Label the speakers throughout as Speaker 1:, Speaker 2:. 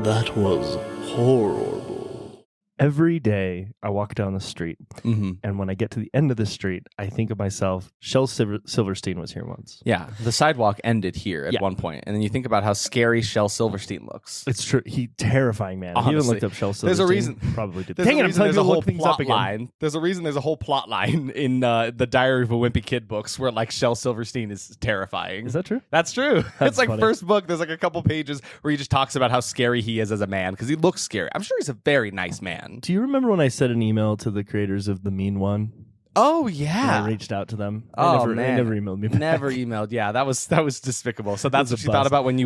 Speaker 1: That was horrible. Every day I walk down the street, and when I get to the end of the street, I think of myself, Shel Silverstein was here once.
Speaker 2: Yeah, the sidewalk ended here at one point, and then you think about how scary Shel Silverstein looks.
Speaker 1: It's true. Terrifying, man.
Speaker 2: Honestly.
Speaker 1: You haven't looked up Shel Silverstein.
Speaker 2: There's a reason.
Speaker 1: Probably did.
Speaker 2: There's
Speaker 1: Dang it, I'm telling you to
Speaker 2: whole
Speaker 1: look things up
Speaker 2: plot
Speaker 1: again.
Speaker 2: line. There's a reason there's a whole plot line in the Diary of a Wimpy Kid books where like Shel Silverstein is terrifying.
Speaker 1: Is that true?
Speaker 2: That's true.
Speaker 1: That's
Speaker 2: It's like
Speaker 1: funny.
Speaker 2: first book, there's like a couple pages where he just talks about how scary he is as a man because he looks scary. I'm sure he's a very nice man.
Speaker 1: Do you remember when I sent an email to the creators of The Mean One?
Speaker 2: Oh
Speaker 1: And
Speaker 2: yeah.
Speaker 1: I reached out to them.
Speaker 2: Oh,
Speaker 1: They
Speaker 2: man.
Speaker 1: never emailed me back.
Speaker 2: Never emailed. Yeah, that was despicable. So that's
Speaker 1: It was
Speaker 2: what you
Speaker 1: a
Speaker 2: thought
Speaker 1: bust.
Speaker 2: about when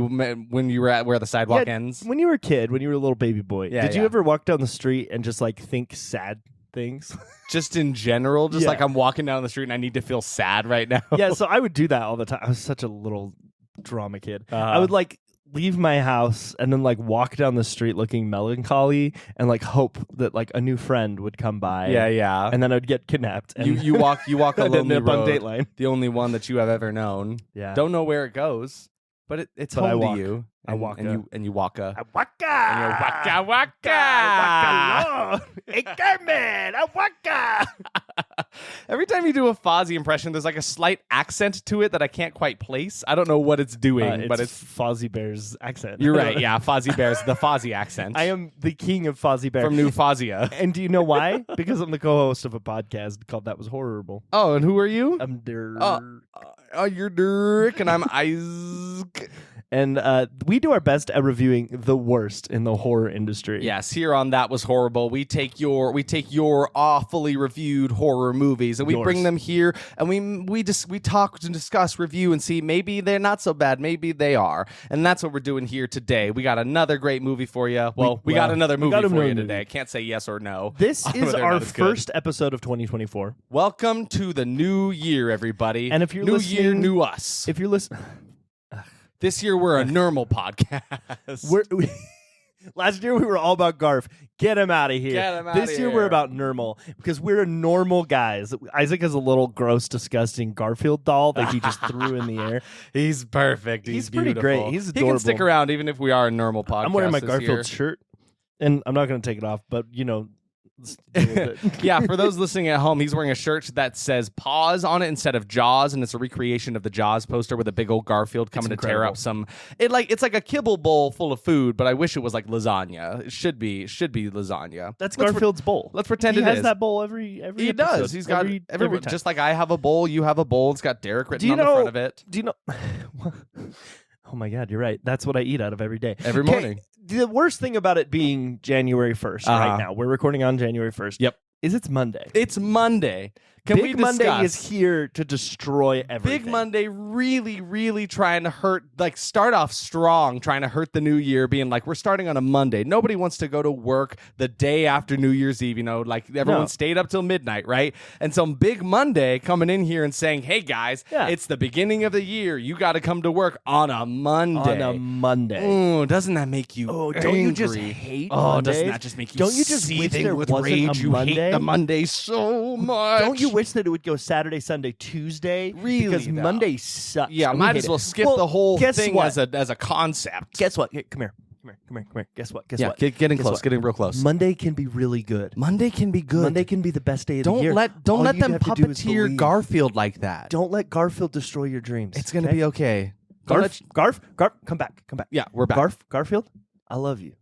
Speaker 2: you were at where the sidewalk
Speaker 1: Yeah,
Speaker 2: ends.
Speaker 1: When you were a kid, when you were a little baby boy,
Speaker 2: Yeah,
Speaker 1: did you
Speaker 2: yeah.
Speaker 1: ever walk down the street and just like think sad things?
Speaker 2: Just in general, just
Speaker 1: Yeah.
Speaker 2: like I'm walking down the street and I need to feel sad right now.
Speaker 1: Yeah, so I would do that all the time. I was such a little drama kid.
Speaker 2: Uh-huh.
Speaker 1: I would like leave my house and then like walk down the street looking melancholy and like hope that like a new friend would come by.
Speaker 2: yeah.
Speaker 1: And then I'd get kidnapped. And
Speaker 2: You walk a
Speaker 1: and end
Speaker 2: lonely
Speaker 1: up on
Speaker 2: road.
Speaker 1: Dateline.
Speaker 2: The only one that you have ever known.
Speaker 1: Yeah.
Speaker 2: Don't know where it goes, but it's
Speaker 1: But I
Speaker 2: home
Speaker 1: walk.
Speaker 2: to you.
Speaker 1: I walk
Speaker 2: and you walk a.
Speaker 1: Waka!
Speaker 2: And you waka waka.
Speaker 1: Hey, Carmen! Waka!
Speaker 2: Every time you do a Fozzie impression, there's like a slight accent to it that I can't quite place. I don't know what it's doing, but it's.
Speaker 1: Fozzie Bear's accent.
Speaker 2: You're right. Yeah, Fozzie Bear's the Fozzie accent.
Speaker 1: I am the king of Fozzie Bear.
Speaker 2: from New Fozia.
Speaker 1: And do you know why? Because I'm the co-host of a podcast called That Was Horrorble.
Speaker 2: Oh, and who are you?
Speaker 1: I'm there.
Speaker 2: You're Dirk, and I'm Isaac.
Speaker 1: And we do our best at reviewing the worst in the horror industry.
Speaker 2: Yes, here on That Was Horrible, we take your awfully reviewed horror movies and we bring them here and we talk and discuss, review, and see maybe they're not so bad, maybe they are, and that's what we're doing here today. We got another great movie for you. Well, we got another movie for you today. I can't say yes or no.
Speaker 1: This is
Speaker 2: whether or
Speaker 1: our
Speaker 2: not it's good.
Speaker 1: first episode of 2024.
Speaker 2: Welcome to the new year, everybody.
Speaker 1: And if you're
Speaker 2: new
Speaker 1: listening,
Speaker 2: year, new us.
Speaker 1: If you're listening,
Speaker 2: This year we're a normal podcast.
Speaker 1: last year we were all about Garf. Get him out of here.
Speaker 2: Get him outta
Speaker 1: This year
Speaker 2: here.
Speaker 1: we're about normal because we're normal guys. Isaac has a little gross, disgusting Garfield doll that he just threw in the air.
Speaker 2: He's perfect. He's
Speaker 1: pretty
Speaker 2: beautiful.
Speaker 1: great. He's
Speaker 2: He can stick
Speaker 1: adorable.
Speaker 2: around even if we are a normal podcast.
Speaker 1: I'm wearing my
Speaker 2: this
Speaker 1: Garfield
Speaker 2: year.
Speaker 1: shirt, and I'm not going to take it off, but you know. Let's deal with it.
Speaker 2: Yeah, for those listening at home, he's wearing a shirt that says Paws on it instead of Jaws, and it's a recreation of the Jaws poster with a big old Garfield coming to tear
Speaker 1: incredible.
Speaker 2: up some. It's like a kibble bowl full of food, but I wish it was like lasagna. It should be lasagna.
Speaker 1: That's
Speaker 2: Let's
Speaker 1: Garfield's bowl.
Speaker 2: Let's pretend
Speaker 1: he
Speaker 2: it
Speaker 1: has
Speaker 2: is.
Speaker 1: that bowl every
Speaker 2: He
Speaker 1: episode.
Speaker 2: does. He's got
Speaker 1: every
Speaker 2: everyone,
Speaker 1: time.
Speaker 2: just like I have a bowl, you have a bowl. It's got Derek written
Speaker 1: Do you
Speaker 2: on the
Speaker 1: know-
Speaker 2: front of it.
Speaker 1: Do you know? Oh my God, you're right. That's what I eat out of every day.
Speaker 2: Every
Speaker 1: Okay,
Speaker 2: morning.
Speaker 1: The worst thing about it being January 1st right now, we're recording on January 1st.
Speaker 2: Yep.
Speaker 1: Is it's Monday.
Speaker 2: It's Monday. Can we
Speaker 1: Big
Speaker 2: discuss?
Speaker 1: Monday is here to destroy everything.
Speaker 2: Big Monday really, really trying to hurt, like start off strong, trying to hurt the new year, being like, we're starting on a Monday. Nobody wants to go to work the day after New Year's Eve, like everyone
Speaker 1: No.
Speaker 2: stayed up till midnight, right? And so Big Monday coming in here and saying, hey guys, it's the beginning of the year. You got to come to work on a Monday.
Speaker 1: On a Monday.
Speaker 2: Oh, doesn't that make you
Speaker 1: Oh,
Speaker 2: angry?
Speaker 1: don't you just hate
Speaker 2: Oh,
Speaker 1: Mondays?
Speaker 2: doesn't that just make you
Speaker 1: Don't you just wish
Speaker 2: seething
Speaker 1: there
Speaker 2: with
Speaker 1: wasn't a
Speaker 2: rage? You hate
Speaker 1: Monday?
Speaker 2: the Monday so much.
Speaker 1: Don't you wish that it would go Saturday, Sunday, Tuesday?
Speaker 2: Really,
Speaker 1: Because
Speaker 2: though?
Speaker 1: Monday sucks.
Speaker 2: Yeah,
Speaker 1: We
Speaker 2: might
Speaker 1: hate
Speaker 2: as
Speaker 1: it.
Speaker 2: well skip
Speaker 1: Well,
Speaker 2: the whole
Speaker 1: guess
Speaker 2: thing
Speaker 1: what?
Speaker 2: as a concept.
Speaker 1: Guess what? Here, come here. Guess what? Guess
Speaker 2: Yeah,
Speaker 1: what?
Speaker 2: getting
Speaker 1: Guess
Speaker 2: close,
Speaker 1: what?
Speaker 2: getting real close.
Speaker 1: Monday can be really good.
Speaker 2: Monday can be good.
Speaker 1: Monday can be the best day of
Speaker 2: don't
Speaker 1: the year.
Speaker 2: let
Speaker 1: All
Speaker 2: let
Speaker 1: you
Speaker 2: them
Speaker 1: have to do is
Speaker 2: puppeteer
Speaker 1: believe.
Speaker 2: Garfield like that.
Speaker 1: Don't let Garfield destroy your dreams.
Speaker 2: It's gonna be okay. Don't let-
Speaker 1: Garf, come back.
Speaker 2: yeah, we're back.
Speaker 1: Garfield, I love you.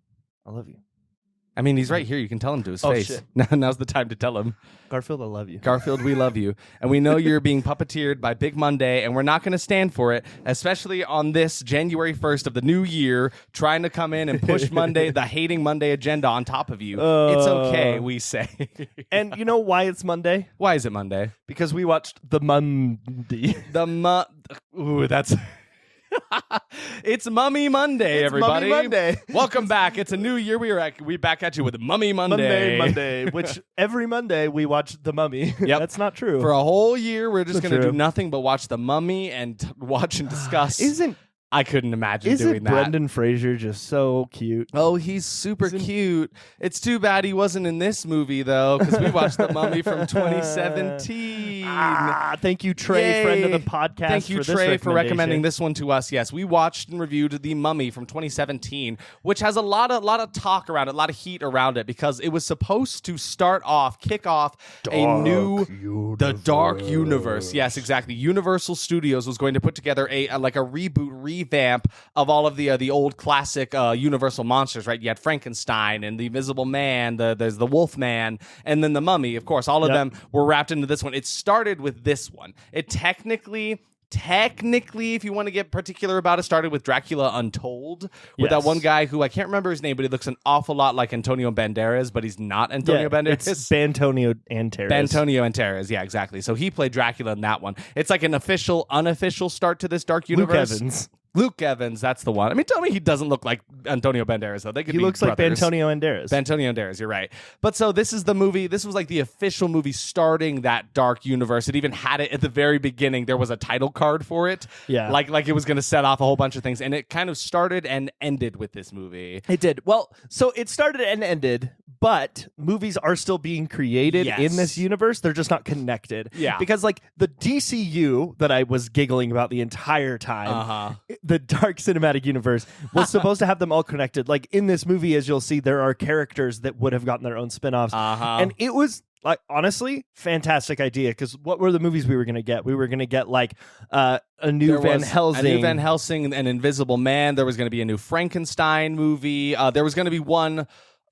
Speaker 2: I mean, he's right here. You can tell him to his
Speaker 1: Oh,
Speaker 2: face.
Speaker 1: shit.
Speaker 2: Now's the time to tell him.
Speaker 1: Garfield, I love you.
Speaker 2: Garfield, we love you. And we know you're being puppeteered by Big Monday, and we're not going to stand for it, especially on this January 1st of the new year, trying to come in and push Monday, the hating Monday agenda on top of you. It's okay, we say.
Speaker 1: And you know why it's Monday?
Speaker 2: Why is it Monday?
Speaker 1: Because we watched the Monday.
Speaker 2: Ooh, that's... It's Mummy Monday, everybody.
Speaker 1: Mummy Monday.
Speaker 2: Welcome back. It's a new year. We back at you with Mummy Monday.
Speaker 1: Monday, which every Monday we watch The Mummy.
Speaker 2: Yep.
Speaker 1: That's not true.
Speaker 2: For a whole year, we're just
Speaker 1: That's
Speaker 2: going to do
Speaker 1: true.
Speaker 2: nothing but watch The Mummy and watch and discuss.
Speaker 1: Isn't
Speaker 2: I couldn't imagine
Speaker 1: Isn't
Speaker 2: doing that.
Speaker 1: Brendan Fraser just so cute?
Speaker 2: Oh, he's super cute. It's too bad he wasn't in this movie, though, because we watched The Mummy from 2017.
Speaker 1: Thank you, Trey,
Speaker 2: Yay.
Speaker 1: friend of the podcast.
Speaker 2: Thank you,
Speaker 1: for this
Speaker 2: Trey, for recommending
Speaker 1: recommendation.
Speaker 2: this one to us. Yes, we watched and reviewed The Mummy from 2017, which has a lot of talk around it, a lot of heat around it, because it was supposed to kick off the Dark Universe. Yes, exactly. Universal Studios was going to put together a reboot, revamp of all of the old classic Universal monsters, right? You had Frankenstein and the Invisible Man, there's the Wolfman, and then the Mummy. Of course, all of them were wrapped into this one. It started with this one. It technically, if you want to get particular about it, started with Dracula Untold, with that one guy who I can't remember his name, but he looks an awful lot like Antonio Banderas, but he's not Antonio Banderas.
Speaker 1: It's Bantonio Antares.
Speaker 2: Bantonio Antares, yeah, exactly. So he played Dracula in that one. It's like an official, unofficial start to this dark universe. Luke Evans, that's the one. I mean, tell me he doesn't look like Antonio Banderas, though. He
Speaker 1: looks
Speaker 2: brothers.
Speaker 1: like Bantonio Antares.
Speaker 2: Bantonio Antares, you're right. But so this is the movie. This was like the official movie starting that dark universe. It even had it at the very beginning. There was a title card for it.
Speaker 1: Yeah.
Speaker 2: Like it was going to set off a whole bunch of things. And it kind of started and ended with this movie.
Speaker 1: It did. Well, so it started and ended, but movies are still being created in this universe. They're just not connected.
Speaker 2: Yeah.
Speaker 1: Because like the DCU that I was giggling about the entire time, the Dark Cinematic Universe was supposed to have them all connected. Like in this movie, as you'll see, there are characters that would have gotten their own spin-offs. And it was like, honestly, fantastic idea. Because what were the movies we were going to get? We were going to get like a new Van Helsing.
Speaker 2: A new Van Helsing, an Invisible Man. There was going to be a new Frankenstein movie. There was going to be one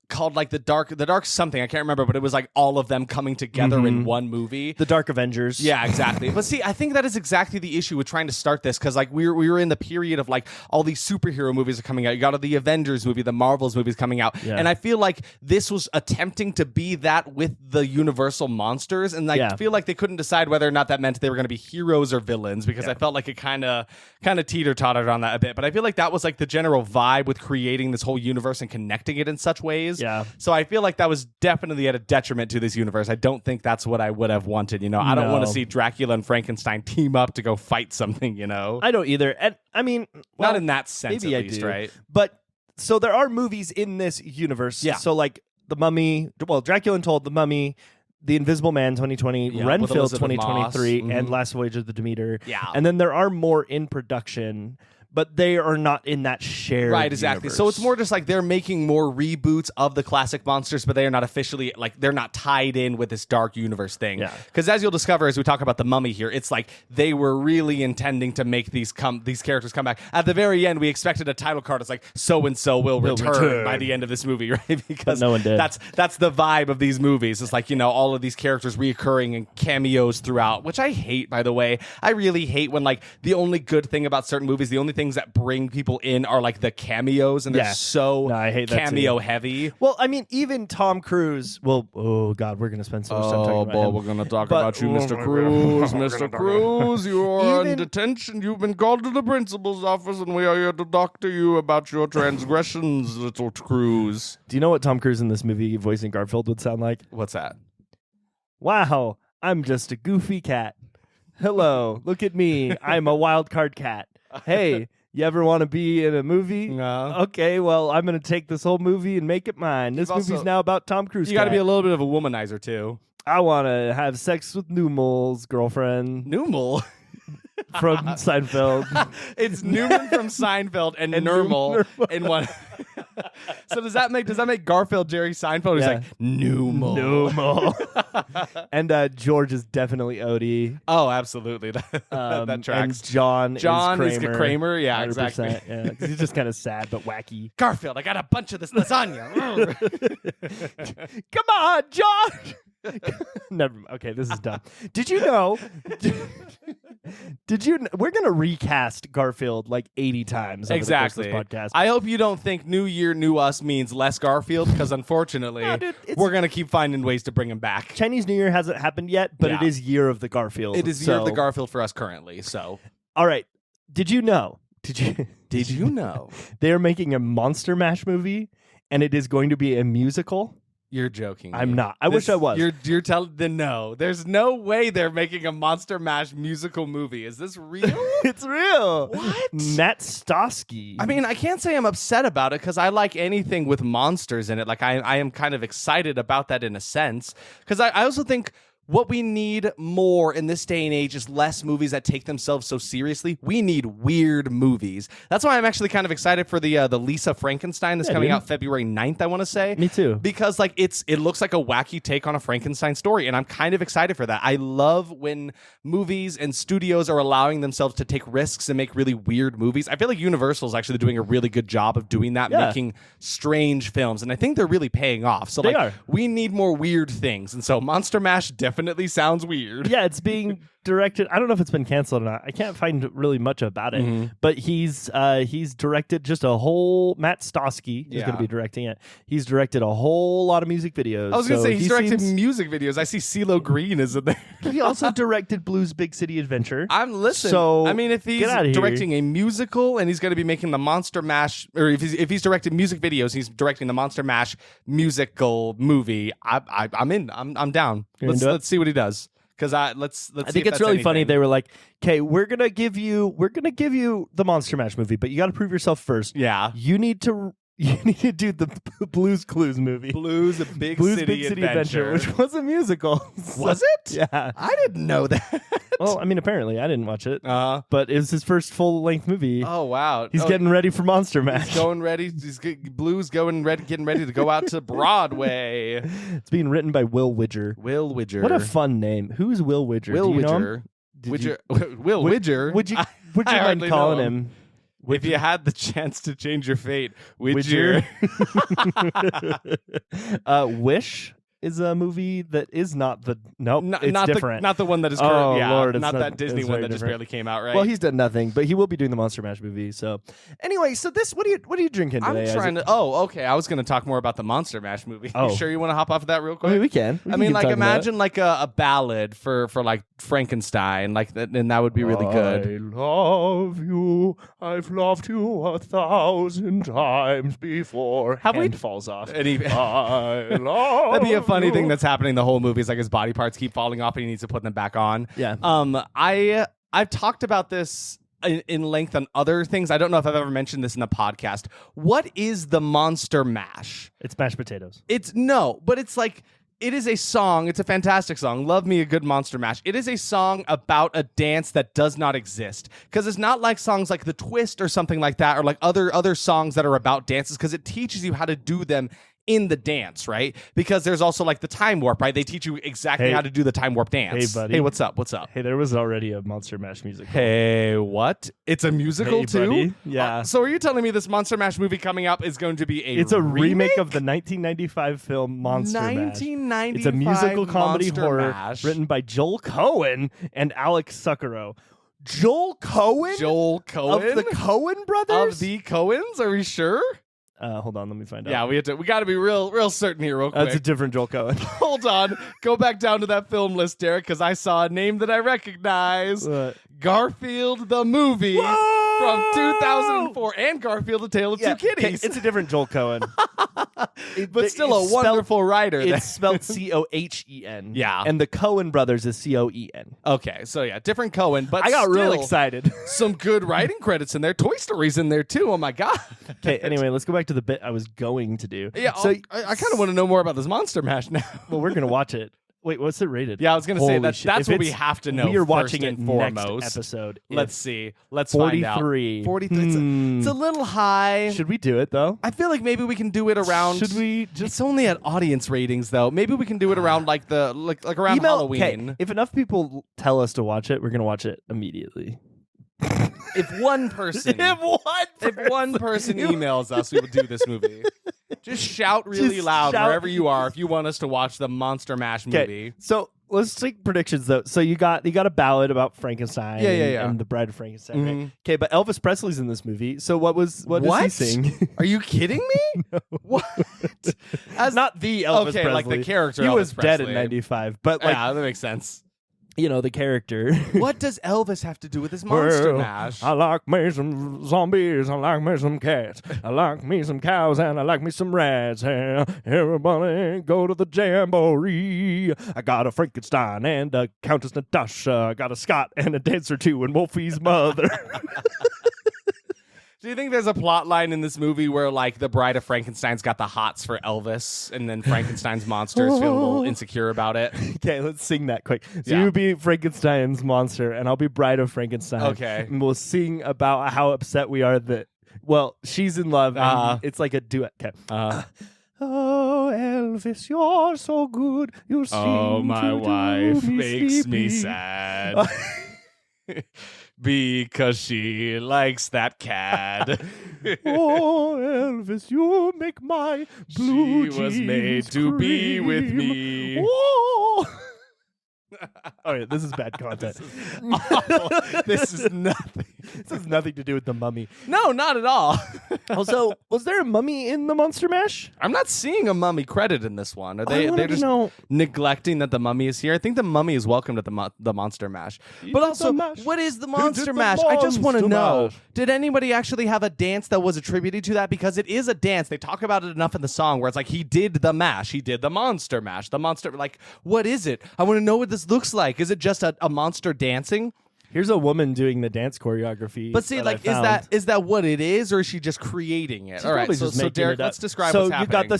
Speaker 2: called like the dark something, I can't remember, but it was like all of them coming together in one movie.
Speaker 1: The Dark Avengers.
Speaker 2: Yeah, exactly. But see, I think that is exactly the issue with trying to start this, because like we were in the period of like all these superhero movies are coming out. You got the Avengers movie, the Marvels movies coming out, and I feel like this was attempting to be that with the Universal monsters, and I feel like they couldn't decide whether or not that meant they were going to be heroes or villains, because I felt like it kind of teeter-tottered on that a bit. But I feel like that was like the general vibe with creating this whole universe and connecting it in such ways.
Speaker 1: Yeah.
Speaker 2: So I feel like that was definitely at a detriment to this universe. I don't think that's what I would have wanted. You know, I don't want to see Dracula and Frankenstein team up to go fight something, you know?
Speaker 1: I don't either. And I mean, well,
Speaker 2: not in that sense,
Speaker 1: maybe
Speaker 2: at
Speaker 1: I
Speaker 2: least,
Speaker 1: do.
Speaker 2: right?
Speaker 1: But so there are movies in this universe.
Speaker 2: Yeah.
Speaker 1: So like The Mummy, well, Dracula Untold, The Mummy, The Invisible Man 2020, Renfield 2023, and Last Voyage of the Demeter.
Speaker 2: Yeah.
Speaker 1: And then there are more in production, but they are not in that shared
Speaker 2: Exactly.
Speaker 1: universe.
Speaker 2: So it's more just like they're making more reboots of the classic monsters, but they are not officially, like, they're not tied in with this dark universe thing.
Speaker 1: Yeah.
Speaker 2: Because as you'll discover as we talk about The Mummy here, it's like they were really intending to make these characters come back. At the very end, we expected a title card. It's like, so-and-so will return by the end of this movie, right? Because
Speaker 1: no one did.
Speaker 2: That's the vibe of these movies. It's like, you know, all of these characters reoccurring and cameos throughout, which I hate, by the way. I really hate when, like, the only good thing about certain movies, the only things that bring people in are like the cameos, and they're
Speaker 1: I hate that
Speaker 2: cameo heavy.
Speaker 1: Well, I mean, even Tom Cruise. Well, oh God, we're gonna spend so much time talking about him.
Speaker 2: We're gonna talk about you, Mr. Cruz. Mr. Cruz, you are in detention. You've been called to the principal's office, and we are here to talk to you about your transgressions, little Cruz.
Speaker 1: Do you know what Tom Cruise in this movie voicing Garfield would sound like?
Speaker 2: What's that?
Speaker 1: Wow, I'm just a goofy cat. Hello, look at me. I'm a wild card cat. Hey, you ever want to be in a movie?
Speaker 2: No.
Speaker 1: Okay, well, I'm going to take this whole movie and make it mine. This movie's now about Tom Cruise.
Speaker 2: You got to be a little bit of a womanizer, too.
Speaker 1: I want to have sex with Newman's girlfriend.
Speaker 2: Newman?
Speaker 1: From Seinfeld.
Speaker 2: It's Newman from Seinfeld and Nermal in one. So does that make Garfield Jerry Seinfeld? He's like Newmal.
Speaker 1: And George is definitely Odie.
Speaker 2: Oh, absolutely. That tracks.
Speaker 1: And John is
Speaker 2: Kramer. Yeah,
Speaker 1: 100%.
Speaker 2: exactly.
Speaker 1: Yeah, he's just kind of sad but wacky.
Speaker 2: Garfield, I got a bunch of this lasagna.
Speaker 1: Come on, John. Never. Okay, this is dumb. Did you know? We're gonna recast Garfield like 80 times. Over
Speaker 2: Exactly.
Speaker 1: the course of this podcast.
Speaker 2: I hope you don't think New Year, New Us means less Garfield, because unfortunately, we're gonna keep finding ways to bring him back.
Speaker 1: Chinese New Year hasn't happened yet, but it is Year of the Garfield.
Speaker 2: It is Year of the Garfield for us currently. So,
Speaker 1: all right. Did you know?
Speaker 2: Did you know
Speaker 1: they are making a Monster Mash movie, and it is going to be a musical?
Speaker 2: You're joking.
Speaker 1: I'm not. I wish I was.
Speaker 2: You're telling the no. There's no way they're making a Monster Mash musical movie. Is this real?
Speaker 1: It's real.
Speaker 2: What?
Speaker 1: Matt Stosky.
Speaker 2: I mean, I can't say I'm upset about it because I like anything with monsters in it. Like I am kind of excited about that in a sense because I also think what we need more in this day and age is less movies that take themselves so seriously. We need weird movies. That's why I'm actually kind of excited for the Lisa Frankenstein that's coming out February 9th, I want to say.
Speaker 1: Me too.
Speaker 2: Because like it looks like a wacky take on a Frankenstein story, and I'm kind of excited for that. I love when movies and studios are allowing themselves to take risks and make really weird movies. I feel like Universal's actually doing a really good job of doing that, making strange films, and I think they're really paying off. So we need more weird things, and so Monster Mash definitely sounds weird.
Speaker 1: Yeah, it's being directed. I don't know if it's been canceled or not. I can't find really much about it. But he's directed just a whole. Matt Stosky is going to be directing it. He's directed a whole lot of music videos.
Speaker 2: I was going to say he's directed music videos. I see CeeLo Green is in there.
Speaker 1: He also directed Blue's Big City Adventure.
Speaker 2: I'm listening.
Speaker 1: So
Speaker 2: I mean, if he's directing a musical and he's going to be making the Monster Mash, or if he's directing music videos, he's directing the Monster Mash musical movie. I'm in. I'm down. Let's see what he does. Because I think
Speaker 1: it's really funny. They were like, "Okay, we're gonna give you the Monster Mash movie, but you got to prove yourself first.
Speaker 2: Yeah,
Speaker 1: you need to do the Blue's Clues movie,
Speaker 2: Blues Big City Adventure,
Speaker 1: which was a musical.
Speaker 2: Was it?
Speaker 1: Yeah,
Speaker 2: I didn't know that.
Speaker 1: Well, I mean, apparently I didn't watch it, but it was his first full length movie.
Speaker 2: Oh wow,
Speaker 1: he's getting ready for Monster Mash.
Speaker 2: He's going ready. Blues getting ready to go out to Broadway.
Speaker 1: It's being written by Will Widger.
Speaker 2: Will Widger.
Speaker 1: What a fun name. Who's Will Widger?
Speaker 2: Will
Speaker 1: Do you know
Speaker 2: Widger.
Speaker 1: him?
Speaker 2: Will Widger.
Speaker 1: Would you mind calling him?
Speaker 2: If you had the chance to change your fate, would you?
Speaker 1: Wish is a movie that is not the it's
Speaker 2: not
Speaker 1: different.
Speaker 2: Not the one that is current.
Speaker 1: Oh Lord,
Speaker 2: not that Disney one that just barely came out, right?
Speaker 1: Well, he's done nothing, but he will be doing the Monster Mash movie. So, anyway, what are you drinking today?
Speaker 2: I'm trying to. Oh, okay. I was going to talk more about the Monster Mash movie.
Speaker 1: Oh.
Speaker 2: You sure you want to hop off of that real quick?
Speaker 1: I mean, we can.
Speaker 2: I mean, like imagine like a ballad for like Frankenstein, like that, and that would be really good.
Speaker 1: I love you. I've loved you 1,000 times before. Hand falls off. I love.
Speaker 2: That'd be a funny thing that's happening the whole movie. Is like his body parts keep falling off and he needs to put them back on.
Speaker 1: Yeah.
Speaker 2: I've talked about this in length on other things. I don't know if I've ever mentioned this in a podcast. What is the Monster Mash?
Speaker 1: It's mashed potatoes.
Speaker 2: But it's like it is a song. It's a fantastic song. Love me a good Monster Mash. It is a song about a dance that does not exist. Because it's not like songs like The Twist or something like that, or like other songs that are about dances, because it teaches you how to do them in the dance, right? Because there's also like the time warp, right? They teach you exactly how to do the time warp dance.
Speaker 1: Hey, buddy.
Speaker 2: Hey, what's up?
Speaker 1: Hey, there was already a Monster Mash musical.
Speaker 2: Hey, what? It's a musical too?
Speaker 1: Buddy. Yeah.
Speaker 2: So are you telling me this Monster Mash movie coming up is going to be
Speaker 1: It's a remake of the 1995 film Monster Mash.
Speaker 2: 1995
Speaker 1: It's a musical comedy
Speaker 2: Monster
Speaker 1: horror
Speaker 2: Mash.
Speaker 1: written by Joel Cohen and Alex Succarow. Joel Cohen?
Speaker 2: Of
Speaker 1: the Cohen brothers?
Speaker 2: Of the Cohens? Are we sure?
Speaker 1: Hold on, let me find out.
Speaker 2: Yeah, we got to be real certain here real quick.
Speaker 1: That's a different Joel Cohen.
Speaker 2: Hold on. Go back down to that film list, Derek, because I saw a name that I recognize.
Speaker 1: What?
Speaker 2: Garfield the movie.
Speaker 1: Whoa!
Speaker 2: From 2004, and Garfield, The Tale of Two Kitties.
Speaker 1: It's a different Joel Cohen.
Speaker 2: But still a wonderful writer.
Speaker 1: It's spelled Cohen.
Speaker 2: Yeah.
Speaker 1: And the Cohen brothers is Coen.
Speaker 2: Okay, so yeah, different Cohen, but
Speaker 1: I got real
Speaker 2: still
Speaker 1: excited.
Speaker 2: Some good writing credits in there. Toy Story's in there too. Oh my God.
Speaker 1: Okay, anyway, let's go back to the bit I was going to do.
Speaker 2: Yeah, so I kind of want to know more about this Monster Mash now.
Speaker 1: Well, we're going to watch it. Wait, what's it rated?
Speaker 2: Yeah, I was going to say that's what we have to know.
Speaker 1: We are watching
Speaker 2: it
Speaker 1: it
Speaker 2: foremost.
Speaker 1: next episode.
Speaker 2: Let's see. Let's
Speaker 1: 43.
Speaker 2: find out. 43. It's a little high.
Speaker 1: Should we do it though?
Speaker 2: I feel like maybe we can do it around.
Speaker 1: Should we just?
Speaker 2: It's only at audience ratings though. Maybe we can do it around like around Halloween.
Speaker 1: Okay. If enough people tell us to watch it, we're going to watch it immediately.
Speaker 2: If one person emails us, we will do this movie. Just shout really loud wherever you are if you want us to watch the Monster Mash movie.
Speaker 1: So let's take predictions though. So you got a ballad about Frankenstein and the Bride of Frankenstein.
Speaker 2: Mm-hmm.
Speaker 1: Right? Okay, but Elvis Presley's in this movie. So what does he sing?
Speaker 2: Are you kidding me?
Speaker 1: No.
Speaker 2: What?
Speaker 1: Not the Elvis Presley.
Speaker 2: Like the character.
Speaker 1: He
Speaker 2: Elvis
Speaker 1: was
Speaker 2: Presley.
Speaker 1: dead in '95. But like,
Speaker 2: yeah, that makes sense.
Speaker 1: the character.
Speaker 2: What does Elvis have to do with this Monster Mash?
Speaker 1: I like me some zombies, I like me some cats, I like me some cows, and I like me some rats. Hey, everybody go to the jamboree. I got a Frankenstein and a Countess Natasha. I got a Scot and a dancer too, and Wolfie's mother.
Speaker 2: Do you think there's a plot line in this movie where, like, the Bride of Frankenstein's got the hots for Elvis, and then Frankenstein's monster is feeling a little insecure about it?
Speaker 1: Okay, let's sing that quick. So you be Frankenstein's monster, and I'll be Bride of Frankenstein.
Speaker 2: Okay.
Speaker 1: And we'll sing about how upset we are that, she's in love, and it's like a duet. Okay. Oh, Elvis, you're so good. You seem
Speaker 2: oh, my
Speaker 1: to
Speaker 2: wife
Speaker 1: do me
Speaker 2: makes me
Speaker 1: sleepy.
Speaker 2: sad. Because she likes that cat.
Speaker 1: Oh, Elvis, you make my blue
Speaker 2: She was
Speaker 1: jeans
Speaker 2: made to be with
Speaker 1: cream.
Speaker 2: me.
Speaker 1: Oh. All right, this is bad content.
Speaker 2: This is nothing.
Speaker 1: This has nothing to do with the mummy.
Speaker 2: No, not at all.
Speaker 1: Also, was there a mummy in the Monster Mash?
Speaker 2: I'm not seeing a mummy credit in this one. Are
Speaker 1: I wanted
Speaker 2: they're
Speaker 1: to
Speaker 2: just
Speaker 1: know.
Speaker 2: neglecting that the mummy is here? I think the mummy is welcome to the Monster Mash. But also, what is the Monster Mash? I just want to know. Did anybody actually have a dance that was attributed to that? Because it is a dance. They talk about it enough in the song where it's like he did the mash. He did the Monster Mash. The monster, like, what is it? I want to know what this looks like. Is it just a monster dancing?
Speaker 1: Here's a woman doing the dance choreography.
Speaker 2: But see, like, is that what it is, or is she just creating it?
Speaker 1: She's
Speaker 2: all right,
Speaker 1: probably
Speaker 2: so,
Speaker 1: just
Speaker 2: so
Speaker 1: making
Speaker 2: Derek,
Speaker 1: it up.
Speaker 2: let's describe
Speaker 1: so
Speaker 2: what's happening.
Speaker 1: you got the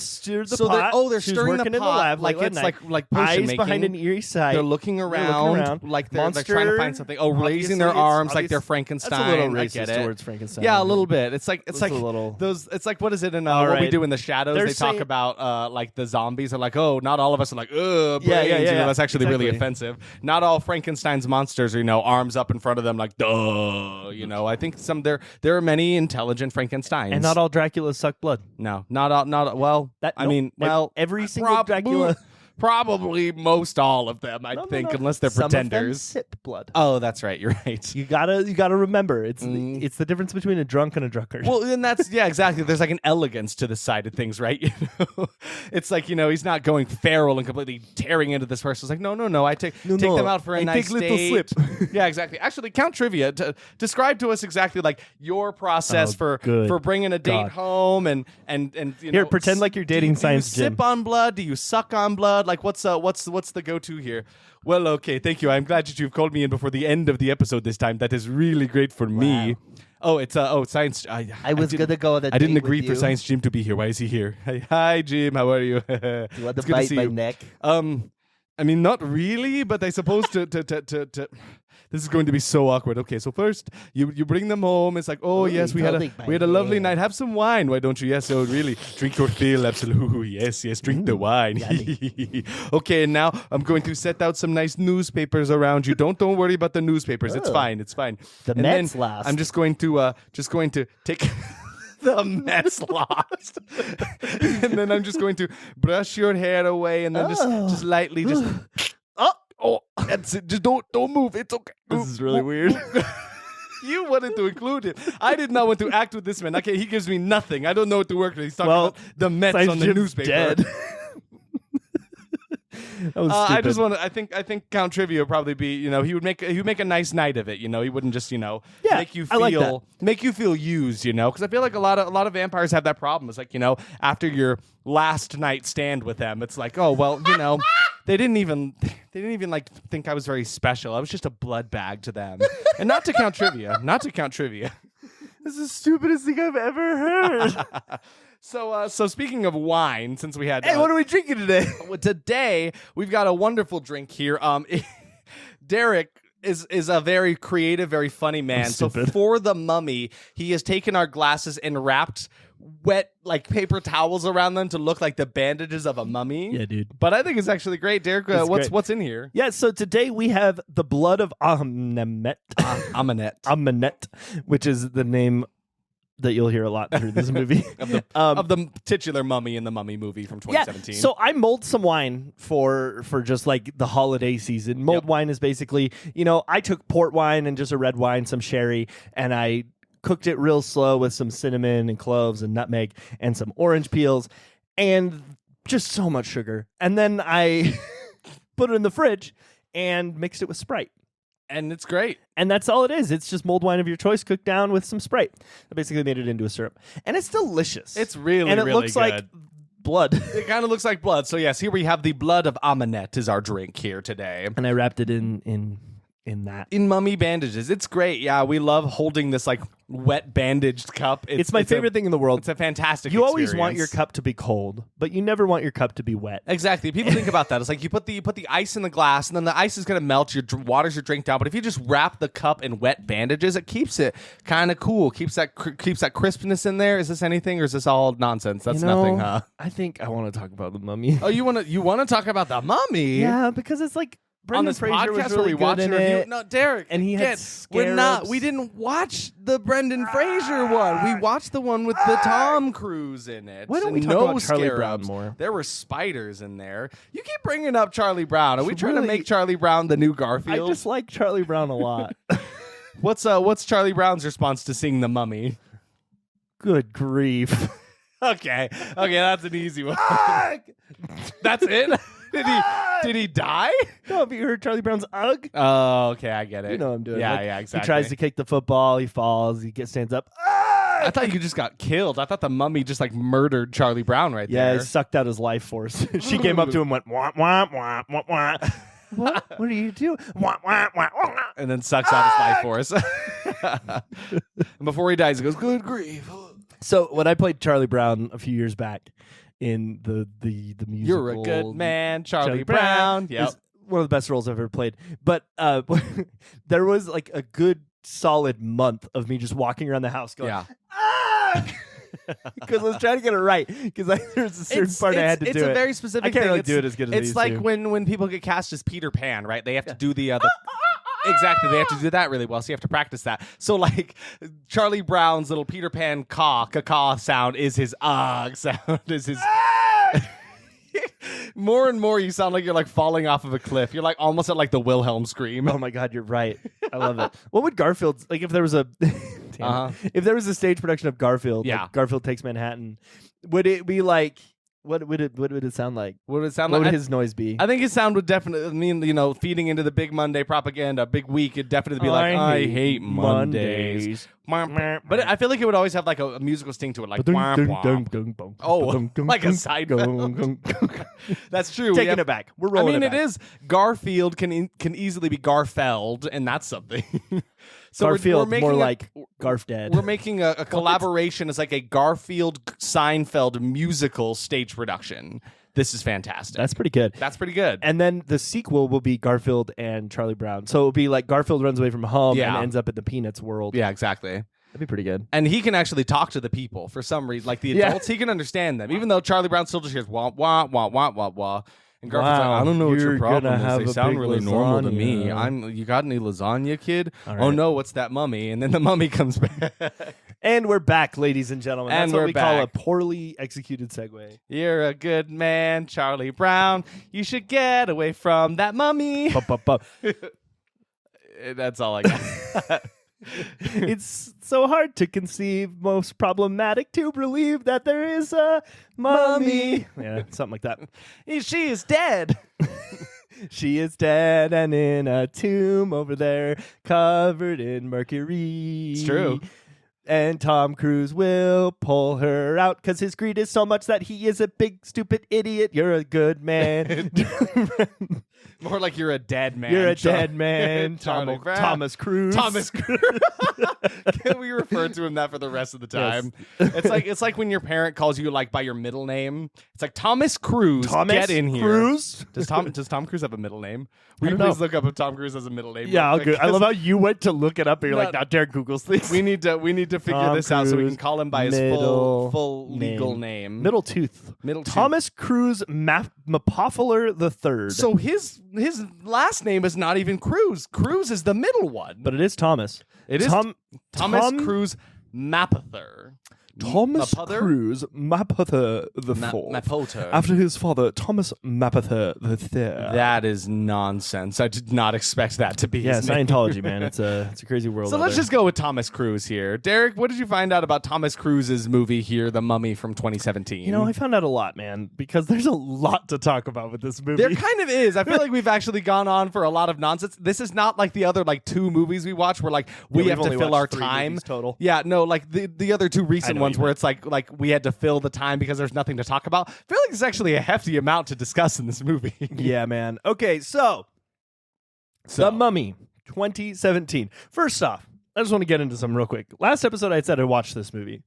Speaker 1: pot.
Speaker 2: They're
Speaker 1: She's
Speaker 2: stirring
Speaker 1: working
Speaker 2: the
Speaker 1: in the
Speaker 2: pot
Speaker 1: lab
Speaker 2: like
Speaker 1: late
Speaker 2: it's
Speaker 1: at
Speaker 2: like
Speaker 1: night.
Speaker 2: potion
Speaker 1: Eyes
Speaker 2: making.
Speaker 1: behind an eerie sight.
Speaker 2: They're looking around like they're trying to find something. Oh, raising their arms like they're Frankenstein.
Speaker 1: That's a little
Speaker 2: I
Speaker 1: racist
Speaker 2: get it.
Speaker 1: towards Frankenstein.
Speaker 2: Yeah, a little bit. It's like
Speaker 1: a little...
Speaker 2: those. It's like, what is it in
Speaker 1: All
Speaker 2: What We
Speaker 1: right.
Speaker 2: Do in the Shadows?
Speaker 1: They're
Speaker 2: They talk
Speaker 1: saying-
Speaker 2: about like the zombies are like, oh, not all of us are like, brains.
Speaker 1: Yeah.
Speaker 2: You know, that's actually really
Speaker 1: Exactly.
Speaker 2: offensive. Not all Frankenstein's monsters are, arms up in front of them like, duh. I think there are many intelligent Frankensteins,
Speaker 1: And not all Draculas suck blood.
Speaker 2: No, not all. Not well.
Speaker 1: Every single Dracula.
Speaker 2: Probably most all of them, I think, unless they're
Speaker 1: Some
Speaker 2: pretenders.
Speaker 1: Of them sip blood.
Speaker 2: Oh, that's right. You're right.
Speaker 1: You gotta remember, it's the difference between a drunk and a drunkard.
Speaker 2: Well, and that's exactly. There's like an elegance to this side of things, right? It's like he's not going feral and completely tearing into this person. It's like no. I take them out for a nice date. Yeah, exactly. Actually, Count Trivia, describe to us exactly like your process for bringing a date home and
Speaker 1: here, pretend like you're dating Science
Speaker 2: Do you
Speaker 1: Jim.
Speaker 2: sip on blood? Do you suck on blood? Like what's the go-to here? Well, okay, thank you. I'm glad that you've called me in before the end of the episode this time. That is really great for me. Oh, it's Science.
Speaker 3: I was gonna go on a
Speaker 2: I didn't
Speaker 3: date
Speaker 2: agree
Speaker 3: with
Speaker 2: for
Speaker 3: you.
Speaker 2: Science Jim to be here. Why is he here? Hi, Jim. How are you?
Speaker 3: You want
Speaker 2: It's
Speaker 3: to
Speaker 2: good
Speaker 3: bite
Speaker 2: see
Speaker 3: my
Speaker 2: you.
Speaker 3: neck?
Speaker 2: I mean, not really, but I suppose to this is going to be so awkward. Okay, so first you bring them home. It's like, oh yes, we had a lovely night. Have some wine, why don't you? Yes, oh really? Drink your fill, absolutely. Yes, drink the wine. Okay, and now I'm going to set out some nice newspapers around you. Don't worry about the newspapers. It's fine.
Speaker 3: The
Speaker 2: And
Speaker 3: Mets
Speaker 2: then
Speaker 3: lost.
Speaker 2: I'm just going to take. The Mets lost. And then I'm just going to brush your hair away and then just lightly that's it. Just don't move. It's okay.
Speaker 1: This is really weird.
Speaker 2: You wanted to include it. I did not want to act with this man. Okay, he gives me nothing. I don't know what to work with. He's talking about the Mets
Speaker 1: Science
Speaker 2: on the
Speaker 1: Jim's
Speaker 2: newspaper.
Speaker 1: dead. That was
Speaker 2: I
Speaker 1: stupid.
Speaker 2: just want to. I think Count Trivia would probably be. He would make a nice night of it. He wouldn't just make you
Speaker 1: I like
Speaker 2: feel used. Because I feel like a lot of vampires have that problem. It's like after your last night stand with them, it's like, oh well, they didn't even like think I was very special. I was just a blood bag to them, and not to Count Trivia.
Speaker 1: This is the stupidest thing I've ever heard.
Speaker 2: So speaking of wine, since we had
Speaker 1: Hey, what are we drinking today?
Speaker 2: today, we've got a wonderful drink here. Derek is a very creative, very funny man. So for the mummy, he has taken our glasses and wrapped wet like paper towels around them to look like the bandages of a mummy.
Speaker 1: Yeah, dude.
Speaker 2: But I think it's actually great, Derek. What's in here?
Speaker 1: Yeah, so today we have the blood of Amenet.
Speaker 2: Amenet,
Speaker 1: which is the name that you'll hear a lot through this movie.
Speaker 2: of the titular mummy in the Mummy movie from 2017.
Speaker 1: Yeah, so I mulled some wine for just like the holiday season. Mulled wine is basically, I took port wine and just a red wine, some sherry, and I cooked it real slow with some cinnamon and cloves and nutmeg and some orange peels and just so much sugar. And then I put it in the fridge. and mixed it with Sprite.
Speaker 2: And it's great.
Speaker 1: And that's all it is. It's just mulled wine of your choice cooked down with some Sprite. I basically made it into a syrup. And it's delicious.
Speaker 2: It's really,
Speaker 1: and it
Speaker 2: really
Speaker 1: looks
Speaker 2: good.
Speaker 1: like blood.
Speaker 2: It kind of looks like blood. So yes, here we have the blood of Amanette is our drink here today.
Speaker 1: And I wrapped it in that.
Speaker 2: In mummy bandages. It's great. Yeah, we love holding this like wet bandaged cup.
Speaker 1: It's my favorite thing in the world.
Speaker 2: It's a fantastic
Speaker 1: You
Speaker 2: experience.
Speaker 1: always want your cup to be cold, but you never want your cup to be wet.
Speaker 2: Exactly. People think about that. It's like you put the ice in the glass, and then the ice is going to melt. Waters your drink down. But if you just wrap the cup in wet bandages, it keeps it kind of cool. Keeps that crispness in there. Is this anything, or is this all nonsense? That's nothing, huh?
Speaker 1: I think I want to talk about the Mummy.
Speaker 2: Oh, you want to talk about the Mummy?
Speaker 1: Yeah, because it's like Brendan
Speaker 2: on this
Speaker 1: Fraser
Speaker 2: podcast
Speaker 1: was really
Speaker 2: where we
Speaker 1: good
Speaker 2: watch
Speaker 1: in
Speaker 2: a review.
Speaker 1: it.
Speaker 2: No, Derek,
Speaker 1: And he had
Speaker 2: we didn't watch the Brendan Fraser one. We watched the one with the Tom Cruise in it.
Speaker 1: Why don't we
Speaker 2: and
Speaker 1: talk
Speaker 2: no
Speaker 1: about Charlie
Speaker 2: scarabs.
Speaker 1: Brown more?
Speaker 2: There were spiders in there. You keep bringing up Charlie Brown. Are we trying to
Speaker 1: Really?
Speaker 2: make Charlie Brown the new
Speaker 1: I
Speaker 2: Garfield?
Speaker 1: just like Charlie Brown a lot.
Speaker 2: What's Charlie Brown's response to seeing the Mummy?
Speaker 1: Good grief.
Speaker 2: Okay, that's an easy one. That's it. Did he die?
Speaker 1: No, have you heard Charlie Brown's Ugh?
Speaker 2: Oh, okay, I get it.
Speaker 1: You know what I'm doing.
Speaker 2: Yeah,
Speaker 1: Like,
Speaker 2: yeah, exactly.
Speaker 1: He tries to kick the football. He falls. He stands up.
Speaker 2: I thought you just got killed. I thought the Mummy just like murdered Charlie Brown right
Speaker 1: Yeah,
Speaker 2: there.
Speaker 1: he sucked out his life force. She came up to him and went, wah, wah, wah, wah, wah. What do you do? Wah, wah, wah, wah.
Speaker 2: And then sucks out his life force. And before he dies, he goes, "Good grief."
Speaker 1: So when I played Charlie Brown a few years back in the musical,
Speaker 2: You're a good man, Charlie Brown. Yep.
Speaker 1: It's one of the best roles I've ever played. But there was like a good solid month of me just walking around the house going, because I was trying to get it right. Because there's a certain part I had to do it.
Speaker 2: It's a very specific
Speaker 1: I can't
Speaker 2: thing.
Speaker 1: really do it as good as
Speaker 2: It's
Speaker 1: these
Speaker 2: like
Speaker 1: two.
Speaker 2: when people get cast as Peter Pan, right? They have to do the exactly. They have to do that really well, so you have to practice that. So like Charlie Brown's little Peter Pan caw sound is his sound is his. More and more, you sound like you're like falling off of a cliff. You're like almost at like the Wilhelm scream.
Speaker 1: Oh my God, you're right. I love it. What would Garfield's like if there was a if there was a stage production of Garfield?
Speaker 2: Yeah.
Speaker 1: Like Garfield Takes Manhattan. Would it be like what would it sound like?
Speaker 2: What would it sound
Speaker 1: What
Speaker 2: like?
Speaker 1: would his noise be?
Speaker 2: I think his sound would definitely mean, feeding into the big Monday propaganda, big week, it'd definitely be like, I hate Mondays. But I feel like it would always have like a musical sting to it, like womp womp. Oh, like a side film. That's true.
Speaker 1: Taking it back. We're rolling
Speaker 2: it is. Garfield can easily be Garfeld, and that's something. So
Speaker 1: Garfield,
Speaker 2: we're
Speaker 1: more
Speaker 2: making
Speaker 1: like Garf Dad.
Speaker 2: We're making a collaboration. It's like a Garfield Seinfeld musical stage production. This is fantastic.
Speaker 1: That's pretty good.
Speaker 2: That's pretty good.
Speaker 1: And then the sequel will be Garfield and Charlie Brown. So it'll be like Garfield runs away from home and ends up in the Peanuts world.
Speaker 2: Yeah, exactly.
Speaker 1: That'd be pretty good.
Speaker 2: And he can actually talk to the people for some reason. Like the adults, he can understand them. Even though Charlie Brown still just hears wah, wah, wah, wah, wah, wah. And Garfield's like, I don't know what your problem is. They sound really normal to me. You got any lasagna, kid?
Speaker 1: Right.
Speaker 2: Oh no, what's that mummy? And then the mummy comes back.
Speaker 1: And we're back, ladies and gentlemen.
Speaker 2: And
Speaker 1: That's what
Speaker 2: we're
Speaker 1: we call a
Speaker 2: back.
Speaker 1: poorly executed segue.
Speaker 2: You're a good man, Charlie Brown. You should get away from that mummy. That's all I got.
Speaker 1: It's so hard to conceive, most problematic to believe that there is a mummy. Yeah, something like that.
Speaker 2: She is dead.
Speaker 1: She is dead and in a tomb over there, covered in mercury.
Speaker 2: It's true.
Speaker 1: And Tom Cruise will pull her out because his greed is so much that he is a big, stupid idiot. You're a good man.
Speaker 2: More like you're a dead man.
Speaker 1: You're a dead man.
Speaker 2: Charlie Brown.
Speaker 1: Thomas Cruise.
Speaker 2: Thomas Cruise. Can we refer to him that for the rest of the time?
Speaker 1: Yes.
Speaker 2: It's like when your parent calls you like by your middle name. It's like Thomas Cruise. Get in here.
Speaker 1: Cruise?
Speaker 2: Does Tom Cruise have a middle name? Will you
Speaker 1: don't know.
Speaker 2: please look up if Tom Cruise has a middle name?
Speaker 1: Yeah, I'll
Speaker 2: real quick?
Speaker 1: go. I love how you went to look it up and you're like,
Speaker 2: No.
Speaker 1: now Derek Googles things.
Speaker 2: We need to figure
Speaker 1: Tom
Speaker 2: this out so we
Speaker 1: Cruise,
Speaker 2: can call him by his full legal name.
Speaker 1: Middle tooth.
Speaker 2: Middle tooth.
Speaker 1: Thomas Cruise Mapophiler III.
Speaker 2: So his last name is not even Cruise. Cruise is the middle one.
Speaker 1: But it is Thomas.
Speaker 2: It is Thomas Cruise Mapother.
Speaker 1: Thomas Cruise Mapother the Fourth.
Speaker 2: Mapother.
Speaker 1: After his father, Thomas Mapother the Third.
Speaker 2: That is nonsense. I did not expect that to be his name.
Speaker 1: Scientology, man. It's a crazy world.
Speaker 2: So let's just go with Thomas Cruise here. Derek, what did you find out about Thomas Cruise's movie here, The Mummy from 2017?
Speaker 1: I found out a lot, man, because there's a lot to talk about with this movie.
Speaker 2: There kind of is. I feel like we've actually gone on for a lot of nonsense. This is not like the other 2 movies we watch where we have to fill our time
Speaker 1: total.
Speaker 2: Yeah, no, like the other 2 recent ones where it's like we had to fill the time because there's nothing to talk about. I feel like it's actually a hefty amount to discuss in this movie.
Speaker 1: Yeah, man. Okay, so The Mummy 2017. First off, I just want to get into some real quick. Last episode I said I watched this movie.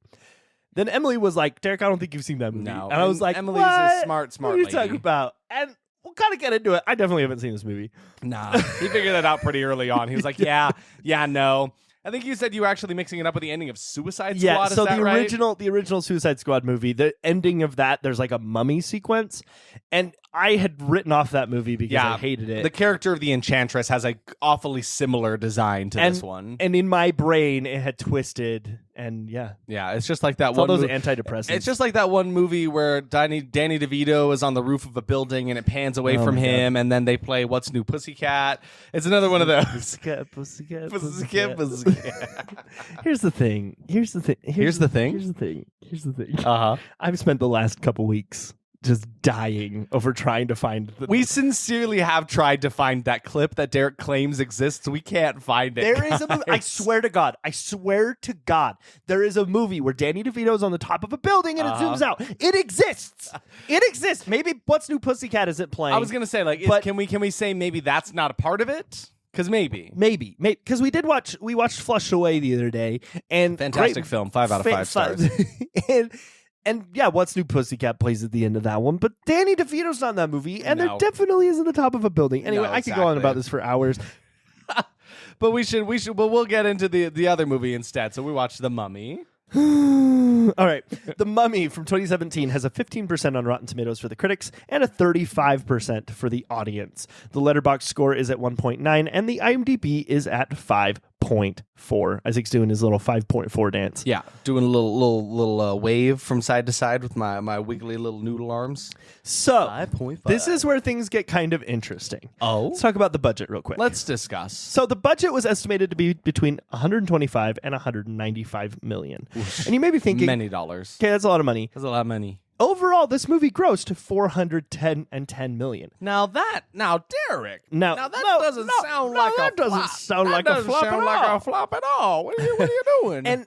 Speaker 1: Then Emily was like, Derek, I don't think you've seen that movie.
Speaker 2: No.
Speaker 1: And I was like,
Speaker 2: Emily's
Speaker 1: what?
Speaker 2: a smart
Speaker 1: What are you
Speaker 2: lady.
Speaker 1: talking about? And we'll kind of get into it. I definitely haven't seen this movie.
Speaker 2: Nah, he figured that out pretty early on. He was like, yeah, no. I think you said you were actually mixing it up with the ending of Suicide Squad.
Speaker 1: Yeah,
Speaker 2: is
Speaker 1: so
Speaker 2: that
Speaker 1: the
Speaker 2: right?
Speaker 1: original Suicide Squad movie, the ending of that, there's like a mummy sequence, and I had written off that movie because I hated it.
Speaker 2: The character of the Enchantress has a awfully similar design to this one,
Speaker 1: and in my brain it had twisted, and yeah,
Speaker 2: it's just like that
Speaker 1: it's
Speaker 2: one.
Speaker 1: All those antidepressants.
Speaker 2: It's just like that one movie where Danny DeVito is on the roof of a building and it pans away from him, and then they play "What's New Pussycat." It's another one of those.
Speaker 1: Pussycat. Here's the thing. I've spent the last couple weeks just dying over trying to find
Speaker 2: We sincerely have tried to find that clip that Derek claims exists. We can't find it.
Speaker 1: There is a movie. I swear to God, there is a movie where Danny DeVito's on the top of a building and it zooms out. It exists. Maybe What's New Pussycat isn't playing.
Speaker 2: I was gonna say, can we say maybe that's not a part of it? Because maybe,
Speaker 1: because we watched Flushed Away the other day, and
Speaker 2: fantastic film, 5 out of 5 stars.
Speaker 1: And yeah, What's New Pussycat plays at the end of that one, but Danny DeVito's not in that movie, and there definitely is in the top of a building. Anyway, I could go on about this for hours.
Speaker 2: But we'll get into the other movie instead. So we watched The Mummy.
Speaker 1: All right. The Mummy from 2017 has a 15% on Rotten Tomatoes for the critics and a 35% for the audience. The Letterboxd score is at 1.9 and the IMDb is at 5.4. Isaac's doing his little 5.4 dance.
Speaker 2: Yeah, doing a little wave from side to side with my wiggly little noodle arms.
Speaker 1: So
Speaker 2: 5.5.
Speaker 1: This is where things get kind of interesting.
Speaker 2: Oh,
Speaker 1: let's talk about the budget real quick.
Speaker 2: Let's discuss.
Speaker 1: So the budget was estimated to be between 125 and 195 million.
Speaker 2: Oof.
Speaker 1: And you may be thinking,
Speaker 2: many dollars.
Speaker 1: Okay, that's a lot of money.
Speaker 2: That's a lot of money.
Speaker 1: Overall, this movie grossed 410 million.
Speaker 2: Now, Derek. That doesn't sound like a flop at all. What are you doing?
Speaker 1: And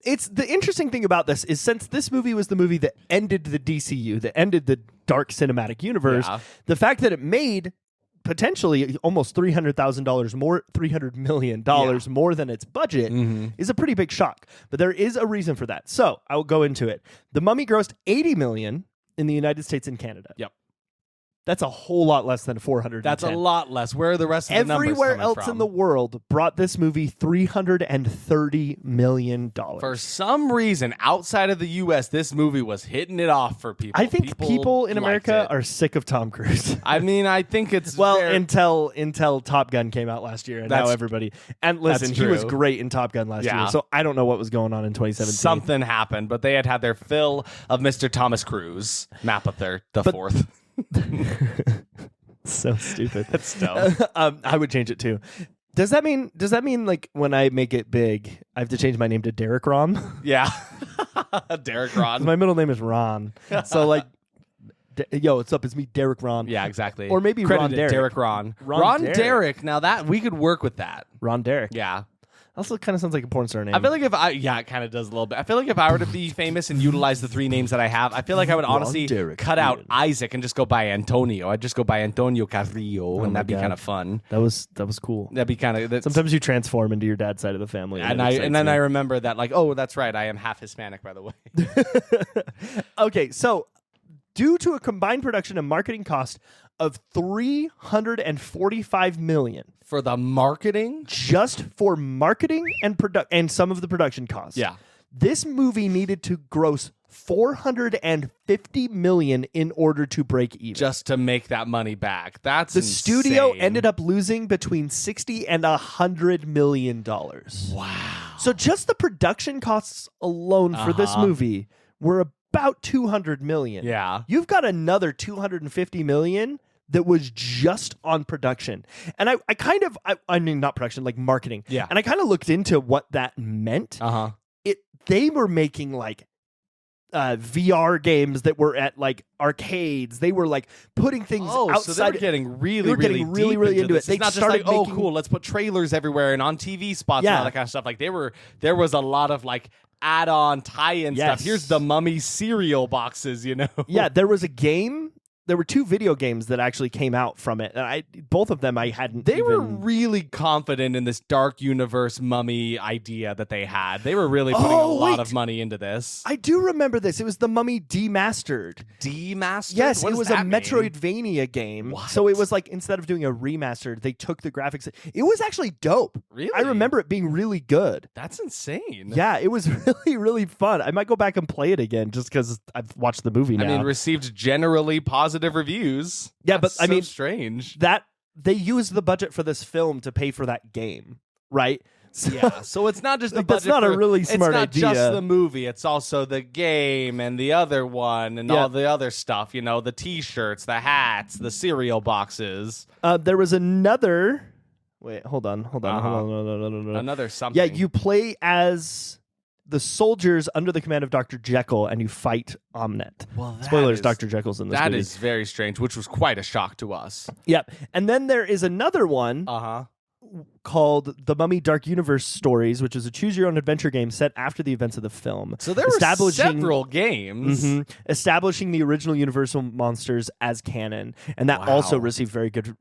Speaker 1: it's the interesting thing about this is since this movie was the movie that ended the DCU, that ended the dark cinematic universe, the fact that it made potentially almost $300,000 more, $300 million more than its budget is a pretty big shock. But there is a reason for that. So I will go into it. The Mummy grossed $80 million in the United States and Canada.
Speaker 2: Yep.
Speaker 1: That's a whole lot less than 400.
Speaker 2: That's a lot less. Where are the rest of the numbers
Speaker 1: Everywhere
Speaker 2: coming
Speaker 1: else
Speaker 2: from?
Speaker 1: in the world brought this movie $330 million.
Speaker 2: For some reason, outside of the U.S., this movie was hitting it off for people.
Speaker 1: I think people in America are sick of Tom Cruise.
Speaker 2: I mean, I think it's
Speaker 1: until Top Gun came out last year, and now everybody. And listen, he was great in Top Gun last year, so I don't know what was going on in 2017.
Speaker 2: Something happened, but they had their fill of Mr. Thomas Cruise, Mapother the Fourth.
Speaker 1: So stupid.
Speaker 2: That's dumb.
Speaker 1: I would change it too. Does that mean like when I make it big, I have to change my name to Derek Ron?
Speaker 2: Yeah. Derek Ron.
Speaker 1: My middle name is Ron. So like yo, what's up? It's me, Derek Ron.
Speaker 2: Yeah, exactly.
Speaker 1: Or maybe Ron Derek.
Speaker 2: Derek Ron. Ron Derek. Now that we could work with that.
Speaker 1: Ron Derek.
Speaker 2: Yeah.
Speaker 1: Also kind of sounds like a porn star name.
Speaker 2: I feel like it kind of does a little bit. I feel like if I were to be famous and utilize the 3 names that I have, I feel like I would honestly cut out Isaac and just go by Antonio. I'd just go by Antonio Carrillo, and that'd be kind of fun.
Speaker 1: That was cool.
Speaker 2: That'd be kind of.
Speaker 1: Sometimes you transform into your dad's side of the family,
Speaker 2: and then I remember that that's right. I am half Hispanic, by the way.
Speaker 1: Okay, so due to a combined production and marketing cost of $345 million.
Speaker 2: For the marketing?
Speaker 1: Just for marketing and some of the production costs.
Speaker 2: Yeah.
Speaker 1: This movie needed to gross $450 million in order to break even.
Speaker 2: Just to make that money back. That's
Speaker 1: the
Speaker 2: insane.
Speaker 1: studio ended up losing between $60 and $100 million.
Speaker 2: Wow.
Speaker 1: So just the production costs alone for this movie were about $200 million.
Speaker 2: Yeah.
Speaker 1: You've got another $250 million that was just on production. And I mean, not production, like marketing.
Speaker 2: Yeah.
Speaker 1: And I kind of looked into what that meant. They were making like VR games that were at like arcades. They were like putting things outside.
Speaker 2: So they were getting really
Speaker 1: into it.
Speaker 2: They not just like, cool, let's put trailers everywhere and on TV spots and all that kind of stuff. Like there was a lot of like add-on tie-in stuff. Here's the Mummy cereal boxes,
Speaker 1: Yeah, there was a game. There were 2 video games that actually came out from it. And both of them I hadn't.
Speaker 2: They were really confident in this dark universe Mummy idea that they had. They were really putting a lot of money into this.
Speaker 1: I do remember this. It was the Mummy Demastered.
Speaker 2: Demastered?
Speaker 1: Yes, it was a Metroidvania game.
Speaker 2: What?
Speaker 1: So it was like, instead of doing a remastered, they took the graphics. It was actually dope.
Speaker 2: Really?
Speaker 1: I remember it being really good.
Speaker 2: That's insane.
Speaker 1: Yeah, it was really, really fun. I might go back and play it again just because I've watched the movie now.
Speaker 2: I mean, received generally positive reviews.
Speaker 1: Yeah,
Speaker 2: That's
Speaker 1: but I mean,
Speaker 2: strange
Speaker 1: that they used the budget for this film to pay for that game, right?
Speaker 2: So it's not just the
Speaker 1: like,
Speaker 2: budget.
Speaker 1: That's not a really smart idea.
Speaker 2: It's not just the movie. It's also the game and the other one and all the other stuff. The T-shirts, the hats, the cereal boxes.
Speaker 1: There was another. Wait, hold on.
Speaker 2: Another something.
Speaker 1: Yeah, you play as the soldiers under the command of Dr. Jekyll, and you fight Omnet.
Speaker 2: Well,
Speaker 1: spoilers, Dr. Jekyll's in this movie.
Speaker 2: That is very strange, which was quite a shock to us.
Speaker 1: Yep. And then there is another one called The Mummy Dark Universe Stories, which is a choose-your-own-adventure game set after the events of the film.
Speaker 2: So there were several games.
Speaker 1: Establishing the original Universal monsters as canon. And that also received very good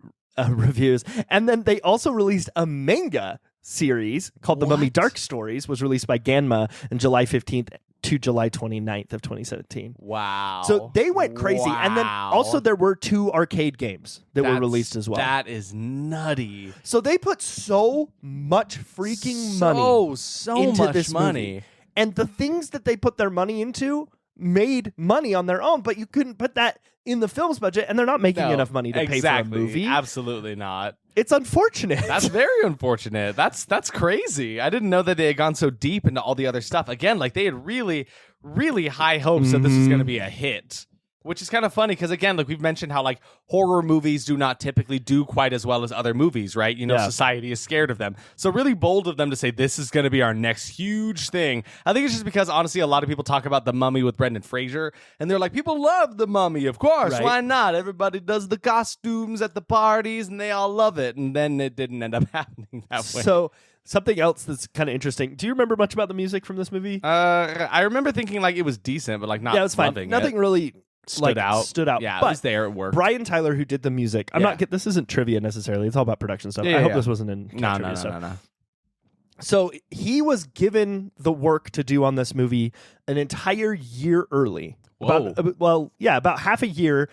Speaker 1: reviews. And then they also released a manga series called The Mummy Dark Stories, was released by Ganma on July 15th to July 29th of 2017.
Speaker 2: Wow.
Speaker 1: So they went crazy. And then also there were 2 arcade games that were released as well.
Speaker 2: That is nutty.
Speaker 1: So they put so much freaking money into this movie. And the things that they put their money into made money on their own, but you couldn't put that in the film's budget, and they're not making enough money to pay for a movie.
Speaker 2: Absolutely not.
Speaker 1: It's unfortunate.
Speaker 2: That's very unfortunate. That's crazy. I didn't know that they had gone so deep into all the other stuff. Again, like they had really, really high hopes that this was going to be a hit. Which is kind of funny because, again, like we've mentioned how like horror movies do not typically do quite as well as other movies, right? Society is scared of them. So really bold of them to say this is going to be our next huge thing. I think it's just because, honestly, a lot of people talk about The Mummy with Brendan Fraser, and they're like, people love The Mummy, of course. Right. Why not? Everybody does the costumes at the parties, and they all love it. And then it didn't end up happening that way.
Speaker 1: So something else that's kind of interesting. Do you remember much about the music from this movie?
Speaker 2: I remember thinking like it was decent, but like not
Speaker 1: it was fine. Nothing really stood out.
Speaker 2: Yeah,
Speaker 1: but
Speaker 2: it was there. It worked.
Speaker 1: Brian Tyler, who did the music, this isn't trivia necessarily. It's all about production stuff. I hope this wasn't in trivia stuff.
Speaker 2: No.
Speaker 1: So he was given the work to do on this movie an entire year early. About half a year.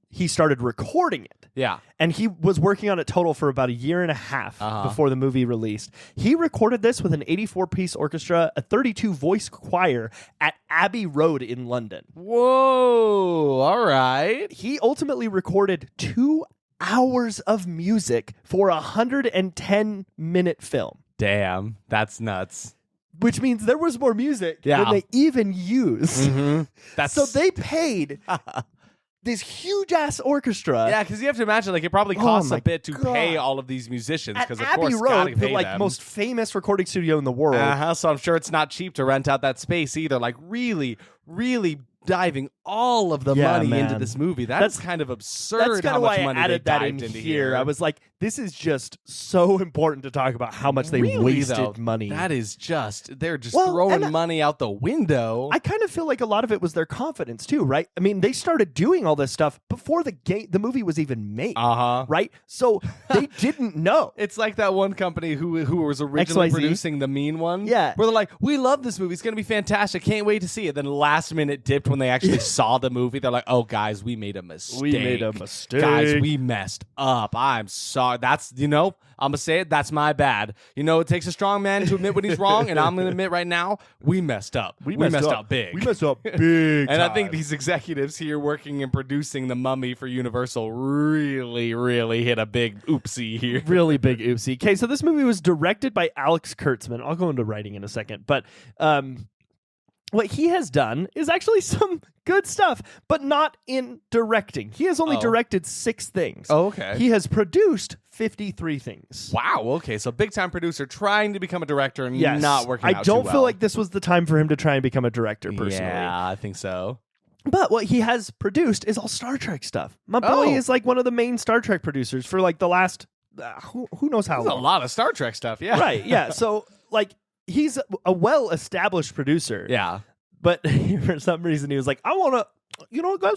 Speaker 1: He started recording it.
Speaker 2: Yeah.
Speaker 1: And he was working on it total for about a year and a half before the movie released. He recorded this with an 84-piece orchestra, a 32-voice choir at Abbey Road in London.
Speaker 2: Whoa. All right.
Speaker 1: He ultimately recorded 2 hours of music for a 110-minute film.
Speaker 2: Damn. That's nuts.
Speaker 1: Which means there was more music than they even used. So they paid this huge ass orchestra.
Speaker 2: Yeah, because you have to imagine, like, it probably costs a bit to pay all of these musicians. Because of course,
Speaker 1: Abbey Road, the most famous recording studio in the world.
Speaker 2: So I'm sure it's not cheap to rent out that space either. Like, really, really diving all of the money into this movie. That's kind of absurd.
Speaker 1: That's kind
Speaker 2: how
Speaker 1: of
Speaker 2: much
Speaker 1: why
Speaker 2: money
Speaker 1: I added
Speaker 2: they
Speaker 1: that
Speaker 2: dived
Speaker 1: in
Speaker 2: into
Speaker 1: here. I was like, this is just so important to talk about how much they wasted money.
Speaker 2: That is they're just throwing money out the window.
Speaker 1: I kind of feel like a lot of it was their confidence too, right? I mean, they started doing all this stuff before the movie was even made, right? So they didn't know.
Speaker 2: It's like that one company who was originally producing The Mean One.
Speaker 1: Yeah.
Speaker 2: Where they're like, we love this movie. It's going to be fantastic. Can't wait to see it. Then last minute dipped when they actually saw the movie, they're like, "Oh, guys, we made a mistake. Guys, we messed up. I'm sorry. That's I'm gonna say it. That's my bad. It takes a strong man to admit when he's wrong, and I'm gonna admit right now, we messed up. We messed up big.
Speaker 1: We messed up big.
Speaker 2: And I think these executives here working and producing The Mummy for Universal really, really hit a big oopsie here.
Speaker 1: Really big oopsie. Okay, so this movie was directed by Alex Kurtzman. I'll go into writing in a second, but what he has done is actually some good stuff, but not in directing. He has only directed 6 things.
Speaker 2: Oh, okay.
Speaker 1: He has produced 53 things.
Speaker 2: Wow, okay. So big-time producer trying to become a director and
Speaker 1: yes.
Speaker 2: not working out
Speaker 1: I don't
Speaker 2: too
Speaker 1: feel
Speaker 2: well.
Speaker 1: like this was the time for him to try and become a director, personally.
Speaker 2: Yeah, I think so.
Speaker 1: But what he has produced is all Star Trek stuff. My boy is like one of the main Star Trek producers for like the last, who knows how
Speaker 2: long.
Speaker 1: There's
Speaker 2: a lot of Star Trek stuff, yeah.
Speaker 1: Right, yeah. So like, he's a well-established producer.
Speaker 2: Yeah.
Speaker 1: But for some reason, he was like, I want to, guys,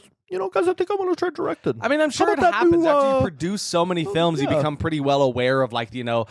Speaker 1: I think I want to try directing.
Speaker 2: I mean, I'm sure it happens after you produce so many films. You become pretty well aware of like, the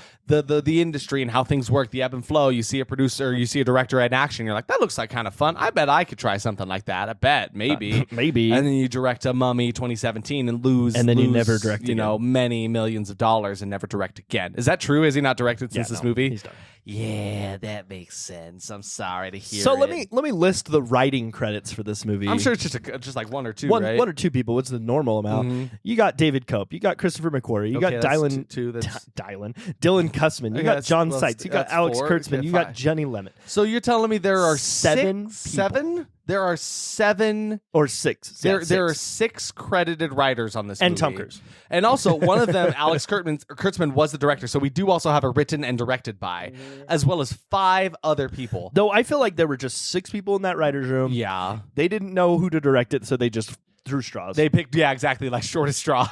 Speaker 2: industry and how things work, the ebb and flow. You see a producer, you see a director in action. You're like, that looks like kind of fun. I bet I could try something like that. I bet, maybe.
Speaker 1: Maybe.
Speaker 2: And then you direct a Mummy 2017 and lose.
Speaker 1: And then you never direct again.
Speaker 2: Many millions of dollars and never direct again. Is that true? Has he not directed since this movie?
Speaker 1: He's done.
Speaker 2: Yeah, that makes sense. I'm sorry to hear
Speaker 1: So
Speaker 2: it.
Speaker 1: let me list the writing credits for this movie.
Speaker 2: I'm sure it's just like 1 or 2,
Speaker 1: one,
Speaker 2: right?
Speaker 1: 1 or 2 people. What's the normal amount?
Speaker 2: Mm-hmm.
Speaker 1: You got David Cope. You got Christopher McQuarrie. You got Dylan. Dylan Cussman. You got John Seitz. You got Alex Kurtzman. You got Jenny Lemon.
Speaker 2: So you're telling me there are
Speaker 1: 7
Speaker 2: 7? There are 7
Speaker 1: or 6.
Speaker 2: There are 6 credited writers on this movie.
Speaker 1: And Tom Cruise.
Speaker 2: And also one of them, Alex Kurtzman, was the director. So we do also have a written and directed by, as well as 5 other people.
Speaker 1: Though I feel like there were just 6 people in that writer's room.
Speaker 2: Yeah.
Speaker 1: They didn't know who to direct it, so they just threw straws.
Speaker 2: They picked, exactly, like shortest straw.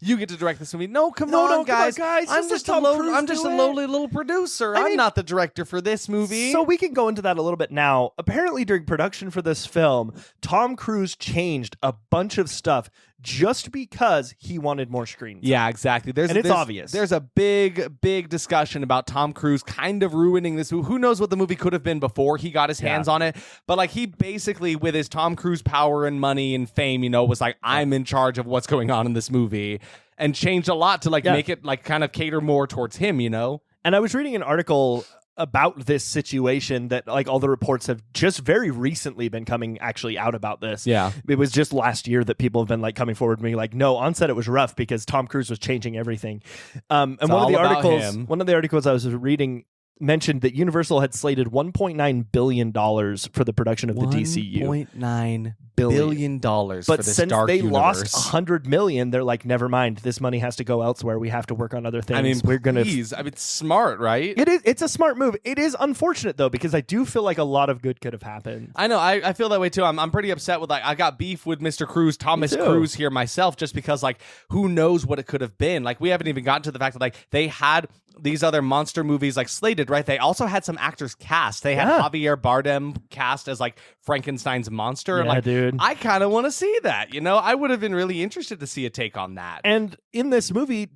Speaker 2: You get to direct this movie. No, come on, guys. I'm just a lowly little producer. I'm not the director for this movie.
Speaker 1: So we can go into that a little bit now. Apparently, during production for this film, Tom Cruise changed a bunch of stuff just because he wanted more screen time.
Speaker 2: Yeah, exactly.
Speaker 1: It's obvious.
Speaker 2: There's a big discussion about Tom Cruise kind of ruining this movie. Who knows what the movie could have been before he got his hands on it? But like he basically, with his Tom Cruise power and money and fame, was like, I'm in charge of what's going on in this movie, and changed a lot to make it like kind of cater more towards him.
Speaker 1: And I was reading an article about this situation that like all the reports have just very recently been coming actually out about this.
Speaker 2: Yeah.
Speaker 1: It was just last year that people have been like coming forward and being like, no, on set it was rough because Tom Cruise was changing everything. And one of the articles I was reading mentioned that Universal had slated $1.9 billion for the production of the DCU.
Speaker 2: $1.9 billion for this
Speaker 1: But since
Speaker 2: dark
Speaker 1: they
Speaker 2: universe.
Speaker 1: lost $100 million, they're like, never mind. This money has to go elsewhere. We have to work on other things.
Speaker 2: I mean, please. It's smart, right?
Speaker 1: It is. It's a smart move. It is unfortunate though because I do feel like a lot of good could have happened.
Speaker 2: I know. I feel that way too. I'm pretty upset with I got beef with Mr. Cruise, Thomas Cruise here myself, just because like who knows what it could have been. Like we haven't even gotten to the fact that like they had these other monster movies like slated, right? They also had some actors cast. They had Javier Bardem cast as like Frankenstein's monster.
Speaker 1: Yeah, dude.
Speaker 2: I kind of want to see that. I would have been really interested to see a take on that.
Speaker 1: And in this movie,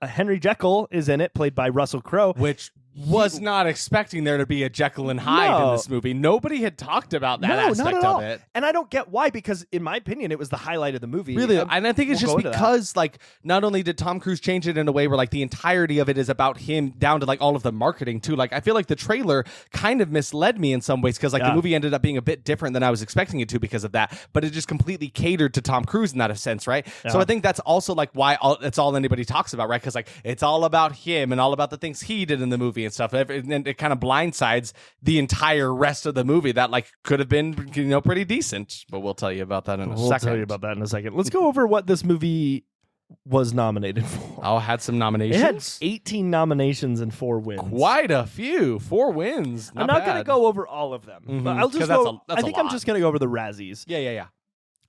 Speaker 1: Henry Jekyll is in it, played by Russell Crowe,
Speaker 2: which was not expecting there to be a Jekyll and Hyde in this movie. Nobody had talked about that aspect of it.
Speaker 1: And I don't get why, because in my opinion, it was the highlight of the movie.
Speaker 2: Really, and I think it's just because, like, not only did Tom Cruise change it in a way where, like, the entirety of it is about him down to, like, all of the marketing, too. Like, I feel like the trailer kind of misled me in some ways because, like, the movie ended up being a bit different than I was expecting it to because of that. But it just completely catered to Tom Cruise in that sense, right? Yeah. So I think that's also, like, why that's all anybody talks about, right? Because, like, it's all about him and all about the things he did in the movie and stuff. And it kind of blindsides the entire rest of the movie that like could have been pretty decent, but we'll tell you about that in a second.
Speaker 1: Let's go over what this movie was nominated for.
Speaker 2: Oh, had some nominations.
Speaker 1: It had 18 nominations and 4 wins.
Speaker 2: Quite a few. 4 wins.
Speaker 1: I'm not going to go over all of them. But I'll just go. I think I'm just going to go over the Razzies.
Speaker 2: Yeah.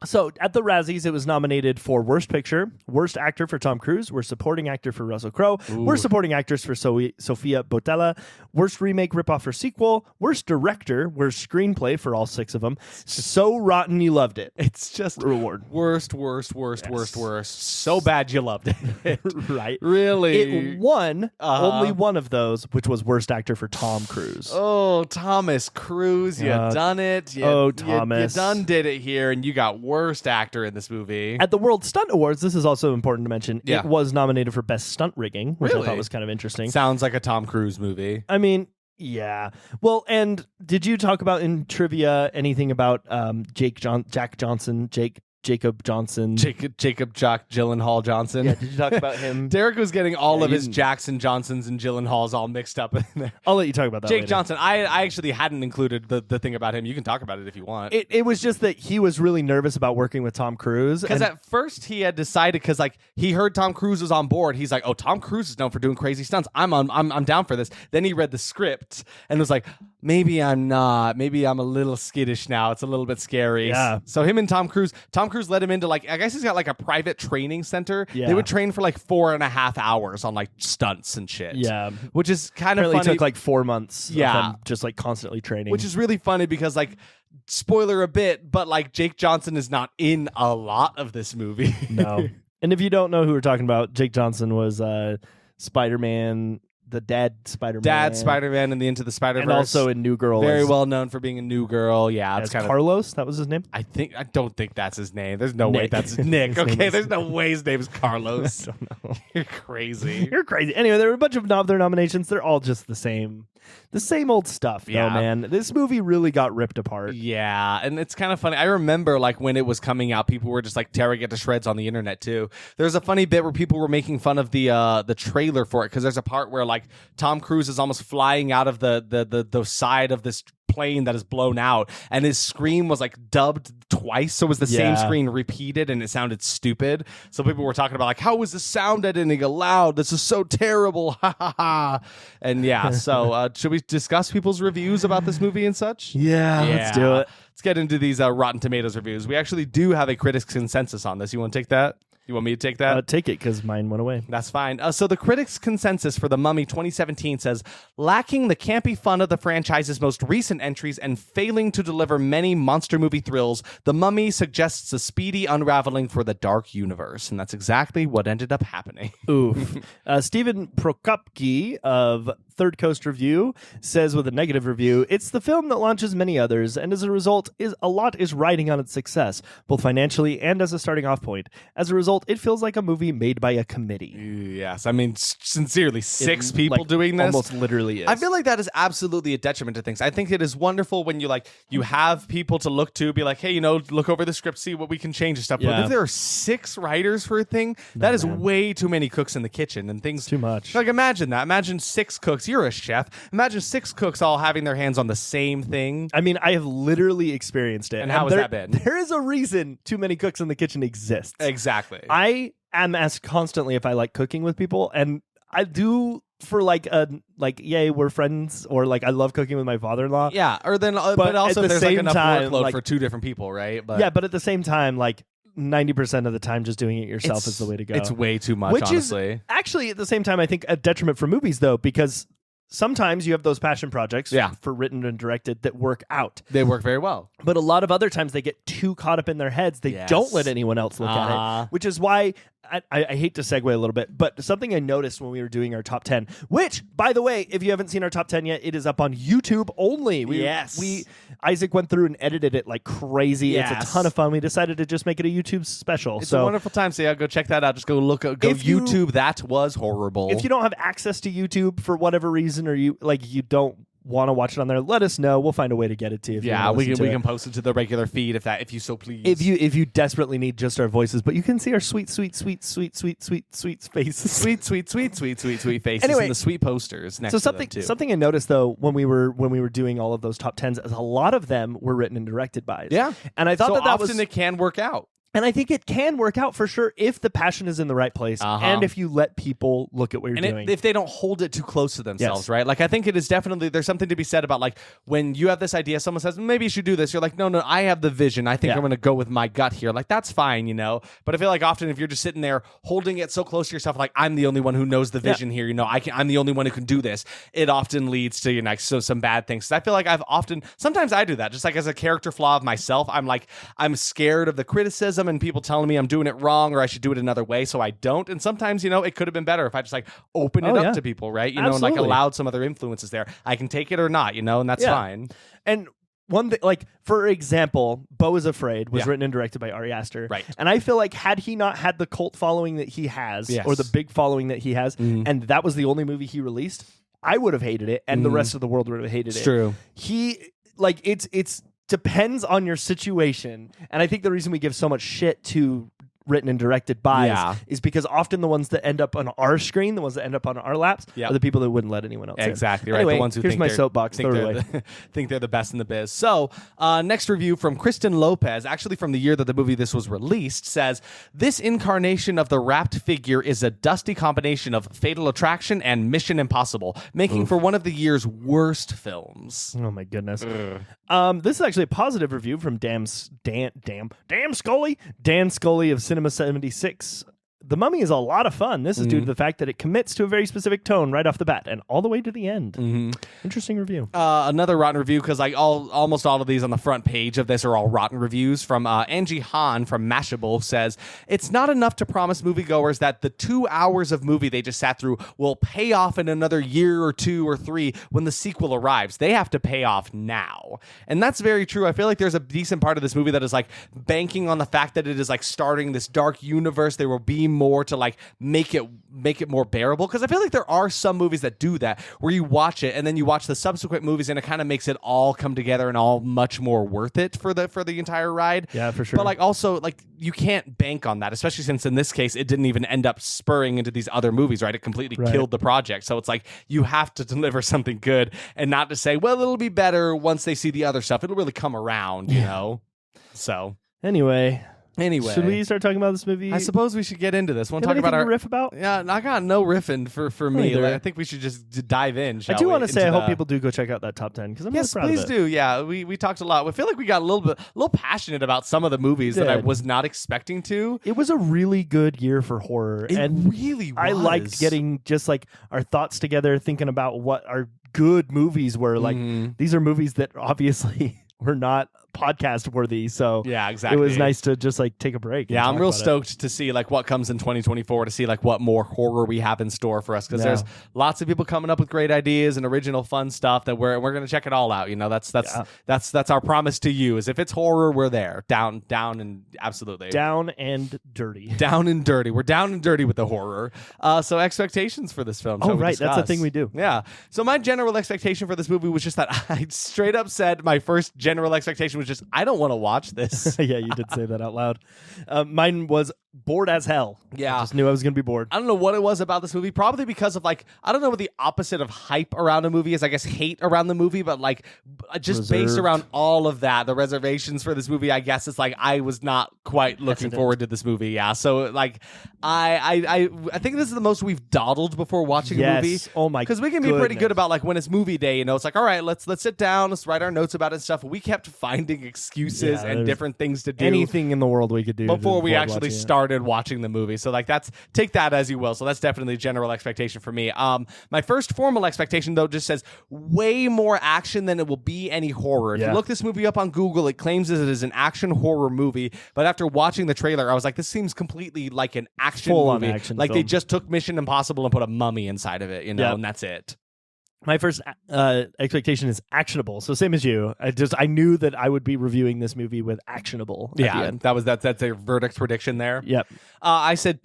Speaker 1: So at the Razzies, it was nominated for Worst Picture, Worst Actor for Tom Cruise, Worst Supporting Actor for Russell Crowe, Worst Supporting Actress for Sofia Boutella, Worst Remake, Ripoff, or Sequel, Worst Director, Worst Screenplay for all 6 of them. So rotten you loved it.
Speaker 2: It's just
Speaker 1: reward.
Speaker 2: Worst. So bad you loved it.
Speaker 1: Right.
Speaker 2: Really?
Speaker 1: It won only one of those, which was Worst Actor for Tom Cruise.
Speaker 2: Oh, Thomas Cruise, you done it.
Speaker 1: Thomas.
Speaker 2: You done did it here, and you got Worst Actor in this movie.
Speaker 1: At the World Stunt Awards, this is also important to mention, it was nominated for Best Stunt Rigging, which I thought was kind of interesting.
Speaker 2: Sounds like a Tom Cruise movie.
Speaker 1: I mean, yeah. Well, and did you talk about in trivia anything about Jacob Johnson,
Speaker 2: Jack Gyllenhaal Johnson.
Speaker 1: Yeah, did you talk about him?
Speaker 2: Derek was getting all of his Jackson Johnsons and Gyllenhaals all mixed up in there.
Speaker 1: I'll let you talk about that
Speaker 2: Jake
Speaker 1: later.
Speaker 2: Johnson, I actually hadn't included the thing about him. You can talk about it if you want.
Speaker 1: It was just that he was really nervous about working with Tom Cruise.
Speaker 2: Because at first he had decided, because like he heard Tom Cruise was on board. He's like, oh, Tom Cruise is known for doing crazy stunts. I'm down for this. Then he read the script and was like, maybe I'm not. Maybe I'm a little skittish now. It's a little bit scary.
Speaker 1: Yeah.
Speaker 2: So him and Tom Cruise led him into like, I guess he's got like a private training center.
Speaker 1: Yeah.
Speaker 2: They would train for like 4.5 hours on like stunts and shit.
Speaker 1: Yeah.
Speaker 2: Which is kind of
Speaker 1: Apparently
Speaker 2: funny.
Speaker 1: took like 4 months.
Speaker 2: Yeah.
Speaker 1: Of them just like constantly training.
Speaker 2: Which is really funny because like, spoiler a bit, but like Jake Johnson is not in a lot of this movie.
Speaker 1: No. And if you don't know who we're talking about, Jake Johnson was Spider-Man, the dad Spider-Man
Speaker 2: in the Into the Spider-Verse.
Speaker 1: and also in New Girl.
Speaker 2: Very well known for being a New Girl. Yeah, it's kind of
Speaker 1: Carlos, that was his name?
Speaker 2: I don't think that's his name. There's no way
Speaker 1: Nick.
Speaker 2: that's Nick.
Speaker 1: His name
Speaker 2: Okay,
Speaker 1: is-
Speaker 2: there's no way his name is Carlos.
Speaker 1: I don't know.
Speaker 2: You're crazy.
Speaker 1: You're crazy. Anyway, there were a bunch of other nominations. They're all just the same old stuff, though,
Speaker 2: Yeah.
Speaker 1: man. This movie really got ripped apart.
Speaker 2: Yeah, and it's kind of funny. I remember like when it was coming out, people were just like tearing it to shreds on the internet too. There's a funny bit where people were making fun of the trailer for it because there's a part where like Tom Cruise is almost flying out of the side of this plane that is blown out, and his scream was like dubbed twice, so it was the same screen repeated, and it sounded stupid. So people were talking about like, how was the sound editing allowed? This is so terrible. Ha ha ha. And yeah, so should we discuss people's reviews about this movie and such?
Speaker 1: Yeah, let's do it.
Speaker 2: Let's get into these Rotten Tomatoes reviews. We actually do have a critics consensus on this. You want to take that? You want me to take that?
Speaker 1: Take it, because mine went away.
Speaker 2: That's fine. So the critics' consensus for The Mummy 2017 says, lacking the campy fun of the franchise's most recent entries and failing to deliver many monster movie thrills, The Mummy suggests a speedy unraveling for the dark universe. And that's exactly what ended up happening.
Speaker 1: Oof. Stephen Prokopke of Third Coast Review says with a negative review, it's the film that launches many others, and as a result, a lot is riding on its success, both financially and as a starting off point. As a result, it feels like a movie made by a committee.
Speaker 2: Yes, I mean, sincerely, 6 people
Speaker 1: like,
Speaker 2: doing this?
Speaker 1: Almost literally is.
Speaker 2: I feel like that is absolutely a detriment to things. I think it is wonderful when you have people to look to, be like, hey, look over the script, see what we can change and stuff.
Speaker 1: Yeah.
Speaker 2: But if there are 6 writers for a thing, that is way too many cooks in the kitchen and things.
Speaker 1: Too much.
Speaker 2: Like, imagine that. Imagine 6 cooks. You're a chef. Imagine 6 cooks all having their hands on the same thing.
Speaker 1: I mean, I have literally experienced it.
Speaker 2: And how has that been?
Speaker 1: There is a reason too many cooks in the kitchen exists.
Speaker 2: Exactly.
Speaker 1: I am asked constantly if I like cooking with people, and I do for yay, we're friends, or like I love cooking with my father-in-law.
Speaker 2: Yeah, or then, but also
Speaker 1: at the
Speaker 2: there's like
Speaker 1: same
Speaker 2: enough
Speaker 1: time,
Speaker 2: workload
Speaker 1: like,
Speaker 2: for 2 different people, right? But
Speaker 1: yeah, but at the same time, like 90% of the time, just doing it yourself is the way to go.
Speaker 2: It's way too much,
Speaker 1: Which
Speaker 2: honestly.
Speaker 1: is actually at the same time, I think, a detriment for movies, though, because sometimes you have those passion projects for written and directed that work out.
Speaker 2: They work very well.
Speaker 1: But a lot of other times they get too caught up in their heads. They don't let anyone else look at it, which is why I hate to segue a little bit, but something I noticed when we were doing our top 10, which, by the way, if you haven't seen our top 10 yet, it is up on YouTube only. Isaac went through and edited it like crazy.
Speaker 2: Yes.
Speaker 1: It's a ton of fun. We decided to just make it a YouTube special.
Speaker 2: It's a wonderful time. So yeah, go check that out. Just go YouTube. That was horrible.
Speaker 1: If you don't have access to YouTube for whatever reason, or you don't want to watch it on there, let us know. We'll find a way to get it to you.
Speaker 2: We can post it to the regular feed if you so please.
Speaker 1: If you desperately need just our voices, but you can see our sweet faces.
Speaker 2: Sweet faces
Speaker 1: Anyway,
Speaker 2: and the sweet posters next
Speaker 1: so
Speaker 2: to them too.
Speaker 1: something I noticed though when we were doing all of those top 10s is a lot of them were written and directed by us.
Speaker 2: Yeah.
Speaker 1: And I thought
Speaker 2: so
Speaker 1: that
Speaker 2: often
Speaker 1: was
Speaker 2: it can work out.
Speaker 1: And I think it can work out for sure if the passion is in the right place and if you let people look at what you're doing.
Speaker 2: If they don't hold it too close to themselves,
Speaker 1: Yes.
Speaker 2: right? Like, I think it is definitely, there's something to be said about, like, when you have this idea, someone says, maybe you should do this. You're like, no, I have the vision. I think I'm going to go with my gut here. Like, that's fine, you know? But I feel like often if you're just sitting there holding it so close to yourself, like, I'm the only one who knows the vision here, you know, I'm the only one who can do this. It often leads to, you know, some bad things. I feel like sometimes I do that, just like as a character flaw of myself. I'm scared of the criticism and people telling me I'm doing it wrong or I should do it another way, so I don't. And sometimes, you know, it could have been better if I just like opened it up to people, right? You know, and like allowed some other influences there. I can take it or not, you know, and that's fine.
Speaker 1: And one thing, like, for example, Beau is Afraid was written and directed by Ari Aster.
Speaker 2: Right.
Speaker 1: And I feel like had he not had the cult following that he has, or the big following that he has, and that was the only movie he released, I would have hated it, and the rest of the world would have hated it.
Speaker 2: True.
Speaker 1: It's depends on your situation. And I think the reason we give so much shit to written and directed by is because often the ones that end up on our screen, the ones that end up on our laps, are the people that wouldn't let anyone else
Speaker 2: exactly
Speaker 1: in.
Speaker 2: Right.
Speaker 1: Anyway,
Speaker 2: the ones who
Speaker 1: here's
Speaker 2: think
Speaker 1: my soapbox.
Speaker 2: think they're the best in the biz. So next review from Kristen Lopez, actually from the year that the movie this was released, says, this incarnation of the wrapped figure is a dusty combination of Fatal Attraction and Mission Impossible, making for one of the year's worst films.
Speaker 1: Oh my goodness. This is actually a positive review from Dan Scully of Cinema 76. The Mummy is a lot of fun. This is due to the fact that it commits to a very specific tone right off the bat and all the way to the end. Interesting review.
Speaker 2: Another rotten review, because like almost all of these on the front page of this are all rotten reviews, from Angie Hahn from Mashable, says, it's not enough to promise moviegoers that the 2 hours of movie they just sat through will pay off in another year or 2 or 3 when the sequel arrives. They have to pay off now. And that's very true. I feel like there's a decent part of this movie that is like banking on the fact that it is like starting this dark universe. There will be more to like make it more bearable, because I feel like there are some movies that do that, where you watch it and then you watch the subsequent movies and it kind of makes it all come together and all much more worth it for the entire ride.
Speaker 1: Yeah, for sure.
Speaker 2: But like also like you can't bank on that, especially since in this case it didn't even end up spurring into these other movies, right? It completely killed the project. So it's like you have to deliver something good and not to say, well, it'll be better once they see the other stuff. It'll really come around, you know? So
Speaker 1: Anyway, should we start talking about this movie?
Speaker 2: I suppose we should get into this. Want to
Speaker 1: talk
Speaker 2: about our
Speaker 1: riff about?
Speaker 2: Yeah, I got no riffing for me. Like, I think we should just dive in.
Speaker 1: I do want to say I hope people do go check out that top 10, because I'm really proud of it.
Speaker 2: Yes, please do. Yeah, we talked a lot. We feel like we got a little passionate about some of the movies that I was not expecting to.
Speaker 1: It was a really good year for horror.
Speaker 2: It
Speaker 1: and
Speaker 2: really was.
Speaker 1: I liked getting just like our thoughts together, thinking about what our good movies were. Like these are movies that obviously were not podcast worthy, so
Speaker 2: yeah, exactly.
Speaker 1: It was nice to just like take a break.
Speaker 2: Yeah, I'm real stoked to see like what comes in 2024, to see like what more horror we have in store for us, because there's lots of people coming up with great ideas and original fun stuff that we're going to check it all out. You know, that's our promise to you, is if it's horror, we're there, down and absolutely
Speaker 1: down and dirty.
Speaker 2: Down and dirty. We're down and dirty with the horror. So expectations for this film.
Speaker 1: Oh, right, that's the thing we do.
Speaker 2: Yeah. So my general expectation for this movie was just that I straight up said my first general expectation was just, I don't want to watch this.
Speaker 1: Yeah, you did say that out loud. Mine was bored as hell.
Speaker 2: Yeah.
Speaker 1: I just knew I was going to be bored.
Speaker 2: I don't know what it was about this movie. Probably because of like, I don't know what the opposite of hype around a movie is. I guess hate around the movie, but like just based around all of that, the reservations for this movie, I guess it's like I was not quite looking forward to this movie. Yeah. So like I think this is the most we've dawdled before watching a movie.
Speaker 1: Oh my!
Speaker 2: Because we can be pretty good about like when it's movie day. You know, it's like, all right, let's sit down, let's write our notes about it and stuff. We kept finding excuses and different things to do.
Speaker 1: Anything in the world we could do
Speaker 2: before we actually started watching the movie. So like take that as you will. So that's definitely a general expectation for me. My first formal expectation though just says way more action than it will be any horror. If you look this movie up on Google, it claims it is an action horror movie, but after watching the trailer, I was like, this seems completely like an action
Speaker 1: full-on
Speaker 2: movie.
Speaker 1: Action
Speaker 2: like
Speaker 1: film.
Speaker 2: They just took Mission Impossible and put a mummy inside of it, you know, and that's it.
Speaker 1: My first expectation is actionable. So same as you. I knew that I would be reviewing this movie with actionable.
Speaker 2: Yeah, that's a verdict prediction there.
Speaker 1: Yep.
Speaker 2: I said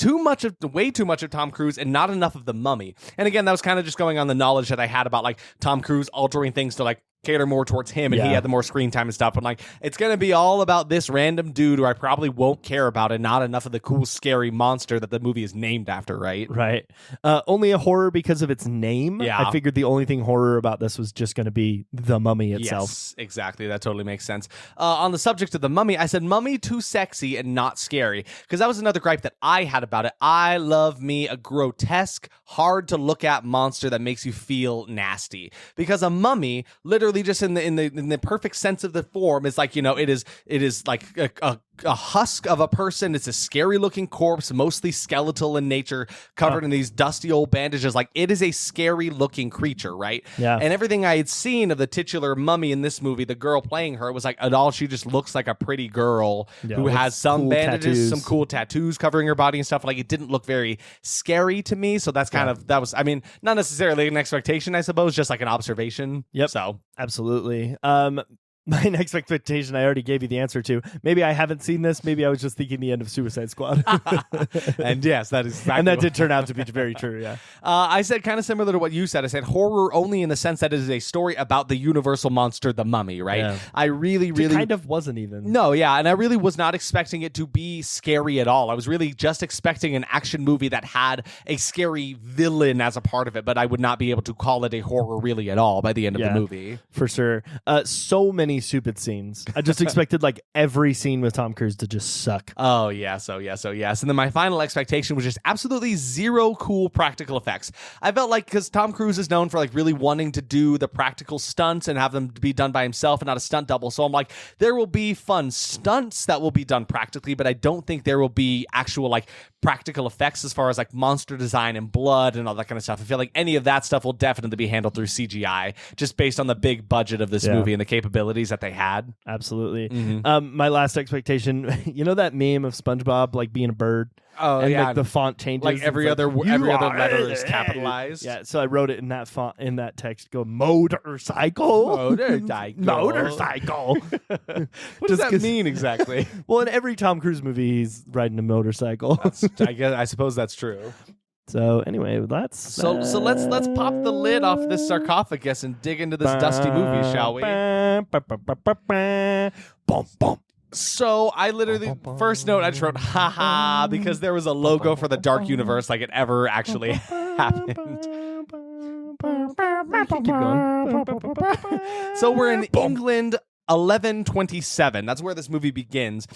Speaker 2: way too much of Tom Cruise and not enough of the Mummy. And again, that was kind of just going on the knowledge that I had about like Tom Cruise altering things to like cater more towards him, and he had the more screen time and stuff. But like, it's gonna be all about this random dude who I probably won't care about, and not enough of the cool, scary monster that the movie is named after. Right.
Speaker 1: Only a horror because of its name.
Speaker 2: Yeah.
Speaker 1: I figured the only thing horror about this was just going to be the mummy itself.
Speaker 2: Yes, exactly. That totally makes sense. On the subject of the mummy, I said mummy too sexy and not scary, because that was another gripe that I had about it. I love me a grotesque, hard to look at monster that makes you feel nasty, because a mummy, literally just in the perfect sense of the form, is like, it is like a husk of a person. It's a scary looking corpse, mostly skeletal in nature, covered in these dusty old bandages. Like, it is a scary looking creature, right?
Speaker 1: Yeah.
Speaker 2: And everything I had seen of the titular mummy in this movie, the girl playing her, was like, at all, she just looks like a pretty girl who has some
Speaker 1: cool
Speaker 2: bandages,
Speaker 1: tattoos.
Speaker 2: some cool tattoos covering her body and stuff. Like, it didn't look very scary to me. So that's that was, I mean, not necessarily an expectation, I suppose, just like an observation.
Speaker 1: Yep.
Speaker 2: So
Speaker 1: Absolutely. My next expectation, I already gave you the answer to. Maybe I haven't seen this. Maybe I was just thinking the end of Suicide Squad.
Speaker 2: And yes, that is exactly
Speaker 1: and that did turn out to be very true, yeah.
Speaker 2: I said kind of similar to what you said. I said horror only in the sense that it is a story about the universal monster, the mummy, right?
Speaker 1: Yeah.
Speaker 2: I really
Speaker 1: It kind of wasn't even.
Speaker 2: No, yeah, and I really was not expecting it to be scary at all. I was really just expecting an action movie that had a scary villain as a part of it, but I would not be able to call it a horror really at all by the end of the movie.
Speaker 1: For sure. So many stupid scenes. I just expected like every scene with Tom Cruise to just suck.
Speaker 2: Oh, yes. And then my final expectation was just absolutely zero cool practical effects. I felt like, because Tom Cruise is known for like really wanting to do the practical stunts and have them be done by himself and not a stunt double. So I'm like, there will be fun stunts that will be done practically, but I don't think there will be actual like practical effects as far as like monster design and blood and all that kind of stuff. I feel like any of that stuff will definitely be handled through CGI, just based on the big budget of this movie and the capabilities that they had.
Speaker 1: Absolutely. My last expectation, you know that meme of SpongeBob like being a bird?
Speaker 2: Oh,
Speaker 1: and
Speaker 2: yeah.
Speaker 1: like the font changes.
Speaker 2: Like every other letter is capitalized.
Speaker 1: Yeah, so I wrote it in that font, in that text, go motorcycle. Motorcycle.
Speaker 2: What does that mean exactly?
Speaker 1: Well, in every Tom Cruise movie, he's riding a motorcycle.
Speaker 2: I suppose that's true.
Speaker 1: So anyway, let's
Speaker 2: so let's pop the lid off this sarcophagus and dig into this dusty movie, shall we? So I literally, first note, I just wrote haha because there was a logo for the Dark Universe like it ever actually happened.
Speaker 1: Keep going.
Speaker 2: So we're in England 1127. That's where this movie begins.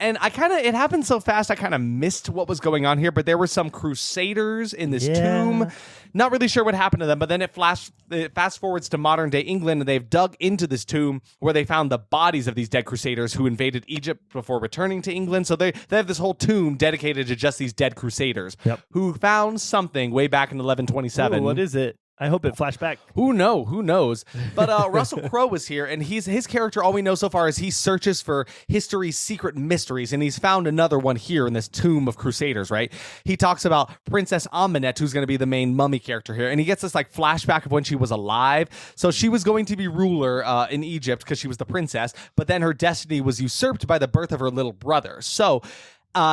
Speaker 2: And it happened so fast, I kind of missed what was going on here, but there were some crusaders in this tomb. Not really sure what happened to them, but then it fast forwards to modern day England, and they've dug into this tomb where they found the bodies of these dead crusaders who invaded Egypt before returning to England. So they have this whole tomb dedicated to just these dead crusaders who found something way back in 1127.
Speaker 1: Ooh, what is it? I hope it flashed back.
Speaker 2: Who knows? But Russell Crowe was here, and his character, all we know so far is he searches for history's secret mysteries, and he's found another one here in this tomb of crusaders, right? He talks about Princess Amenet, who's going to be the main mummy character here, and he gets this like flashback of when she was alive. So she was going to be ruler in Egypt because she was the princess, but then her destiny was usurped by the birth of her little brother. So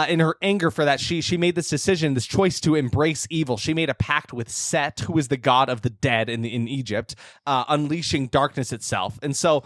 Speaker 2: in her anger for that, she made this decision, this choice to embrace evil. She made a pact with Set, who is the god of the dead in Egypt, unleashing darkness itself. And so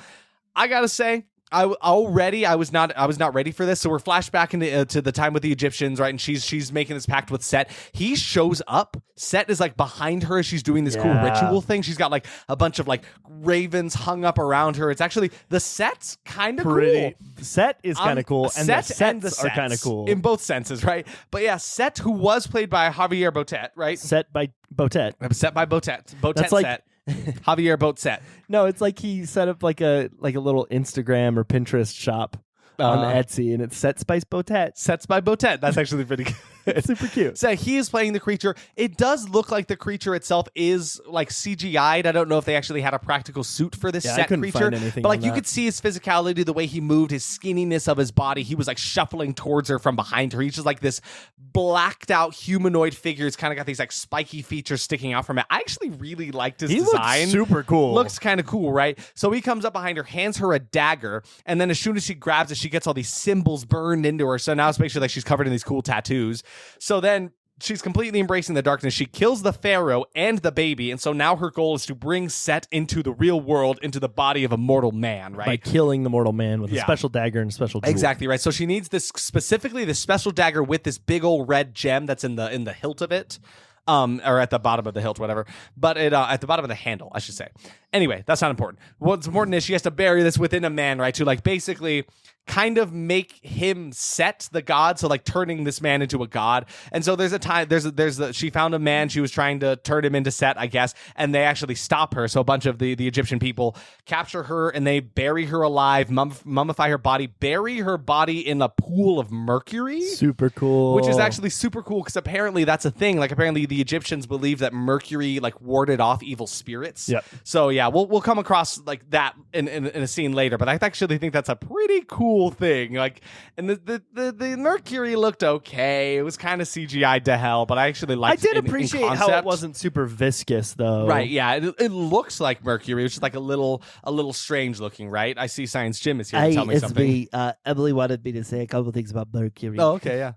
Speaker 2: I gotta say, I was not ready for this. So we're flashback into to the time with the Egyptians, right? And she's making this pact with Set. He shows up. Set is like behind her as she's doing this cool ritual thing. She's got like a bunch of like ravens hung up around her. It's actually, the set's kind of cool.
Speaker 1: Set is kind of cool, and the sets are kind of cool
Speaker 2: in both senses, right? But yeah, Set, who was played by Javier Botet, right?
Speaker 1: Set by Botet.
Speaker 2: Set by Botet.
Speaker 1: That's like,
Speaker 2: Set. Javier Botet.
Speaker 1: No, it's like he set up like a little Instagram or Pinterest shop on Etsy, and it's Sets by Botet.
Speaker 2: Sets by Botet. That's actually pretty good.
Speaker 1: It's super cute.
Speaker 2: So he is playing the creature. It does look like the creature itself is like CGI'd. I don't know if they actually had a practical suit for this set creature. But like you could see his physicality, the way he moved, his skinniness of his body. He was like shuffling towards her from behind her. He's just like this blacked out humanoid figure. He's kind of got these like spiky features sticking out from it. I actually really liked his design.
Speaker 1: Looks super cool.
Speaker 2: Looks kind of cool, right? So he comes up behind her, hands her a dagger, and then as soon as she grabs it, she gets all these symbols burned into her. So now it's basically like she's covered in these cool tattoos. So then she's completely embracing the darkness. She kills the pharaoh and the baby, and so now her goal is to bring Set into the real world, into the body of a mortal man, right?
Speaker 1: By killing the mortal man with a special dagger and a special jewel.
Speaker 2: Exactly right. So she needs this specifically, this special dagger with this big old red gem that's in the hilt of it. Or at the bottom of the hilt, whatever. But at the bottom of the handle, I should say. Anyway, that's not important. What's important is she has to bury this within a man, right? To like basically kind of make him Set the god, so like turning this man into a god. And so there's a time she found a man, she was trying to turn him into Set, I guess, and they actually stop her. So a bunch of the Egyptian people capture her and they bury her alive, mummify her body, bury her body in a pool of mercury.
Speaker 1: Super cool.
Speaker 2: Which is actually super cool because apparently that's a thing. Like apparently the Egyptians believe that mercury like warded off evil spirits.
Speaker 1: Yep.
Speaker 2: So yeah, we'll come across like that in a scene later, but I actually think that's a pretty cool thing. Like, and the mercury looked okay. It was kind of CGI'd to hell, but I actually liked it.
Speaker 1: I did appreciate how it wasn't super viscous though.
Speaker 2: Right, yeah. It looks like mercury, which is like a little strange looking, right? I see Science Jim is here to tell me something.
Speaker 3: Emily wanted me to say a couple things about mercury.
Speaker 2: Oh, okay, yeah.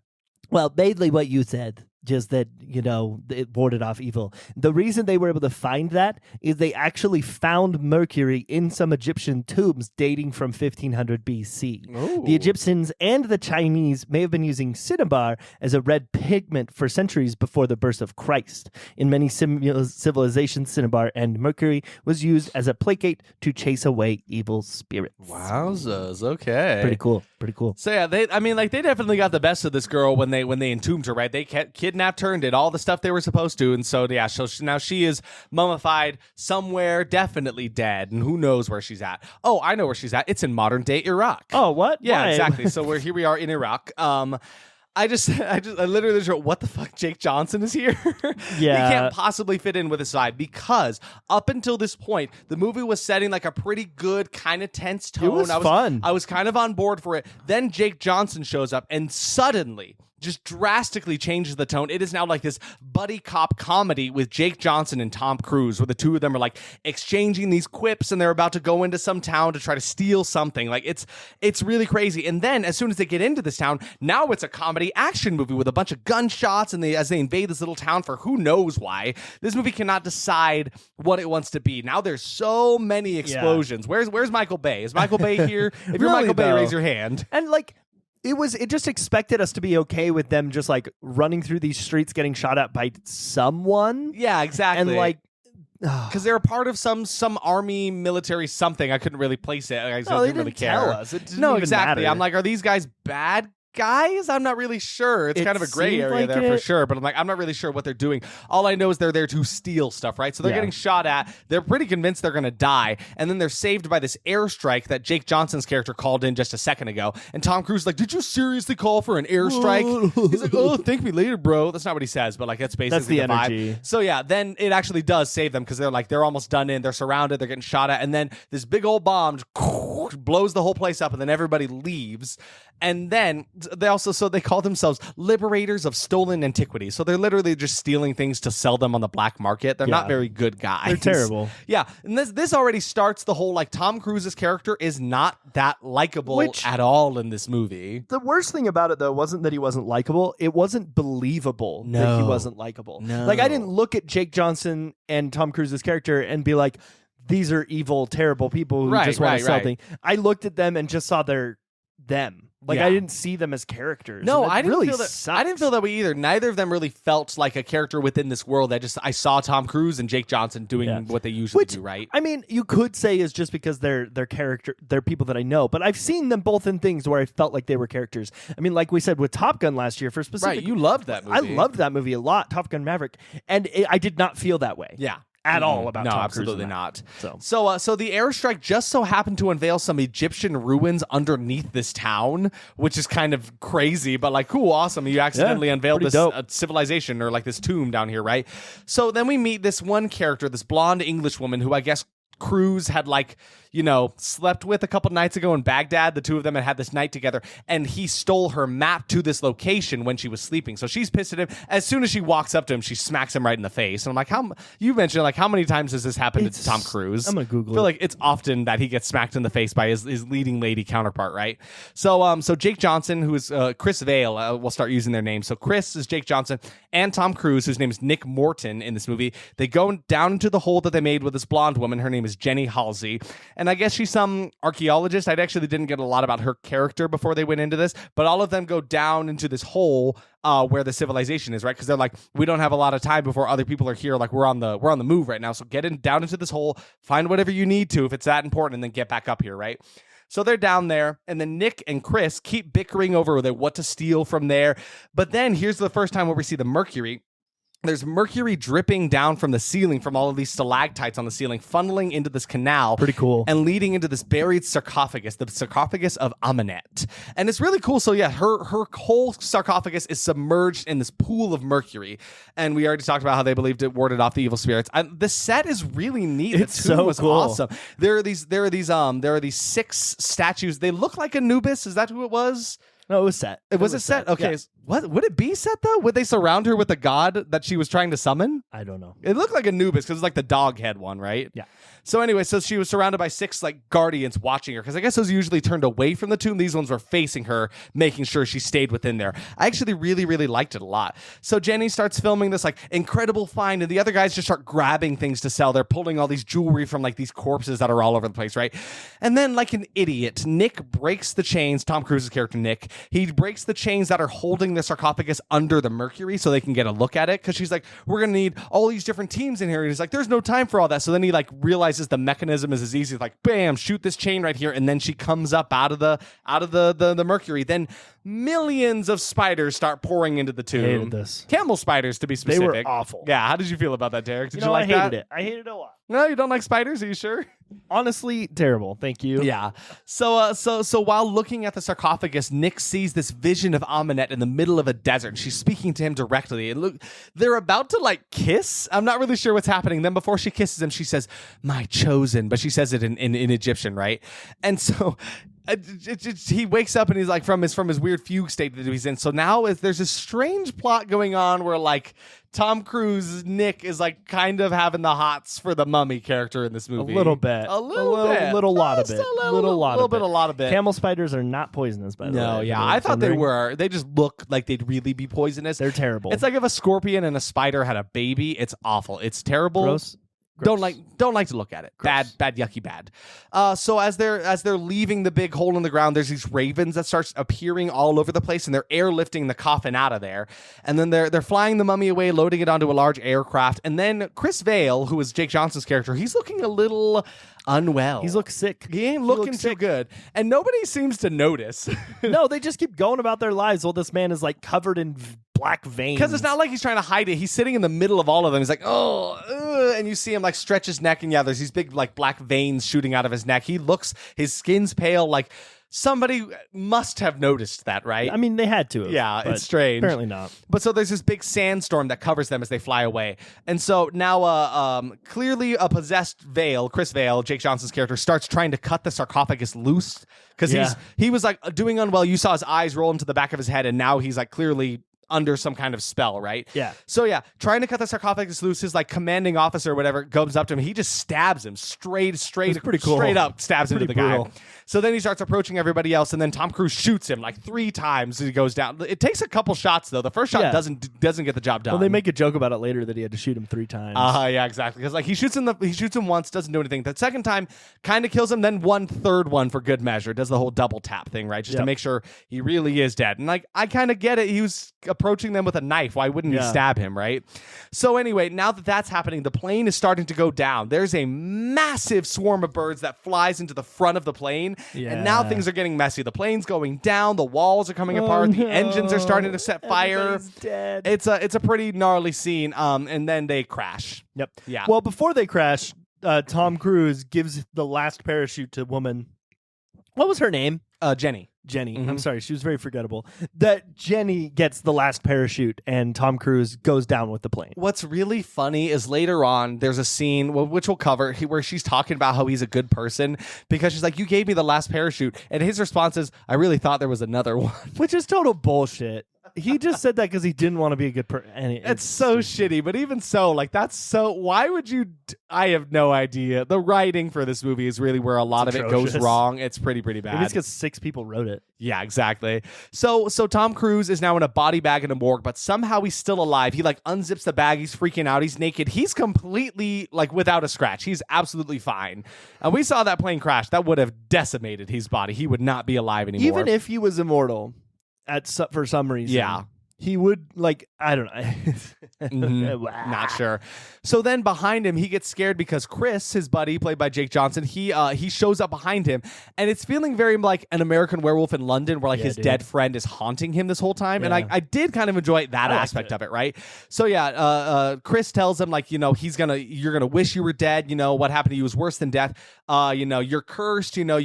Speaker 3: Well, mainly what you said, just that, it warded off evil. The reason they were able to find that is they actually found mercury in some Egyptian tombs dating from 1500 BC.
Speaker 2: Ooh.
Speaker 3: The Egyptians and the Chinese may have been using cinnabar as a red pigment for centuries before the birth of Christ. In many civilizations, cinnabar and mercury was used as a placate to chase away evil spirits.
Speaker 2: Wowzers, okay.
Speaker 3: Pretty cool.
Speaker 2: So yeah, they definitely got the best of this girl when they entombed her, right? They kidnapped her and did all the stuff they were supposed to, and so yeah, now she is mummified somewhere, definitely dead, and who knows where she's at. Oh, I know where she's at. It's in modern day Iraq.
Speaker 1: Oh, what?
Speaker 2: Yeah,
Speaker 1: Why?
Speaker 2: exactly. So here we are in Iraq. I literally just wrote, what the fuck, Jake Johnson is here?
Speaker 1: Yeah.
Speaker 2: He can't possibly fit in with his side because up until this point, the movie was setting like a pretty good kind of tense tone.
Speaker 1: It was fun.
Speaker 2: I was kind of on board for it. Then Jake Johnson shows up and suddenly just drastically changes the tone. It is now like this buddy cop comedy with Jake Johnson and Tom Cruise, where the two of them are like exchanging these quips and they're about to go into some town to try to steal something. Like it's really crazy. And then as soon as they get into this town, now it's a comedy action movie with a bunch of gunshots and as they invade this little town for who knows why. This movie cannot decide what it wants to be. Now there's so many explosions. Yeah. Where's Michael Bay? Is Michael Bay here? If you're
Speaker 1: Really,
Speaker 2: Michael Bay,
Speaker 1: though.
Speaker 2: raise your hand.
Speaker 1: And like it just expected us to be okay with them just like running through these streets getting shot at by someone.
Speaker 2: Yeah, exactly.
Speaker 1: And like
Speaker 2: because they're a part of some army, military something. I couldn't really place it. I
Speaker 1: no, they
Speaker 2: didn't really care.
Speaker 1: tell us. It didn't
Speaker 2: No,
Speaker 1: even
Speaker 2: exactly.
Speaker 1: matter.
Speaker 2: I'm like, are these guys bad guys? I'm not really sure. It's kind of a gray
Speaker 1: seemed
Speaker 2: area
Speaker 1: like
Speaker 2: there for
Speaker 1: it.
Speaker 2: sure, but I'm like, I'm not really sure what they're doing. All I know is they're there to steal stuff, right? So they're
Speaker 1: Yeah.
Speaker 2: getting shot at. They're pretty convinced they're going to die, and then they're saved by this airstrike that Jake Johnson's character called in just a second ago. And Tom Cruise is like, did you seriously call for an airstrike? He's like, oh, thank me later, bro. That's not what he says, but like that's basically
Speaker 1: the energy.
Speaker 2: vibe. So yeah, then it actually does save them because they're almost done in. They're surrounded. They're getting shot at, and then this big old bomb just blows the whole place up, and then everybody leaves. And then they call themselves liberators of stolen antiquities. So they're literally just stealing things to sell them on the black market. They're not very good guys.
Speaker 1: They're terrible.
Speaker 2: Yeah, and this already starts the whole like Tom Cruise's character is not that likable at all in this movie.
Speaker 1: The worst thing about it, though, wasn't that he wasn't likable. It wasn't believable that he wasn't likable.
Speaker 2: No.
Speaker 1: Like, I didn't look at Jake Johnson and Tom Cruise's character and be like, these are evil, terrible people who just want to sell things. I looked at them and just saw them. Like,
Speaker 2: Yeah.
Speaker 1: I didn't see them as characters.
Speaker 2: No,
Speaker 1: and
Speaker 2: I didn't
Speaker 1: really
Speaker 2: feel that.
Speaker 1: sucks.
Speaker 2: I didn't feel that way either. Neither of them really felt like a character within this world. I saw Tom Cruise and Jake Johnson doing what they usually do, right?
Speaker 1: I mean, you could say is just because they're people that I know, but I've seen them both in things where I felt like they were characters. I mean, like we said with Top Gun last year, for specific,
Speaker 2: Right, you loved that movie.
Speaker 1: I loved that movie a lot, Top Gun Maverick, and I did not feel that way.
Speaker 2: Yeah.
Speaker 1: At all about
Speaker 2: no,
Speaker 1: Tom Cruise
Speaker 2: absolutely
Speaker 1: in that.
Speaker 2: not.
Speaker 1: So
Speaker 2: the airstrike just so happened to unveil some Egyptian ruins underneath this town, which is kind of crazy, but like cool, awesome. You accidentally unveiled
Speaker 1: pretty
Speaker 2: this
Speaker 1: dope.
Speaker 2: civilization or like this tomb down here, right? So then we meet this one character, this blonde English woman who I guess Cruise had slept with a couple nights ago in Baghdad. The two of them had this night together, and he stole her map to this location when she was sleeping. So she's pissed at him. As soon as she walks up to him, she smacks him right in the face. And I'm like, you mentioned how many times has this happened to Tom Cruise?
Speaker 1: I'm gonna Google
Speaker 2: I feel like it's often that he gets smacked in the face by his leading lady counterpart, right? So Jake Johnson, who is Chris Vail, we'll start using their names. So Chris is Jake Johnson, and Tom Cruise, whose name is Nick Morton in this movie. They go down into the hole that they made with this blonde woman. Her name is Jenny Halsey, and I guess she's some archaeologist. I actually didn't get a lot about her character before they went into this, but all of them go down into this hole where the civilization is, right? Because they're like, we don't have a lot of time before other people are here. Like we're on the move right now, so get down into this hole, find whatever you need to if it's that important, and then get back up here, right? So they're down there, and then Nick and Chris keep bickering over what to steal from there. But then here's the first time where we see the mercury. There's mercury dripping down from the ceiling from all of these stalactites on the ceiling, funneling into this canal.
Speaker 1: Pretty cool.
Speaker 2: And leading into this buried sarcophagus, the sarcophagus of Amenet. And it's really cool. So yeah, her whole sarcophagus is submerged in this pool of mercury. And we already talked about how they believed it warded off the evil spirits. The set is really neat.
Speaker 1: It's so cool.
Speaker 2: Awesome. There are these 6 statues. They look like Anubis. Is that who it was?
Speaker 1: No, it was set.
Speaker 2: It was set? Okay.
Speaker 1: Yeah.
Speaker 2: What would it be set though? Would they surround her with a god that she was trying to summon?
Speaker 1: I don't know.
Speaker 2: It looked like Anubis because it's like the dog head one, right?
Speaker 1: Yeah.
Speaker 2: So anyway, so she was surrounded by 6 guardians watching her because I guess those usually turned away from the tomb. These ones were facing her, making sure she stayed within there. I actually really, really liked it a lot. So Jenny starts filming this incredible find, and the other guys just start grabbing things to sell. They're pulling all these jewelry from these corpses that are all over the place, right? And then like an idiot, Nick breaks the chains. Tom Cruise's character Nick, he breaks the chains that are holding the sarcophagus under the mercury so they can get a look at it. Because she's like, we're gonna need all these different teams in here. And he's like, there's no time for all that. So then he realizes the mechanism is as easy as bam, shoot this chain right here, and then she comes up out of the mercury. Then millions of spiders start pouring into the tomb.
Speaker 1: I hated this.
Speaker 2: Camel spiders, to be specific.
Speaker 1: They were awful.
Speaker 2: Yeah, how did you feel about that, Derek? Did you like
Speaker 1: I hated
Speaker 2: that?
Speaker 1: it. I hated it a lot.
Speaker 2: No, you don't like spiders? Are you sure?
Speaker 1: Honestly, terrible. Thank you.
Speaker 2: Yeah. So while looking at the sarcophagus, Nick sees this vision of Amenet in the middle of a desert. She's speaking to him directly. And look, they're about to kiss. I'm not really sure what's happening. Then before she kisses him, she says, "My chosen," but she says it in Egyptian, right? And so he wakes up and he's from his weird fugue state that he's in. So now there's a strange plot going on where Tom Cruise, Nick, is kind of having the hots for the mummy character in this movie.
Speaker 1: A little bit.
Speaker 2: A little
Speaker 1: lot of it.
Speaker 2: A lot of it.
Speaker 1: Camel spiders are not poisonous, by the way.
Speaker 2: No, yeah. I thought they were. They just look like they'd really be poisonous.
Speaker 1: They're terrible.
Speaker 2: It's like if a scorpion and a spider had a baby. It's awful. It's terrible.
Speaker 1: Gross.
Speaker 2: Don't like to look at it.
Speaker 1: Gross.
Speaker 2: Bad, yucky, bad. So as they're leaving the big hole in the ground, there's these ravens that starts appearing all over the place, and they're airlifting the coffin out of there. And then they're flying the mummy away, loading it onto a large aircraft. And then Chris Vail, who is Jake Johnson's character, he's looking a little unwell.
Speaker 1: He's looking sick.
Speaker 2: He ain't looking too good, and nobody seems to notice.
Speaker 1: No, they just keep going about their lives while this man is covered in black veins.
Speaker 2: Because it's not like he's trying to hide it. He's sitting in the middle of all of them. He's like, and you see him stretch his neck, and yeah, there's these big black veins shooting out of his neck. His skin's pale. Somebody must have noticed that, right?
Speaker 1: I mean, they had to have.
Speaker 2: Yeah, it's strange.
Speaker 1: Apparently not.
Speaker 2: But so there's this big sandstorm that covers them as they fly away. And so now clearly a possessed Vail, Chris Vail, Jake Johnson's character, starts trying to cut the sarcophagus loose. Because he was doing unwell. You saw his eyes roll into the back of his head, and now he's clearly under some kind of spell, right?
Speaker 1: Yeah.
Speaker 2: So yeah, trying to cut the sarcophagus loose, his commanding officer or whatever goes up to him. He just stabs him straight
Speaker 1: pretty cool.
Speaker 2: straight up, stabs into the
Speaker 1: brutal.
Speaker 2: guy. So then he starts approaching everybody else, and then Tom Cruise shoots him 3 times as he goes down. It takes a couple shots though. The first shot doesn't get the job done.
Speaker 1: Well, they make a joke about it later that he had to shoot him 3 times.
Speaker 2: Yeah, exactly. Because he shoots him once, doesn't do anything. The second time, kind of kills him. Then one third one for good measure, does the whole double tap thing, right? Just to make sure he really is dead. And I kind of get it. He was approaching them with a knife. Why wouldn't he stab him, right? So anyway, now that that's happening, the plane is starting to go down. There's a massive swarm of birds that flies into the front of the plane, and now things are getting messy. The plane's going down, the walls are coming apart, the engines are starting to set fire.
Speaker 1: Everybody's dead.
Speaker 2: It's a pretty gnarly scene. And then they crash.
Speaker 1: Yep.
Speaker 2: Yeah.
Speaker 1: Well, before they crash, Tom Cruise gives the last parachute to woman. What was her name?
Speaker 2: Jenny.
Speaker 1: I'm sorry, she was very forgettable. That Jenny gets the last parachute and Tom Cruise goes down with the plane.
Speaker 2: What's really funny is later on there's a scene, which we'll cover, where she's talking about how he's a good person because she's like, you gave me the last parachute. And his response is, I really thought there was another one.
Speaker 1: Which is total bullshit. He just said that because he didn't want to be a good person.
Speaker 2: It's so shitty, but even so, like, that's so. Why would you? I have no idea. The writing for this movie is really where a lot of it goes wrong. It's pretty bad.
Speaker 1: Maybe it's because 6 people wrote it.
Speaker 2: Yeah, exactly. So Tom Cruise is now in a body bag in a morgue, but somehow he's still alive. He like unzips the bag. He's freaking out. He's naked. He's completely like without a scratch. He's absolutely fine. And we saw that plane crash. That would have decimated his body. He would not be alive anymore.
Speaker 1: Even if he was immortal. For some reason.
Speaker 2: Yeah.
Speaker 1: He would, like, I don't know.
Speaker 2: Not sure. So then behind him, he gets scared because Chris, his buddy, played by Jake Johnson, he shows up behind him. And it's feeling very like an American Werewolf in London where, like, his dead friend is haunting him this whole time. And I did kind of enjoy that aspect of it, right? So, yeah, Chris tells him, like, you know, you're going to wish you were dead. You know, what happened to you was worse than death. You know, you're cursed. You know,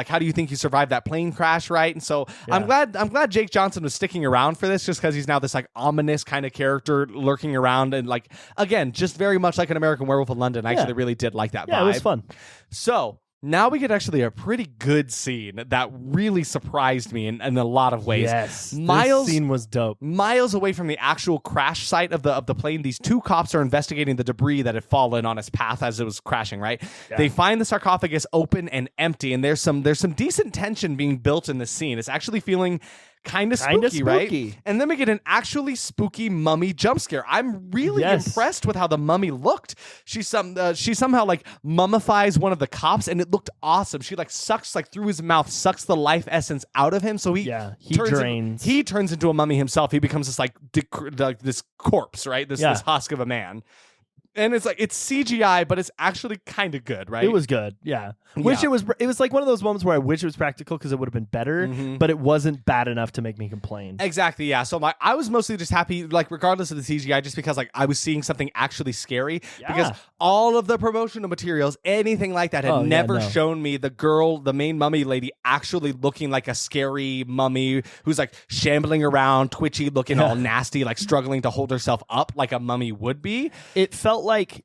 Speaker 2: how do you think you survived that plane crash, right? And so I'm glad Jake Johnson was sticking around for this just because he's now this like ominous kind of character lurking around and like again just very much like an American Werewolf in London. I actually really did like that vibe.
Speaker 1: Yeah, it was fun.
Speaker 2: So now we get actually a pretty good scene that really surprised me in a lot of ways.
Speaker 1: Yes, this scene was dope.
Speaker 2: Miles away from the actual crash site of the plane, these 2 cops are investigating the debris that had fallen on its path as it was crashing, right? Yeah. They find the sarcophagus open and empty, and there's some decent tension being built in this scene. It's actually feeling kind of spooky, right? And then we get an actually spooky mummy jump scare. I'm really impressed with how the mummy looked. She somehow like mummifies one of the cops, and it looked awesome. She like sucks like through his mouth, sucks the life essence out of him. So he drains. He turns into a mummy himself. He becomes this like this corpse, right? This husk of a man. And it's like it's CGI, but it's actually kind of good, right?
Speaker 1: It was good, yeah. Wish it was like one of those moments where I wish it was practical because it would have been better, but it wasn't bad enough to make me complain.
Speaker 2: Exactly, yeah. So I was mostly just happy, like regardless of the CGI, just because like I was seeing something actually scary. Yeah. Because all of the promotional materials, anything like that, had never shown me the main mummy lady, actually looking like a scary mummy who's like shambling around, twitchy, looking all nasty, like struggling to hold herself up like a mummy would be.
Speaker 1: It felt like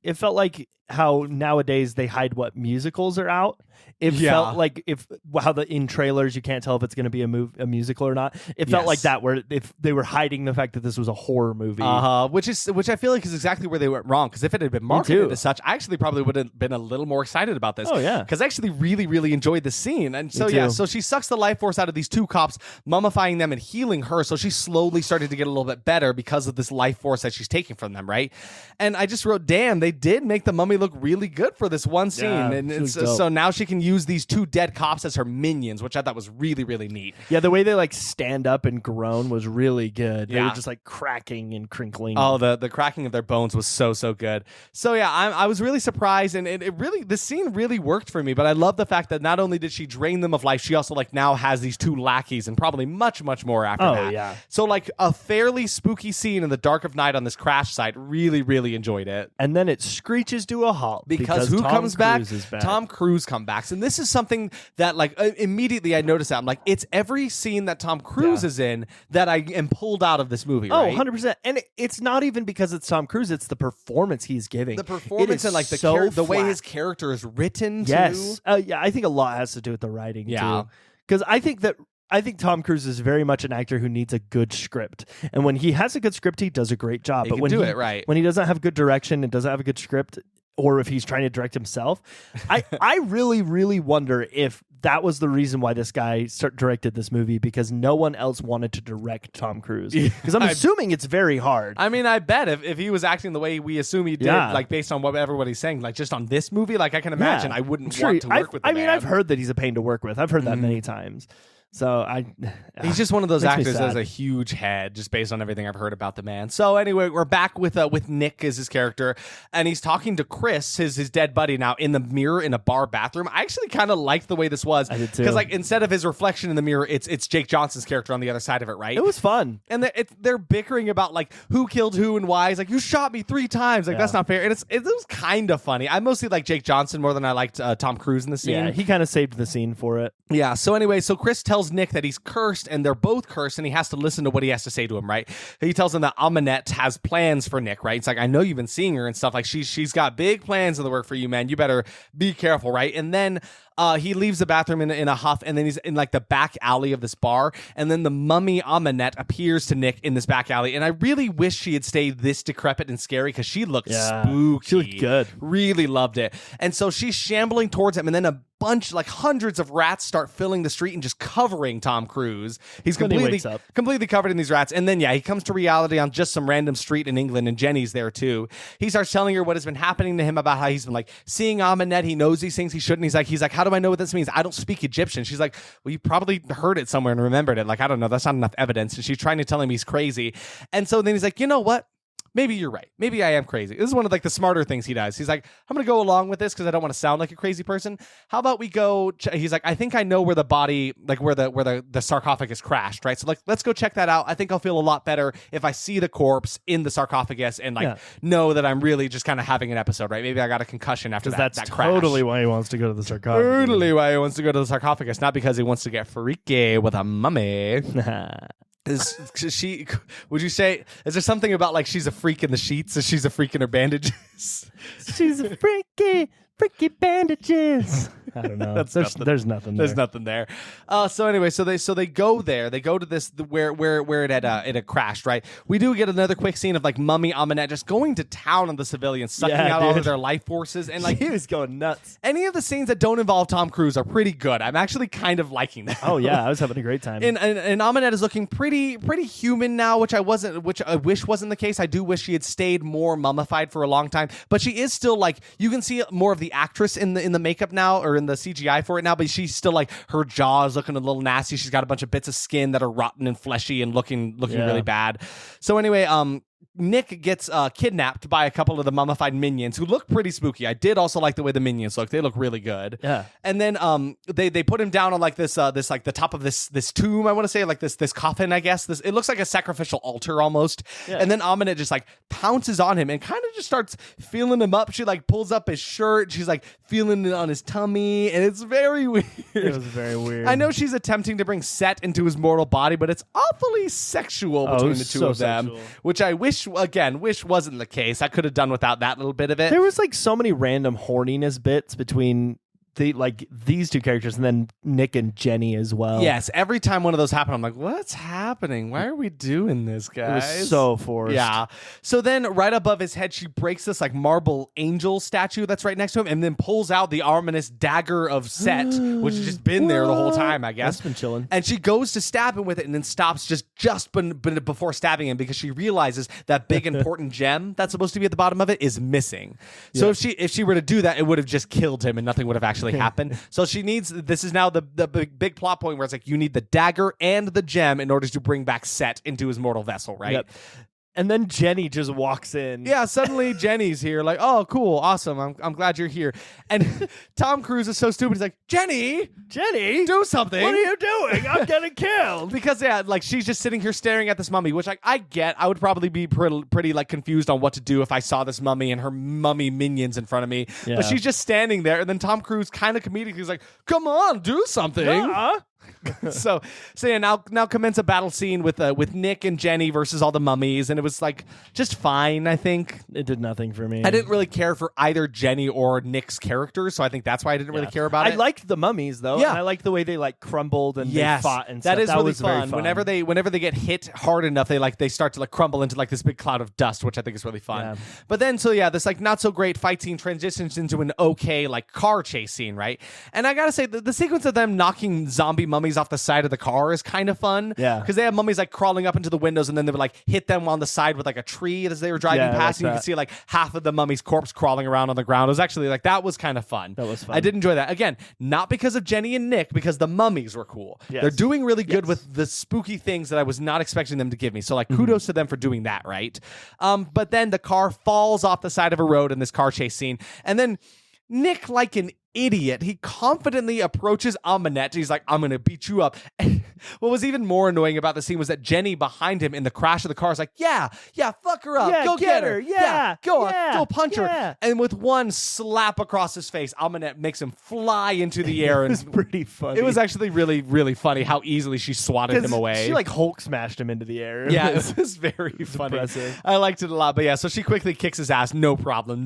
Speaker 1: how nowadays they hide what musicals are out. It felt like in trailers you can't tell if it's going to be a musical or not. It felt like that, where if they were hiding the fact that this was a horror movie,
Speaker 2: which I feel like is exactly where they went wrong. Because if it had been marketed as such, I actually probably would have been a little more excited about this.
Speaker 1: Oh yeah,
Speaker 2: because I actually really really enjoyed the scene. And so so she sucks the life force out of these 2 cops, mummifying them and healing her. So she's slowly starting to get a little bit better because of this life force that she's taking from them, right? And I just wrote, damn, they did make the mummy look really good for this one scene, and so now she can use these 2 dead cops as her minions, which I thought was really, really neat.
Speaker 1: Yeah, the way they like stand up and groan was really good. They were just like cracking and crinkling.
Speaker 2: Oh, the cracking of their bones was so good. So yeah, I was really surprised, and the scene really worked for me. But I love the fact that not only did she drain them of life, she also like now has these 2 lackeys and probably much more after that.
Speaker 1: Yeah.
Speaker 2: So like a fairly spooky scene in the dark of night on this crash site. Really, really enjoyed it.
Speaker 1: And then it screeches to a halt
Speaker 2: because who comes back? Tom Cruise comes back, and this is something that like immediately I noticed that I'm like, it's every scene that Tom Cruise is in that I am pulled out of this movie.
Speaker 1: Oh, 100%. And it's not even because it's Tom Cruise; it's the performance he's giving.
Speaker 2: The performance and like the way his character is written.
Speaker 1: Yes, yeah. I think a lot has to do with the writing. Yeah, because I think Tom Cruise is very much an actor who needs a good script. And when he has a good script, he does a great job. But when he doesn't have good direction and doesn't have a good script, or if he's trying to direct himself, I really, really wonder if that was the reason why this guy directed this movie, because no one else wanted to direct Tom Cruise. Because I'm assuming it's very hard.
Speaker 2: I mean, I bet if he was acting the way we assume he did, like based on what everybody's saying, like just on this movie, like I can imagine I wouldn't want to work with him.
Speaker 1: I mean, I've heard that he's a pain to work with. I've heard that many times. So
Speaker 2: he's just one of those
Speaker 1: makes me
Speaker 2: actors that has
Speaker 1: sad.
Speaker 2: a huge head, just based on everything I've heard about the man. So anyway, we're back with Nick as his character, and he's talking to Chris, his dead buddy, now in the mirror in a bar bathroom. I actually kind of liked the way this was.
Speaker 1: I did too.
Speaker 2: Because like instead of his reflection in the mirror, it's Jake Johnson's character on the other side of it, right?
Speaker 1: It was fun.
Speaker 2: And they're bickering about like who killed who and why. He's like, you shot me 3 times. Like that's not fair. And it was kind of funny. I mostly like Jake Johnson more than I liked Tom Cruise in the scene.
Speaker 1: Yeah, he kind of saved the scene for it.
Speaker 2: Yeah. So anyway, so Chris tells Nick that he's cursed, and they're both cursed, and he has to listen to what he has to say to him, right? He tells him that Amanette has plans for Nick, right? It's like, I know you've been seeing her and stuff. Like she's got big plans in the work for you, man. You better be careful, right? And then he leaves the bathroom in a huff, and then he's in like the back alley of this bar, and then the mummy Amanette appears to Nick in this back alley, and I really wish she had stayed this decrepit and scary because she looked spooky.
Speaker 1: She looked good.
Speaker 2: Really loved it. And so she's shambling towards him, and then a bunch, like hundreds of rats start filling the street and just covering Tom Cruise. He's
Speaker 1: When he wakes up.
Speaker 2: completely covered in these rats. And then, he comes to reality on just some random street in England, and Jenny's there too. He starts telling her what has been happening to him, about how he's been like seeing Amanette. He knows these things he shouldn't. He's like, how do I know what this means? I don't speak Egyptian. She's like, well, you probably heard it somewhere and remembered it. Like, I don't know. That's not enough evidence. And she's trying to tell him he's crazy. And so then he's like, you know what? Maybe you're right. Maybe I am crazy. This is one of like the smarter things he does. He's like, I'm going to go along with this because I don't want to sound like a crazy person. How about we go? He's like, I think I know where the body, like where the sarcophagus crashed, right? So like, let's go check that out. I think I'll feel a lot better if I see the corpse in the sarcophagus and like know that I'm really just kind of having an episode, right? Maybe I got a concussion after that.
Speaker 1: That's
Speaker 2: that crash.
Speaker 1: totally why he wants to go to the sarcophagus.
Speaker 2: Totally why he wants to go to the sarcophagus, not because he wants to get freaky with a mummy. Is she? Would you say? Is there something about like she's a freak in the sheets? Is she's a freak in her bandages?
Speaker 1: She's a freaky bandages. I don't know. There's nothing there.
Speaker 2: There's nothing there. So anyway, so they go there. They go to this where it had crashed. Right. We do get another quick scene of like Mummy Amanette just going to town on the civilians, sucking out all of their life forces, and like
Speaker 1: he was going nuts.
Speaker 2: Any of the scenes that don't involve Tom Cruise are pretty good. I'm actually kind of liking that.
Speaker 1: Oh yeah, I was having a great time.
Speaker 2: And Amanette is looking pretty human now, which I wish wasn't the case. I do wish she had stayed more mummified for a long time, but she is still like, you can see more of the actress in the makeup now, or in the CGI for it now, but she's still like, her jaw is looking a little nasty. She's got a bunch of bits of skin that are rotten and fleshy and looking really bad. So anyway, Nick gets kidnapped by a couple of the mummified minions who look pretty spooky. I did also like the way the minions look. They look really good.
Speaker 1: Yeah.
Speaker 2: And then they put him down on like this like the top of this tomb, I want to say, like this coffin, I guess. It looks like a sacrificial altar almost. Yeah. And then Amanette just like pounces on him and kind of just starts feeling him up. She like pulls up his shirt. She's like feeling it on his tummy, and it's very weird.
Speaker 1: It was very weird.
Speaker 2: I know she's attempting to bring Set into his mortal body, but it's awfully sexual between the two of them, which I wish wasn't the case. I could have done without that little bit of it.
Speaker 1: There was like so many random horniness bits between these two characters, and then Nick and Jenny as well.
Speaker 2: Yes, every time one of those happened, I'm like, what's happening? Why are we doing this, guys?
Speaker 1: It was so forced.
Speaker 2: Yeah. So then right above his head, she breaks this like marble angel statue that's right next to him, and then pulls out the ominous dagger of Set, which has just been there the whole time, I guess.
Speaker 1: That's been chilling.
Speaker 2: And she goes to stab him with it, and then stops just before stabbing him, because she realizes that big important gem that's supposed to be at the bottom of it is missing. So if she were to do that, it would have just killed him, and nothing would have actually happened. So she needs, this is now the big plot point where it's like, you need the dagger and the gem in order to bring back Set into his mortal vessel, right?
Speaker 1: Yep. And then Jenny just walks in.
Speaker 2: Yeah, suddenly Jenny's here. Like, oh, cool, awesome. I'm glad you're here. And Tom Cruise is so stupid. He's like, Jenny, do something.
Speaker 1: What are you doing? I'm getting killed.
Speaker 2: Because like she's just sitting here staring at this mummy, which I get. I would probably be pretty like confused on what to do if I saw this mummy and her mummy minions in front of me. Yeah. But she's just standing there, and then Tom Cruise kind of comedically is like, come on, do something. So yeah, now commence a battle scene with Nick and Jenny versus all the mummies, and it was like just fine. I think
Speaker 1: it did nothing for me.
Speaker 2: I didn't really care for either Jenny or Nick's characters, so I think that's why I didn't really care about it.
Speaker 1: I liked the mummies though.
Speaker 2: Yeah,
Speaker 1: and I liked the way they like crumbled and they fought and stuff.
Speaker 2: That is
Speaker 1: that
Speaker 2: really
Speaker 1: was
Speaker 2: fun.
Speaker 1: Very fun.
Speaker 2: Whenever they get hit hard enough, they start to like crumble into like this big cloud of dust, which I think is really fun. Yeah. But then this like not so great fight scene transitions into an okay like car chase scene, right? And I gotta say the sequence of them knocking zombie mummies off the side of the car is kind of fun.
Speaker 1: Yeah.
Speaker 2: Because they have mummies like crawling up into the windows, and then they would like hit them on the side with like a tree as they were driving past, and you could see like half of the mummy's corpse crawling around on the ground. It was actually like, that was kind of fun.
Speaker 1: That was fun.
Speaker 2: I did enjoy that. Again, not because of Jenny and Nick, because the mummies were cool.
Speaker 1: Yes.
Speaker 2: They're doing really good with the spooky things that I was not expecting them to give me. So like kudos to them for doing that, right? But then the car falls off the side of a road in this car chase scene, and then Nick, like an idiot, he confidently approaches Amanette. He's like, I'm gonna beat you up. What was even more annoying about the scene was that Jenny behind him in the crash of the car is like, yeah, fuck her up, go get her, go punch her. And with one slap across his face, Amanette makes him fly into the air.
Speaker 1: It was pretty funny.
Speaker 2: It was actually really, really funny how easily she swatted him away.
Speaker 1: She like Hulk smashed him into the air.
Speaker 2: Yeah, it was very funny.
Speaker 1: Impressive.
Speaker 2: I liked it a lot. But yeah, so she quickly kicks his ass. No problem.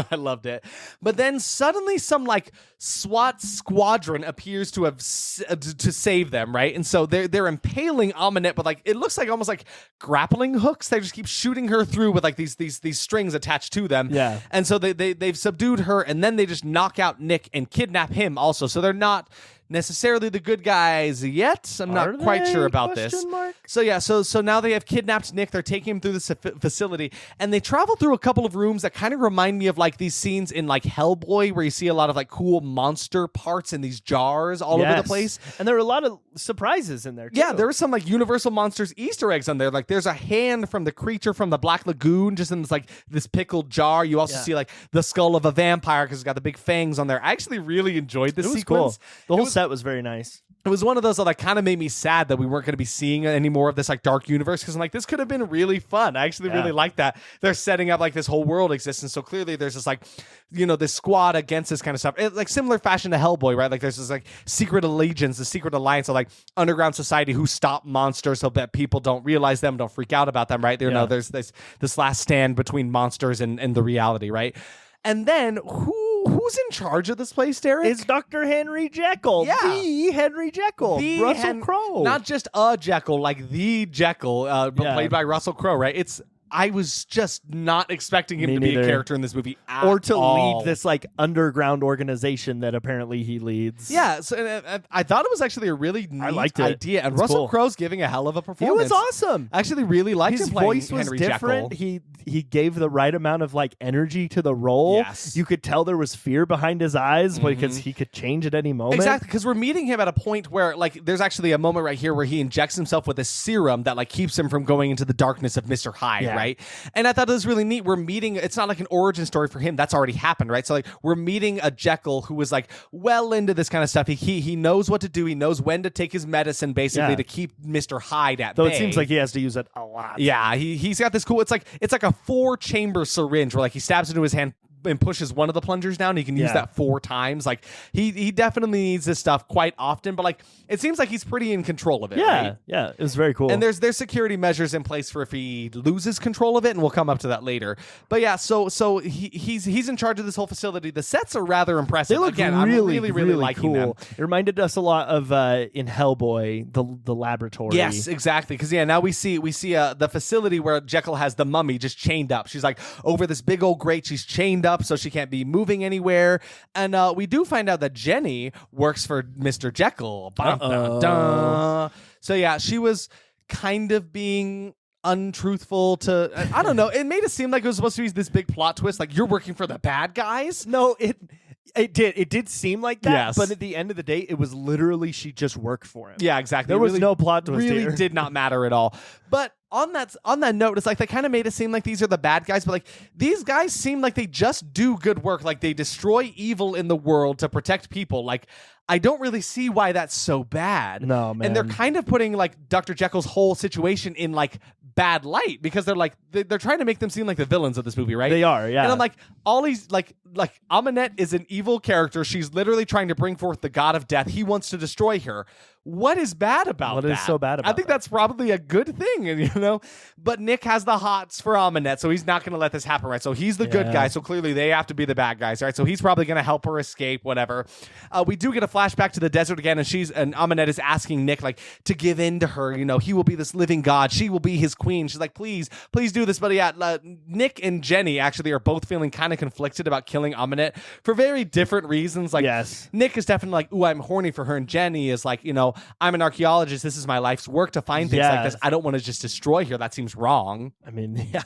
Speaker 2: I loved it. But then suddenly some like SWAT squadron appears to have to save them, right? And so they're impaling Amanette, but like it looks like almost like grappling hooks. They just keep shooting her through with like these strings attached to them.
Speaker 1: Yeah.
Speaker 2: And so they've subdued her, and then they just knock out Nick and kidnap him also. So they're not necessarily the good guys yet. I'm not quite sure about this. So yeah, so now they have kidnapped Nick. They're taking him through this facility, and they travel through a couple of rooms that kind of remind me of like these scenes in like Hellboy, where you see a lot of like cool monster parts in these jars all over the place.
Speaker 1: And there were a lot of surprises in there too.
Speaker 2: Yeah, there were some like Universal Monsters Easter eggs on there. Like there's a hand from the creature from the Black Lagoon just in this pickled jar. You also see like the skull of a vampire because it's got the big fangs on there. I actually really enjoyed this sequence.
Speaker 1: Cool. The whole set was very nice.
Speaker 2: It was one of those that like kind of made me sad that we weren't going to be seeing any more of this like dark universe, because I'm like, this could have been really fun. I actually really like that they're setting up like this whole world exists, and so clearly there's this like, you know, this squad against this kind of stuff. Like similar fashion to Hellboy, right? Like there's this like secret allegiance, the secret alliance of like underground society who stop monsters so that people don't realize them, don't freak out about them, right? You know, there's this last stand between monsters and the reality, right? And then who's in charge of this place, Derek?
Speaker 1: It's Dr. Henry Jekyll.
Speaker 2: Yeah.
Speaker 1: The Henry Jekyll. Russell Crowe.
Speaker 2: Not just a Jekyll, like the Jekyll, played by Russell Crowe, right? I was just not expecting him to be a character in this movie at
Speaker 1: or to
Speaker 2: all.
Speaker 1: lead this like underground organization that apparently he leads.
Speaker 2: Yeah, so I thought it was actually a really neat idea, and Russell Crowe's giving a hell of a performance.
Speaker 1: He was awesome.
Speaker 2: I actually really liked
Speaker 1: his
Speaker 2: him playing
Speaker 1: voice was
Speaker 2: Henry
Speaker 1: different.
Speaker 2: Jekyll.
Speaker 1: He gave the right amount of like energy to the role.
Speaker 2: Yes.
Speaker 1: You could tell there was fear behind his eyes because he could change at any moment.
Speaker 2: Exactly, because we're meeting him at a point where like there's actually a moment right here where he injects himself with a serum that like keeps him from going into the darkness of Mr. Hyde, right? And I thought it was really neat. We're meeting, it's not like an origin story for him. That's already happened, right? So like we're meeting a Jekyll who was like well into this kind of stuff. He knows what to do. He knows when to take his medicine basically to keep Mr. Hyde at bay.
Speaker 1: Though it seems like he has to use it a lot.
Speaker 2: Yeah, he's got this cool, it's like a 4-chamber syringe where like he stabs into his hand and pushes one of the plungers down. He can use that 4 times. Like he definitely needs this stuff quite often, but like it seems like he's pretty in control of it. Right?
Speaker 1: Yeah, it was very cool.
Speaker 2: And there's security measures in place for if he loses control of it, and we'll come up to that later. But yeah, so he's in charge of this whole facility. The sets are rather impressive.
Speaker 1: They look
Speaker 2: Again,
Speaker 1: really,
Speaker 2: I'm really liking
Speaker 1: cool.
Speaker 2: them.
Speaker 1: It reminded us a lot of in Hellboy, the laboratory.
Speaker 2: Yes, exactly. Because now we see the facility where Jekyll has the mummy just chained up. She's like over this big old grate. She's chained up so she can't be moving anywhere. And we do find out that Jenny works for Mr. Jekyll. So yeah, she was kind of being untruthful to I don't know. It made it seem like it was supposed to be this big plot twist, like you're working for the bad guys.
Speaker 1: No, it did seem like that,
Speaker 2: yes.
Speaker 1: But at the end of the day, it was literally she just worked for him.
Speaker 2: Yeah, exactly.
Speaker 1: There was no plot twist
Speaker 2: really
Speaker 1: here.
Speaker 2: did not matter at all. But on that note, it's like they kind of made it seem like these are the bad guys, but like these guys seem like they just do good work. Like they destroy evil in the world to protect people. Like I don't really see why that's so bad.
Speaker 1: No, man.
Speaker 2: And they're kind of putting like Dr. Jekyll's whole situation in like bad light because they're like they're trying to make them seem like the villains of this movie, right?
Speaker 1: They are, yeah.
Speaker 2: And I'm like, all these like Amanette is an evil character. She's literally trying to bring forth the god of death. He wants to destroy her. What is bad about that?
Speaker 1: What is so bad about
Speaker 2: I think that's probably a good thing, you know? But Nick has the hots for Amanette, so he's not going to let this happen, right? So he's the good guy, so clearly they have to be the bad guys, right? So he's probably going to help her escape, whatever. We do get a flashback to the desert again, and Amanette is asking Nick, like, to give in to her. You know, he will be this living god. She will be his queen. She's like, please do this. But yeah, Nick and Jenny actually are both feeling kind of conflicted about killing Amanette for very different reasons. Like,
Speaker 1: yes.
Speaker 2: Nick is definitely like, ooh, I'm horny for her. And Jenny is like, you know, I'm an archaeologist. This is my life's work to find things like this. I don't want to just destroy here. That seems wrong.
Speaker 3: I mean, yeah.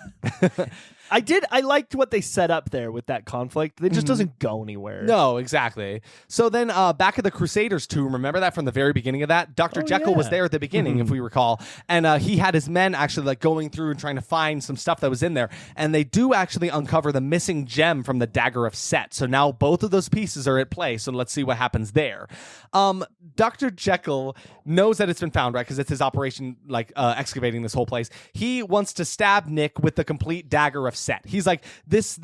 Speaker 3: I liked what they set up there with that conflict. It just doesn't go anywhere.
Speaker 2: No, exactly. So then back at the Crusaders tomb, remember that from the very beginning of that? Dr. Jekyll was there at the beginning, if we recall. And he had his men actually like going through and trying to find some stuff that was in there. And they do actually uncover the missing gem from the Dagger of Set. So now both of those pieces are at play. So let's see what happens there. Dr. Jekyll knows that it's been found, right? Because it's his operation, like excavating this whole place. He wants to stab Nick with the complete Dagger of Set. He's like, this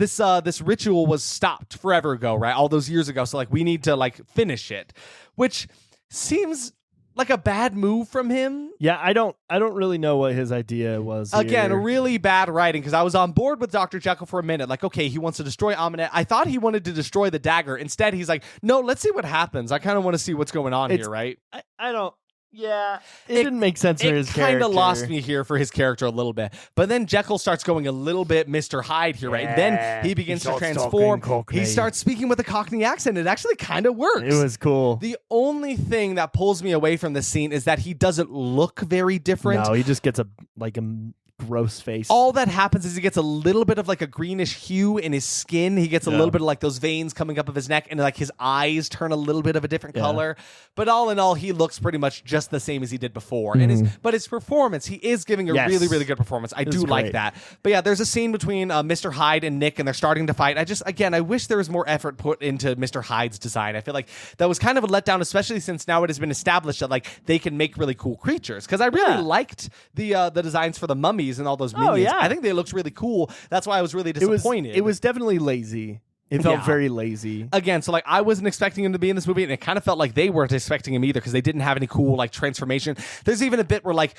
Speaker 2: ritual was stopped forever ago, right? All those years ago. So like, we need to like finish it, which seems like a bad move from him.
Speaker 3: Yeah, I don't really know what his idea was.
Speaker 2: Again,
Speaker 3: here.
Speaker 2: really bad writing, because I was on board with Dr. Jekyll for a minute. Like, okay, he wants to destroy Amunet. I thought he wanted to destroy the dagger. Instead, he's like, no, let's see what happens. I kind of want to see what's going on here, right?
Speaker 3: I don't. Yeah, it didn't make sense for his character.
Speaker 2: It kind of lost me here for his character a little bit. But then Jekyll starts going a little bit Mr. Hyde here, right? Then he begins to transform. He starts speaking with a Cockney accent. It actually kind of works.
Speaker 3: It was cool.
Speaker 2: The only thing that pulls me away from this scene is that he doesn't look very different.
Speaker 3: No, he just gets a gross face.
Speaker 2: All that happens is he gets a little bit of like a greenish hue in his skin. He gets a little bit of like those veins coming up of his neck, and like his eyes turn a little bit of a different color. But all in all, he looks pretty much just the same as he did before. But his performance, he is giving a really, really good performance. I do like that. But yeah, there's a scene between Mr. Hyde and Nick, and they're starting to fight. I wish there was more effort put into Mr. Hyde's design. I feel like that was kind of a letdown, especially since now it has been established that like they can make really cool creatures. Because I really liked the designs for the mummies and all those minions. I think they looked really cool. That's why I was really disappointed.
Speaker 3: It was definitely lazy. It felt very lazy.
Speaker 2: Again, so like I wasn't expecting him to be in this movie, and it kind of felt like they weren't expecting him either, because they didn't have any cool like transformation. There's even a bit where like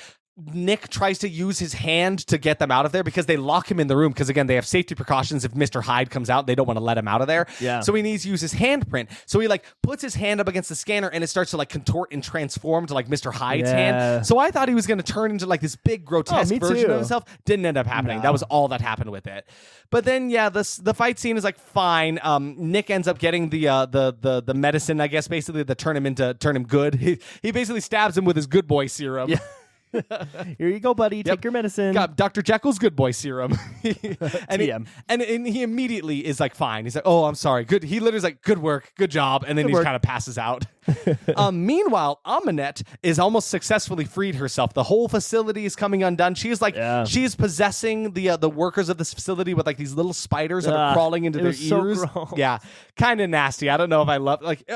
Speaker 2: Nick tries to use his hand to get them out of there, because they lock him in the room, because again, they have safety precautions. If Mr. Hyde comes out, they don't want to let him out of there.
Speaker 3: Yeah.
Speaker 2: So he needs to use his handprint. So he like puts his hand up against the scanner, and it starts to like contort and transform to like Mr. Hyde's hand. So I thought he was going to turn into like this big grotesque version of himself. Didn't end up happening. That was all that happened with it. But then the fight scene is like fine. Nick ends up getting the medicine, I guess, basically to turn him good. He basically stabs him with his good boy serum.
Speaker 3: Yeah. Here you go, buddy. Take your medicine.
Speaker 2: Got Dr. Jekyll's good boy serum. and he immediately is like, fine. He's like, oh, I'm sorry. Good. He literally is like, good work, good job. And then he kind of passes out. Meanwhile, Amunet is almost successfully freed herself. The whole facility is coming undone. She is like, she is possessing the workers of this facility with like these little spiders that are crawling into their ears.
Speaker 3: So gross.
Speaker 2: Yeah, kind of nasty. I don't know if I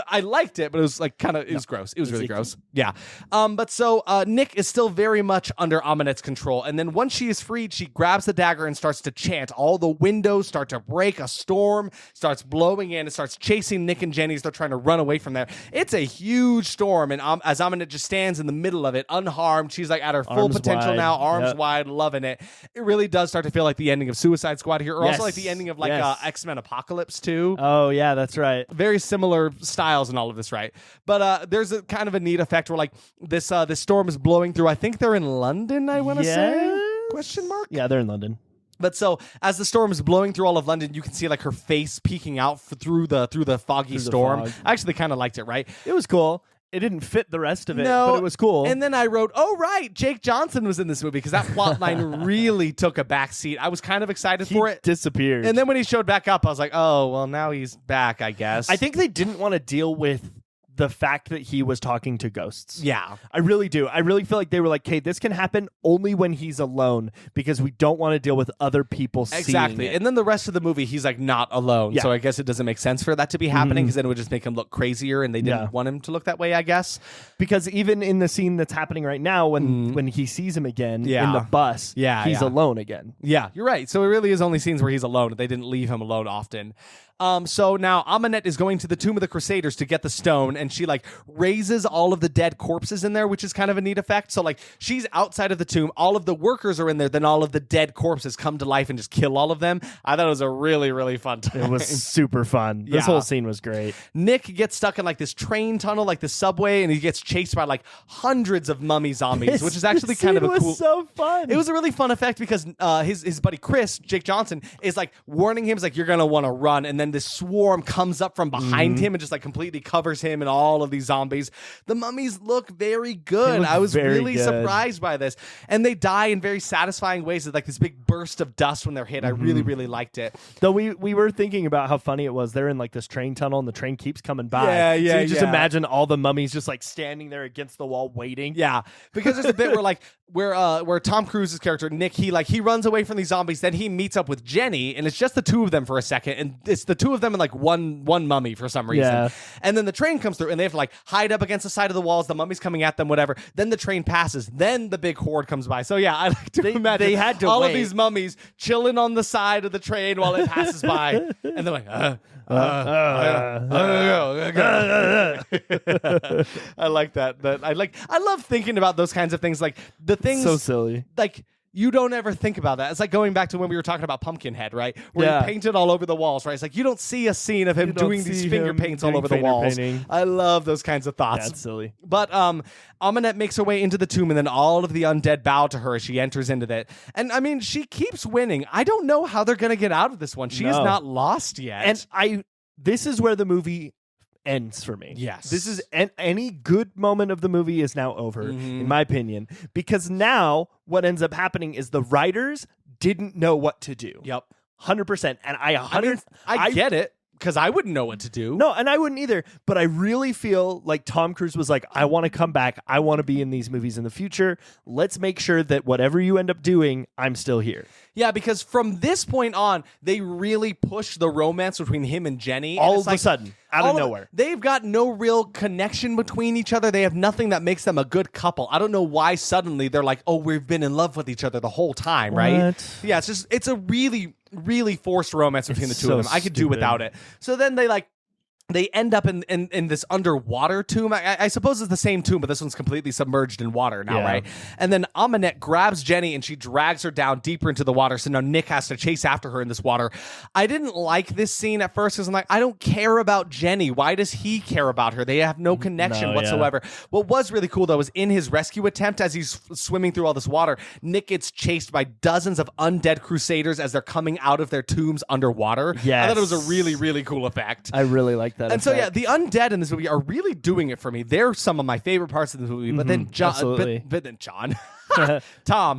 Speaker 2: I liked it, but it was like it was gross. It was really gross. Yeah. But so Nick is still very much under Amunet's control. And then once she is freed, she grabs the dagger and starts to chant. All the windows start to break. A storm starts blowing in. It starts chasing Nick and Jenny as they're trying to run away from there. It's a huge storm, and as Amunet just stands in the middle of it, unharmed. She's like at her full potential now, arms wide, loving it. It really does start to feel like the ending of Suicide Squad here, or also like the ending of like X-Men Apocalypse too.
Speaker 3: Oh yeah, that's right.
Speaker 2: Very similar styles and all of this, right? But there's a kind of a neat effect where like this storm is blowing through. I think they're in London, I want to say? Question mark?
Speaker 3: Yeah, they're in London.
Speaker 2: But so as the storm is blowing through all of London, you can see like her face peeking out through the foggy storm. I actually kind of liked it, right?
Speaker 3: It was cool. It didn't fit the rest of it, but it was cool.
Speaker 2: And then I wrote, oh, right, Jake Johnson was in this movie, because that plot line really took a back seat. I was kind of excited for it.
Speaker 3: Disappeared.
Speaker 2: And then when he showed back up, I was like, oh, well, now he's back, I guess.
Speaker 3: I think they didn't want to deal with the fact that he was talking to ghosts.
Speaker 2: Yeah.
Speaker 3: I really do. I really feel like they were like, okay, this can happen only when he's alone, because we don't want to deal with other people seeing it.
Speaker 2: And then the rest of the movie, he's like not alone. Yeah. So I guess it doesn't make sense for that to be happening, because then it would just make him look crazier, and they didn't want him to look that way, I guess.
Speaker 3: Because even in the scene that's happening right now, when he sees him again in the bus, he's alone again.
Speaker 2: Yeah, you're right. So it really is only scenes where he's alone. They didn't leave him alone often. So now Amunet is going to the Tomb of the Crusaders to get the stone, and she like raises all of the dead corpses in there, which is kind of a neat effect. So like she's outside of the tomb, all of the workers are in there, then all of the dead corpses come to life and just kill all of them. I thought it was a really, really fun time.
Speaker 3: It was super fun. This whole scene was great.
Speaker 2: Nick gets stuck in like this train tunnel, like the subway, and he gets chased by like hundreds of mummy zombies, which is actually kind of a cool.
Speaker 3: It was so fun.
Speaker 2: It was a really fun effect, because his buddy Chris, Jake Johnson, is like warning him, is like, you're gonna want to run, and then this swarm comes up from behind him and just like completely covers him and all of these zombies. The mummies look very good. I was really surprised by this. And they die in very satisfying ways with like this big burst of dust when they're hit. I really, really liked it.
Speaker 1: Though we were thinking about how funny it was. They're in like this train tunnel and the train keeps coming by.
Speaker 2: Yeah,
Speaker 1: so you just imagine all the mummies just like standing there against the wall waiting.
Speaker 2: Yeah, because there's a bit where Tom Cruise's character Nick he runs away from these zombies, then he meets up with Jenny, and it's just the two of them for a second, and it's the two of them and like one mummy for some reason.
Speaker 1: Yeah.
Speaker 2: And then the train comes through, and they have to like hide up against the side of the walls. The mummy's coming at them, whatever. Then the train passes. Then the big horde comes by. So yeah, I like to imagine
Speaker 1: they had to
Speaker 2: all
Speaker 1: wait.
Speaker 2: of these mummies chilling on the side of the train while it passes by, and they're like, I like that. I love thinking about those kinds of things. Like the things
Speaker 1: So silly.
Speaker 2: Like you don't ever think about that. It's like going back to when we were talking about Pumpkinhead, right? Where he painted all over the walls, right? It's like you don't see a scene of him doing these finger paints all over the walls.
Speaker 1: Painting.
Speaker 2: I love those kinds of thoughts.
Speaker 1: That's silly.
Speaker 2: But Amunet makes her way into the tomb, and then all of the undead bow to her as she enters into it. And I mean, she keeps winning. I don't know how they're going to get out of this one. She is not lost yet.
Speaker 1: And this is where the movie ends for me.
Speaker 2: Yes.
Speaker 1: This is any good moment of the movie is now over, in my opinion, because now what ends up happening is the writers didn't know what to do.
Speaker 2: Yep.
Speaker 1: 100%. And
Speaker 2: I get it. Because I wouldn't know what to do.
Speaker 1: No, and I wouldn't either. But I really feel like Tom Cruise was like, I want to come back. I want to be in these movies in the future. Let's make sure that whatever you end up doing, I'm still here.
Speaker 2: Yeah, because from this point on, they really push the romance between him and Jenny.
Speaker 1: All of a sudden, out of nowhere.
Speaker 2: They've got no real connection between each other. They have nothing that makes them a good couple. I don't know why suddenly they're like, oh, we've been in love with each other the whole time, right? Yeah, it's a really, really forced romance between the two of them. I could do without it. So then they end up in this underwater tomb. I suppose it's the same tomb, but this one's completely submerged in water now, right? And then Amunet grabs Jenny and she drags her down deeper into the water. So now Nick has to chase after her in this water. I didn't like this scene at first because I'm like, I don't care about Jenny. Why does he care about her? They have no connection whatsoever. What was really cool, though, is in his rescue attempt as he's swimming through all this water, Nick gets chased by dozens of undead crusaders as they're coming out of their tombs underwater.
Speaker 1: Yes.
Speaker 2: I thought it was a really, really cool effect.
Speaker 1: I really like that.
Speaker 2: And so, yeah, the undead in this movie are really doing it for me. They're some of my favorite parts of the movie. But then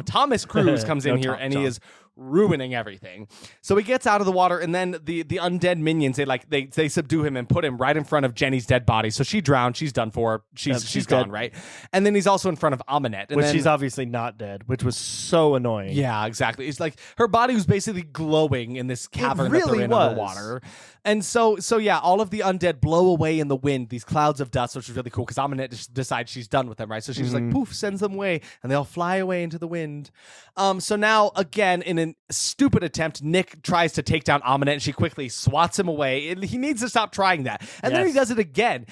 Speaker 2: Thomas Cruise comes in here and he is ruining everything. So he gets out of the water, and then the undead minions they subdue him and put him right in front of Jenny's dead body. So she drowned, she's done for, she's gone, dead. Right? And then he's also in front of Amunet,
Speaker 1: which she's obviously not dead, which was so annoying.
Speaker 2: Yeah, exactly. It's like her body was basically glowing in this cavern that they're in underwater. And so yeah, all of the undead blow away in the wind, these clouds of dust, which is really cool because Amunet just decides she's done with them, right? So she's like, poof, sends them away, and they all fly away into the wind. So now, again, in a stupid attempt, Nick tries to take down Amunet, and she quickly swats him away. And he needs to stop trying that. And then he does it again.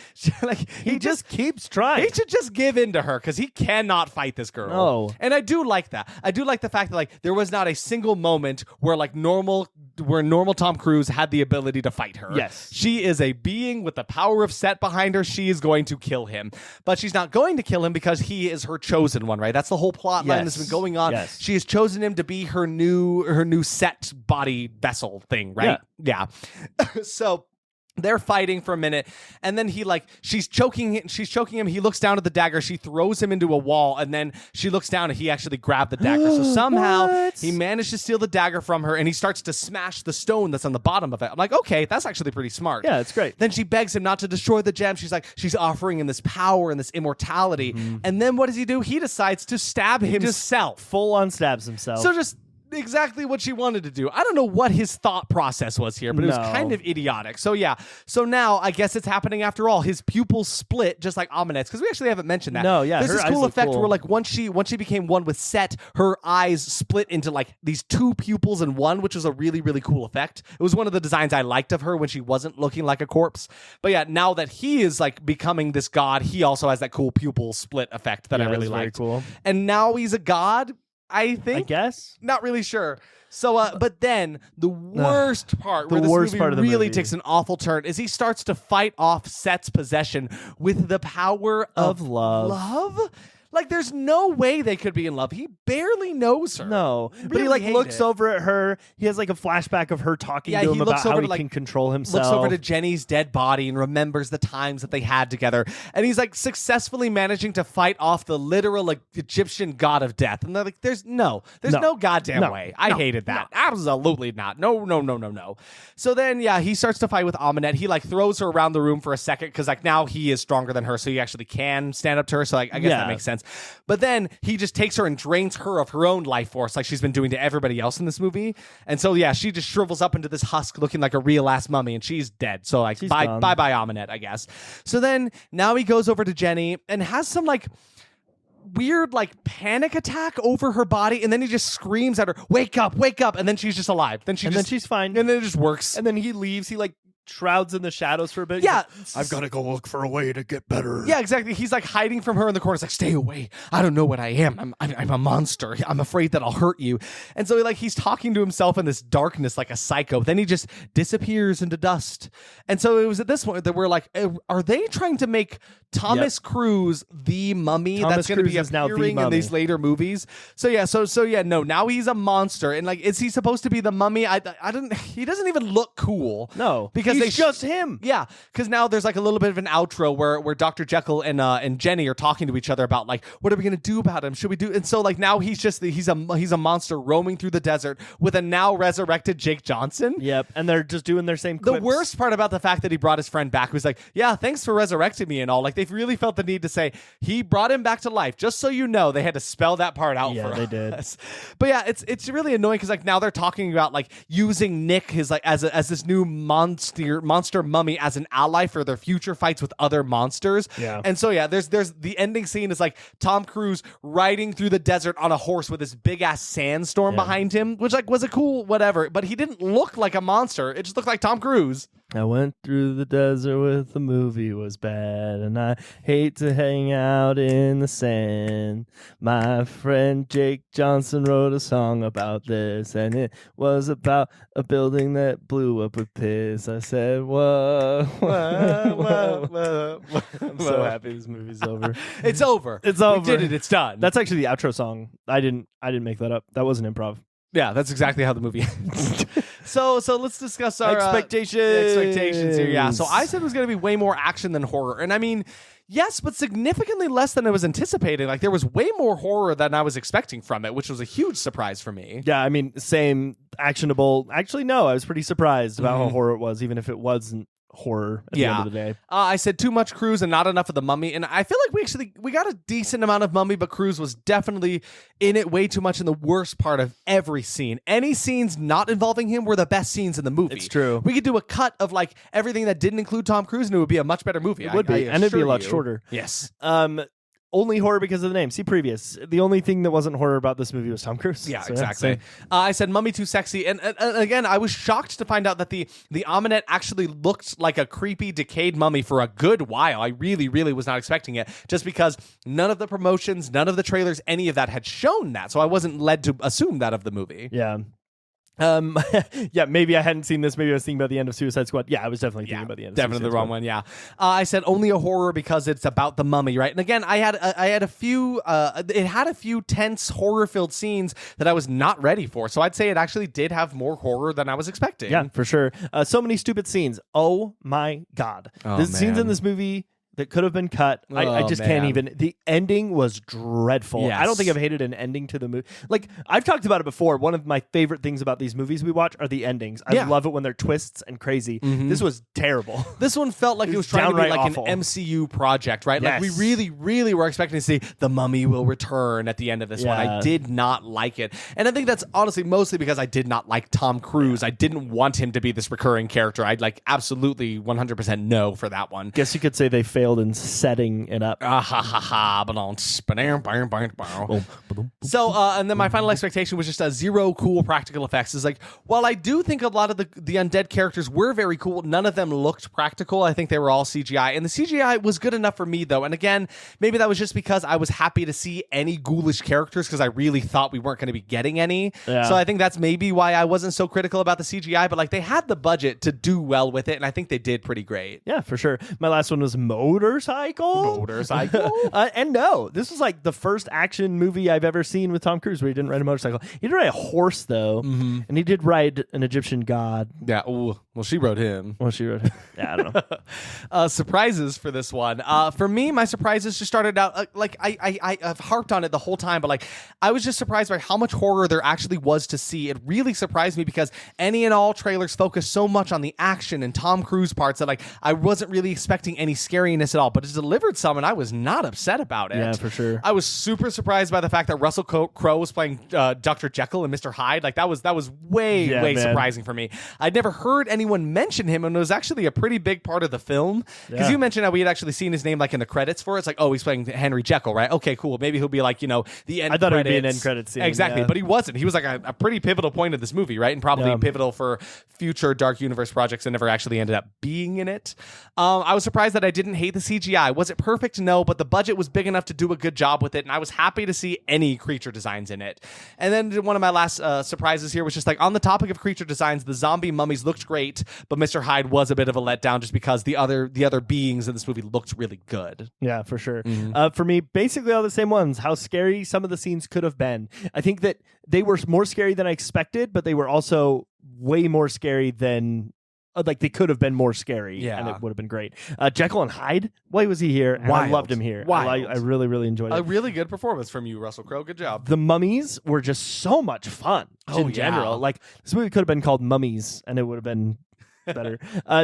Speaker 1: He just keeps trying.
Speaker 2: He should just give in to her because he cannot fight this girl.
Speaker 1: No.
Speaker 2: And I do like that. I do like the fact that there was not a single moment where normal Tom Cruise had the ability to fight her.
Speaker 1: Yes.
Speaker 2: She is a being with the power of Set behind her. She is going to kill him. But she's not going to kill him because he is her chosen one, right? That's the whole plot line that's been going on.
Speaker 1: Yes.
Speaker 2: She has chosen him to be her new Set body vessel thing, right? Yeah. So they're fighting for a minute, and then she's choking him. He looks down at the dagger. She throws him into a wall, and then she looks down, and he actually grabbed the dagger. So somehow he managed to steal the dagger from her, and he starts to smash the stone that's on the bottom of it. I'm like, okay, that's actually pretty smart.
Speaker 1: Yeah, it's great.
Speaker 2: Then she begs him not to destroy the gem. She's offering him this power and this immortality. And then what does he do? He decides to stab himself.
Speaker 1: Full on stabs himself.
Speaker 2: So just exactly what she wanted to do. I don't know what his thought process was here, but it was kind of idiotic. So yeah. So now I guess it's happening after all. His pupils split just like Amunet's, because we actually haven't mentioned that.
Speaker 1: No, yeah.
Speaker 2: There's this cool effect where once she became one with Set, her eyes split into these two pupils in one, which was a really, really cool effect. It was one of the designs I liked of her when she wasn't looking like a corpse. But yeah, now that he is becoming this god, he also has that cool pupil split effect that I really liked.
Speaker 1: Very cool.
Speaker 2: And now he's a god, I think.
Speaker 1: I guess.
Speaker 2: Not really sure. So, but then the worst part, where this movie
Speaker 1: part of the
Speaker 2: really
Speaker 1: movie
Speaker 2: takes an awful turn, is he starts to fight off Set's possession with the power of
Speaker 1: love.
Speaker 2: Love? Like, there's no way they could be in love. He barely knows her.
Speaker 3: No, but he
Speaker 2: Really
Speaker 3: like
Speaker 2: hate
Speaker 3: looks
Speaker 2: it.
Speaker 3: over at her. He has like a flashback of her talking
Speaker 2: Yeah,
Speaker 3: to
Speaker 2: he
Speaker 3: him
Speaker 2: looks
Speaker 3: about how
Speaker 2: over
Speaker 3: he
Speaker 2: to, like,
Speaker 3: can control himself.
Speaker 2: Looks over to Jenny's dead body and remembers the times that they had together. And he's like successfully managing to fight off the literal like Egyptian god of death. And they're like, there's no goddamn way. I hated that. Absolutely not. No. So then, yeah, he starts to fight with Amunet. He like throws her around the room for a second because like now he is stronger than her, so he actually can stand up to her. So like I guess that makes sense. But then he just takes her and drains her of her own life force, like she's been doing to everybody else in this movie. And so yeah, she just shrivels up into this husk, looking like a real ass mummy, and she's dead. So like bye Amunet, I guess. So then now he goes over to Jenny and has some like weird like panic attack over her body, and then he just screams at her, wake up, and then she's just alive. Then she's fine, and then it just works.
Speaker 3: And then he leaves. He like shrouds in the shadows for a bit.
Speaker 2: Yeah,
Speaker 3: I've got to go look for a way to get better.
Speaker 2: Yeah, exactly. He's like hiding from her in the corner. It's like, stay away. I don't know what I am. I'm a monster. I'm afraid that I'll hurt you. And so he's talking to himself in this darkness like a psycho. Then he just disappears into dust. And so it was at this point that we're like, are they trying to make Thomas Cruise the mummy that's going to be appearing in these later movies? So yeah, no. Now he's a monster, and like, is he supposed to be the mummy? I don't. He doesn't even look cool.
Speaker 3: No,
Speaker 2: because
Speaker 3: he's just him.
Speaker 2: Yeah, because now there's like a little bit of an outro where Dr. Jekyll and Jenny are talking to each other about like, what are we gonna do about him? Should we do? And so like now he's a monster roaming through the desert with a now resurrected Jake Johnson.
Speaker 3: Yep, and they're just doing their same quips.
Speaker 2: The worst part about the fact that he brought his friend back was like, yeah, thanks for resurrecting me and all. Like they've really felt the need to say he brought him back to life. Just so you know, they had to spell that part out for us.
Speaker 3: Yeah, they did.
Speaker 2: But yeah, it's really annoying because like now they're talking about like using Nick his like as this new monster mummy as an ally for their future fights with other monsters.
Speaker 3: Yeah.
Speaker 2: And so yeah, there's the ending scene is like Tom Cruise riding through the desert on a horse with this big ass sandstorm behind him, which like was a cool whatever, but he didn't look like a monster. It just looked like Tom Cruise.
Speaker 3: I went through the desert with the movie was bad, and I hate to hang out in the sand. My friend Jake Johnson wrote a song about this, and it was about a building that blew up with piss. I said, whoa, whoa, whoa. I'm so happy this movie's over.
Speaker 2: It's over.
Speaker 3: It's over.
Speaker 2: We did it. It's done.
Speaker 3: That's actually the outro song. I didn't make that up. That wasn't improv.
Speaker 2: Yeah, that's exactly how the movie ends. So let's discuss our
Speaker 3: expectations
Speaker 2: here. Yeah, so I said it was going to be way more action than horror. And I mean, yes, but significantly less than I was anticipating. Like there was way more horror than I was expecting from it, which was a huge surprise for me.
Speaker 3: Yeah, I mean, same actionable. Actually, no, I was pretty surprised about how horror it was, even if it wasn't horror at the end of the day.
Speaker 2: I said too much Cruise and not enough of the Mummy, and I feel like we got a decent amount of Mummy, but Cruise was definitely in it way too much in the worst part of every scene. Any scenes not involving him were the best scenes in the movie.
Speaker 3: It's true.
Speaker 2: We could do a cut of like everything that didn't include Tom Cruise, and it would be a much better movie.
Speaker 3: It would be, and it'd be a lot shorter.
Speaker 2: Yes.
Speaker 3: Only horror because of the name. See previous. The only thing that wasn't horror about this movie was Tom Cruise.
Speaker 2: Yeah, so, exactly. I said Mummy too sexy, and again, I was shocked to find out that the Amunet actually looked like a creepy, decayed mummy for a good while. I really, really was not expecting it, just because none of the promotions, none of the trailers, any of that had shown that, so I wasn't led to assume that of the movie.
Speaker 3: Yeah. Yeah, maybe I hadn't seen this. Maybe I was thinking about the end of Suicide Squad. Yeah, I was definitely thinking about the end of
Speaker 2: definitely
Speaker 3: Suicide
Speaker 2: the wrong
Speaker 3: Squad.
Speaker 2: one. Yeah, I said only a horror because it's about the mummy, right? And again, I had a few it had a few tense horror filled scenes that I was not ready for, so I'd say it actually did have more horror than I was expecting.
Speaker 3: Yeah, for sure. So many stupid scenes. Oh my god, there's scenes in this movie that could have been cut. I just can't even. The ending was dreadful.
Speaker 2: Yes.
Speaker 3: I don't think I've hated an ending to the movie. Like, I've talked about it before. One of my favorite things about these movies we watch are the endings. I love it when they're twists and crazy. This was terrible.
Speaker 2: This one felt like it was trying to be like
Speaker 3: awful.
Speaker 2: an MCU project, right?
Speaker 3: Yes.
Speaker 2: Like we really, really were expecting to see the mummy will return at the end of this one. I did not like it. And I think that's honestly mostly because I did not like Tom Cruise. I didn't want him to be this recurring character. I'd like absolutely 100% no for that one.
Speaker 3: Guess you could say they failed in setting it up.
Speaker 2: So, and then my final expectation was just zero cool practical effects. Is like, while I do think a lot of the undead characters were very cool, none of them looked practical. I think they were all CGI, and the CGI was good enough for me, though. And again, maybe that was just because I was happy to see any ghoulish characters because I really thought we weren't going to be getting any.
Speaker 3: Yeah.
Speaker 2: So I think that's maybe why I wasn't so critical about the CGI. But like, they had the budget to do well with it, and I think they did pretty great.
Speaker 3: Yeah, for sure. My last one was Mode.
Speaker 1: motorcycle. And no, this was like the first action movie I've ever seen with Tom Cruise where he didn't ride a motorcycle. He did ride a horse though, and he did ride an Egyptian god.
Speaker 2: Yeah. Ooh, well, she rode him.
Speaker 1: Yeah, I don't know.
Speaker 2: Surprises for this one. For me, my surprises just started out like I've harped on it the whole time, but like I was just surprised by how much horror there actually was to see. It really surprised me because any and all trailers focus so much on the action and Tom Cruise parts that like I wasn't really expecting any scariness at all. But it delivered some, and I was not upset about it.
Speaker 1: Yeah, for sure.
Speaker 2: I was super surprised by the fact that Russell Crowe was playing Dr. Jekyll and Mr. Hyde. Like that was way surprising for me. I'd never heard anyone mention him, and it was actually a pretty big part of the film because you mentioned how we had actually seen his name like in the credits for it. It's like, oh, he's playing Henry Jekyll, right? Okay, cool. Maybe he'll be like, the end.
Speaker 1: I thought
Speaker 2: credits.
Speaker 1: it would be an end credits scene.
Speaker 2: Exactly, but he wasn't. He was like a pretty pivotal point of this movie, right? And probably pivotal for future Dark Universe projects that never actually ended up being in it. I was surprised that I didn't hate the CGI. Was it perfect? No, but the budget was big enough to do a good job with it, and I was happy to see any creature designs in it. And then one of my last surprises here was just like on the topic of creature designs, the zombie mummies looked great, but Mr. Hyde was a bit of a letdown just because the other beings in this movie looked really good.
Speaker 1: Yeah, for sure. For me, basically all the same ones. How scary some of the scenes could have been. I think that they were more scary than I expected, but they were also way more scary than like they could have been more scary, and it would have been great. Jekyll and Hyde, why was he here? And I loved him here. I really, really enjoyed it.
Speaker 2: A really good performance from you, Russell Crowe. Good job.
Speaker 1: The mummies were just so much fun in general. Like this movie could have been called Mummies, and it would have been better.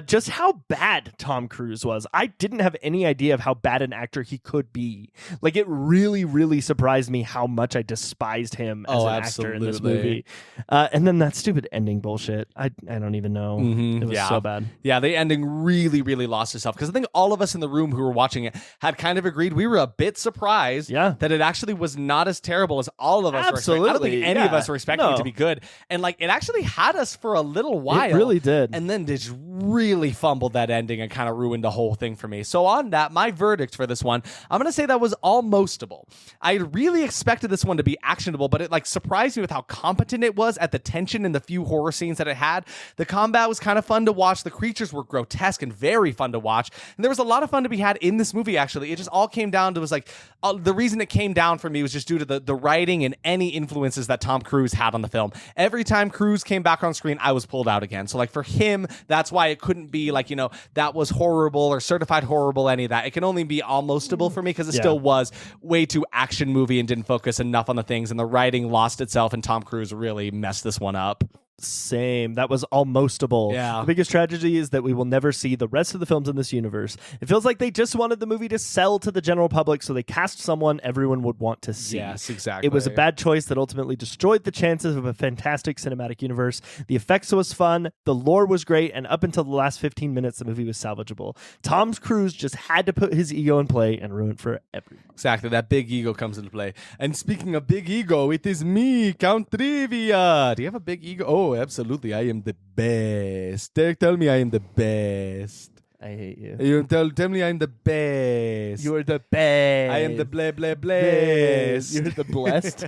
Speaker 1: Just how bad Tom Cruise was. I didn't have any idea of how bad an actor he could be. Like it really, really surprised me how much I despised him as an actor in this movie. And then that stupid ending bullshit. I don't even know. It was so bad.
Speaker 2: Yeah, the ending really, really lost itself because I think all of us in the room who were watching it had kind of agreed. We were a bit surprised that it actually was not as terrible as all of us were expecting. I don't think any of us were expecting it to be good. And like it actually had us for a little while.
Speaker 1: It really did.
Speaker 2: And then just really fumbled that ending and kind of ruined the whole thing for me. So on that, my verdict for this one, I'm going to say that was almostable. I really expected this one to be actionable, but it like surprised me with how competent it was at the tension and the few horror scenes that it had. The combat was kind of fun to watch. The creatures were grotesque and very fun to watch. And there was a lot of fun to be had in this movie, actually. It just all came down to the reason it came down for me was just due to the writing and any influences that Tom Cruise had on the film. Every time Cruise came back on screen, I was pulled out again. So like for him, that's why it couldn't be like, that was horrible or certified horrible, any of that. It can only be almostable for me because it still was way too action movie and didn't focus enough on the things, and the writing lost itself, and Tom Cruise really messed this one up.
Speaker 1: Same. That was almostable.
Speaker 2: Yeah.
Speaker 1: The biggest tragedy is that we will never see the rest of the films in this universe. It feels like they just wanted the movie to sell to the general public, so they cast someone everyone would want to see.
Speaker 2: Yes, exactly.
Speaker 1: It was a bad choice that ultimately destroyed the chances of a fantastic cinematic universe. The effects was fun, the lore was great, and up until the last 15 minutes, the movie was salvageable. Tom Cruise just had to put his ego in play and ruin it for everyone.
Speaker 2: Exactly. That big ego comes into play. And speaking of big ego, it is me, Count Trivia. Do you have a big ego? Oh, absolutely. I am the best. Tell me I am the best.
Speaker 1: I hate you.
Speaker 2: You tell me I'm the best.
Speaker 1: You're the best.
Speaker 2: I am the blessed.
Speaker 1: You're the blessed.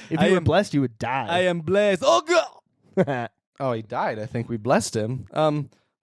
Speaker 1: If you were blessed, you would die.
Speaker 2: I am blessed. Oh, God. Oh, he died. I think we blessed him.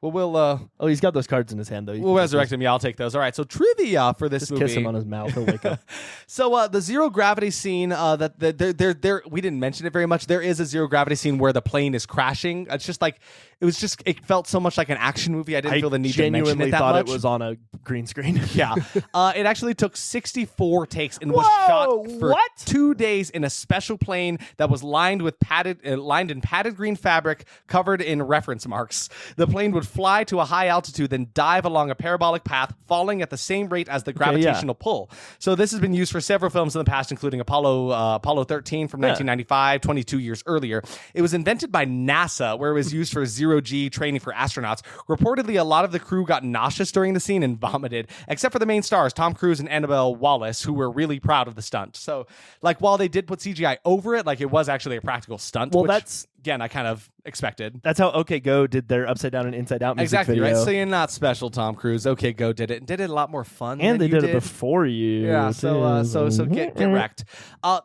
Speaker 2: Well, we'll
Speaker 1: he's got those cards in his hand, though.
Speaker 2: We'll resurrect him. Yeah, I'll take those. All right, so trivia for this movie.
Speaker 1: Just kiss him on his mouth. He'll wake up.
Speaker 2: So the zero gravity scene, that we didn't mention it very much. There is a zero gravity scene where the plane is crashing. It's just like it felt so much like an action movie. I didn't feel the need to mention it that much.
Speaker 1: I genuinely thought it was on a green screen.
Speaker 2: Yeah. It actually took 64 takes and was shot for 2 days in a special plane that was lined in padded green fabric covered in reference marks. The plane would fly to a high altitude, then dive along a parabolic path, falling at the same rate as the gravitational pull. So this has been used for several films in the past, including Apollo 13 from 1995, 22 years earlier. It was invented by NASA, where it was used for zero-G training for astronauts. Reportedly, a lot of the crew got nauseous during the scene and vomited, except for the main stars, Tom Cruise and Annabelle Wallis, who were really proud of the stunt. So, like, while they did put CGI over it, like, it was actually a practical stunt.
Speaker 1: Well,
Speaker 2: again, I kind of expected.
Speaker 1: That's how OK Go did their Upside Down and Inside Out music
Speaker 2: Exactly,
Speaker 1: video.
Speaker 2: right? So you're not special, Tom Cruise. OK Go did it, and did it a lot more fun
Speaker 1: and
Speaker 2: than
Speaker 1: they
Speaker 2: you
Speaker 1: did it before you.
Speaker 2: Yeah, so get wrecked.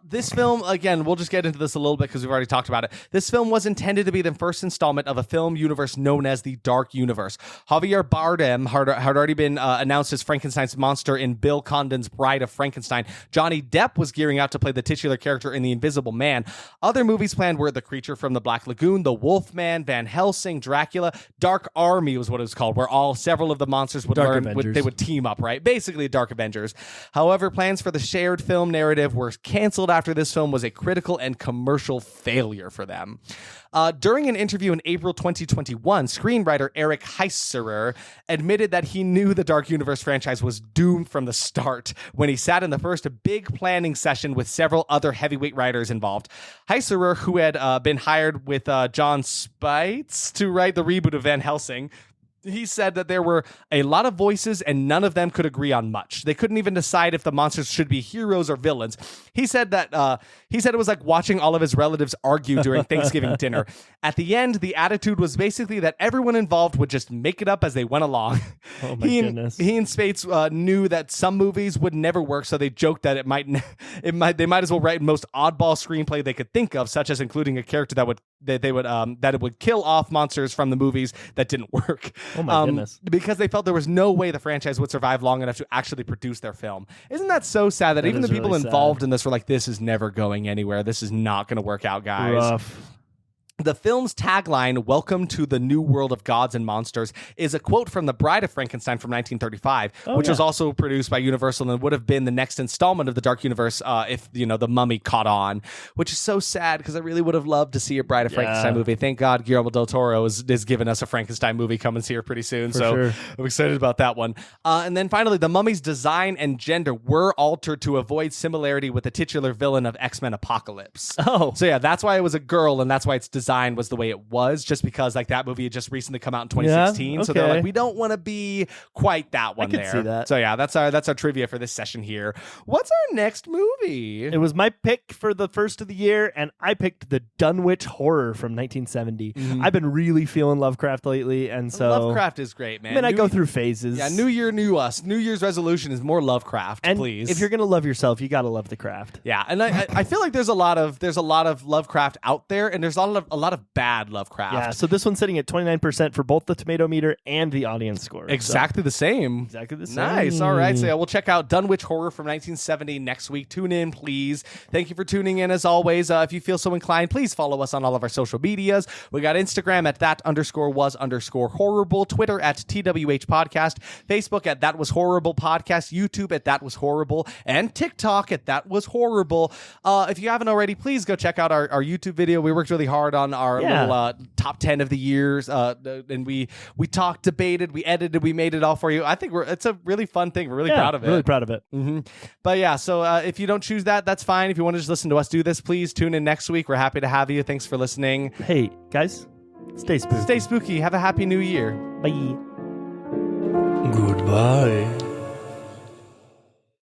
Speaker 2: This film, again, we'll just get into this a little bit because we've already talked about it. This film was intended to be the first installment of a film universe known as the Dark Universe. Javier Bardem had already been announced as Frankenstein's monster in Bill Condon's Bride of Frankenstein. Johnny Depp was gearing out to play the titular character in The Invisible Man. Other movies planned were The Creature from the Black Lagoon, The Wolfman, Van Helsing, Dracula. Dark Army was what it was called, where several of the monsters would they would team up, right? Basically, Dark Avengers. However, plans for the shared film narrative were canceled after this film was a critical and commercial failure for them. During an interview in April 2021, screenwriter Eric Heisserer admitted that he knew the Dark Universe franchise was doomed from the start when he sat in the first big planning session with several other heavyweight writers involved. Heisserer, who had been hired with John Spites to write the reboot of Van Helsing, he said that there were a lot of voices and none of them could agree on much. They couldn't even decide if the monsters should be heroes or villains. He said that it was like watching all of his relatives argue during Thanksgiving dinner. At the end, the attitude was basically that everyone involved would just make it up as they went along.
Speaker 1: Oh my goodness.
Speaker 2: He and Spates knew that some movies would never work, so they joked that they might as well write the most oddball screenplay they could think of, such as including a character that it would kill off monsters from the movies that didn't work.
Speaker 1: Oh my goodness.
Speaker 2: Because they felt there was no way the franchise would survive long enough to actually produce their film. Isn't that so sad that even the people
Speaker 1: really
Speaker 2: involved in this were like, this is never going anywhere. This is not going to work out, guys.
Speaker 1: Rough.
Speaker 2: The film's tagline, "Welcome to the New World of Gods and Monsters," is a quote from The Bride of Frankenstein from 1935, which was also produced by Universal and would have been the next installment of the Dark Universe if The Mummy caught on, which is so sad because I really would have loved to see a Bride of Frankenstein movie. Thank God Guillermo del Toro is giving us a Frankenstein movie coming here pretty soon,
Speaker 1: Sure.
Speaker 2: I'm excited about that one. And then finally, the Mummy's design and gender were altered to avoid similarity with the titular villain of X-Men Apocalypse.
Speaker 1: Oh.
Speaker 2: So yeah, that's why it was a girl, and that's why its design was the way it was, just because like that movie had just recently come out in 2016.
Speaker 1: Yeah, okay.
Speaker 2: So they're like, we don't want to be quite that one.
Speaker 1: I could
Speaker 2: there.
Speaker 1: see that.
Speaker 2: So yeah, that's our trivia for this session here. What's our next movie?
Speaker 1: It was my pick for the first of the year, and I picked the Dunwich Horror from 1970.
Speaker 2: Mm-hmm.
Speaker 1: I've been really feeling Lovecraft lately, and so
Speaker 2: Lovecraft is great, man.
Speaker 1: I mean, I go through phases.
Speaker 2: Yeah, New Year, new us. New Year's resolution is more Lovecraft,
Speaker 1: and
Speaker 2: please.
Speaker 1: if you're gonna love yourself, you gotta love the craft.
Speaker 2: Yeah, and I feel like there's a lot of Lovecraft out there, and there's a lot of bad Lovecraft.
Speaker 1: Yeah, so this one's sitting at 29% for both the tomato meter and the audience score.
Speaker 2: Exactly the same.
Speaker 1: Exactly the same.
Speaker 2: Nice. All right. So yeah, we'll check out Dunwich Horror from 1970 next week. Tune in, please. Thank you for tuning in as always. If you feel so inclined, please follow us on all of our social medias. We got Instagram at that_was_horrible, Twitter at TWH Podcast, Facebook at That Was Horrible Podcast, YouTube at That Was Horrible, and TikTok at That Was Horrible. If you haven't already, please go check out our YouTube video. We worked really hard on our little top 10 of the years, and we talked, debated, we edited, we made it all for you. I think it's a really fun thing. We're really proud of it.
Speaker 1: Really proud of it.
Speaker 2: Mm-hmm. But yeah, so if you don't choose that, that's fine. If you want to just listen to us do this, please tune in next week. We're happy to have you. Thanks for listening.
Speaker 1: Hey, guys, stay spooky.
Speaker 2: Stay spooky. Have a happy new year.
Speaker 1: Bye.
Speaker 3: Goodbye.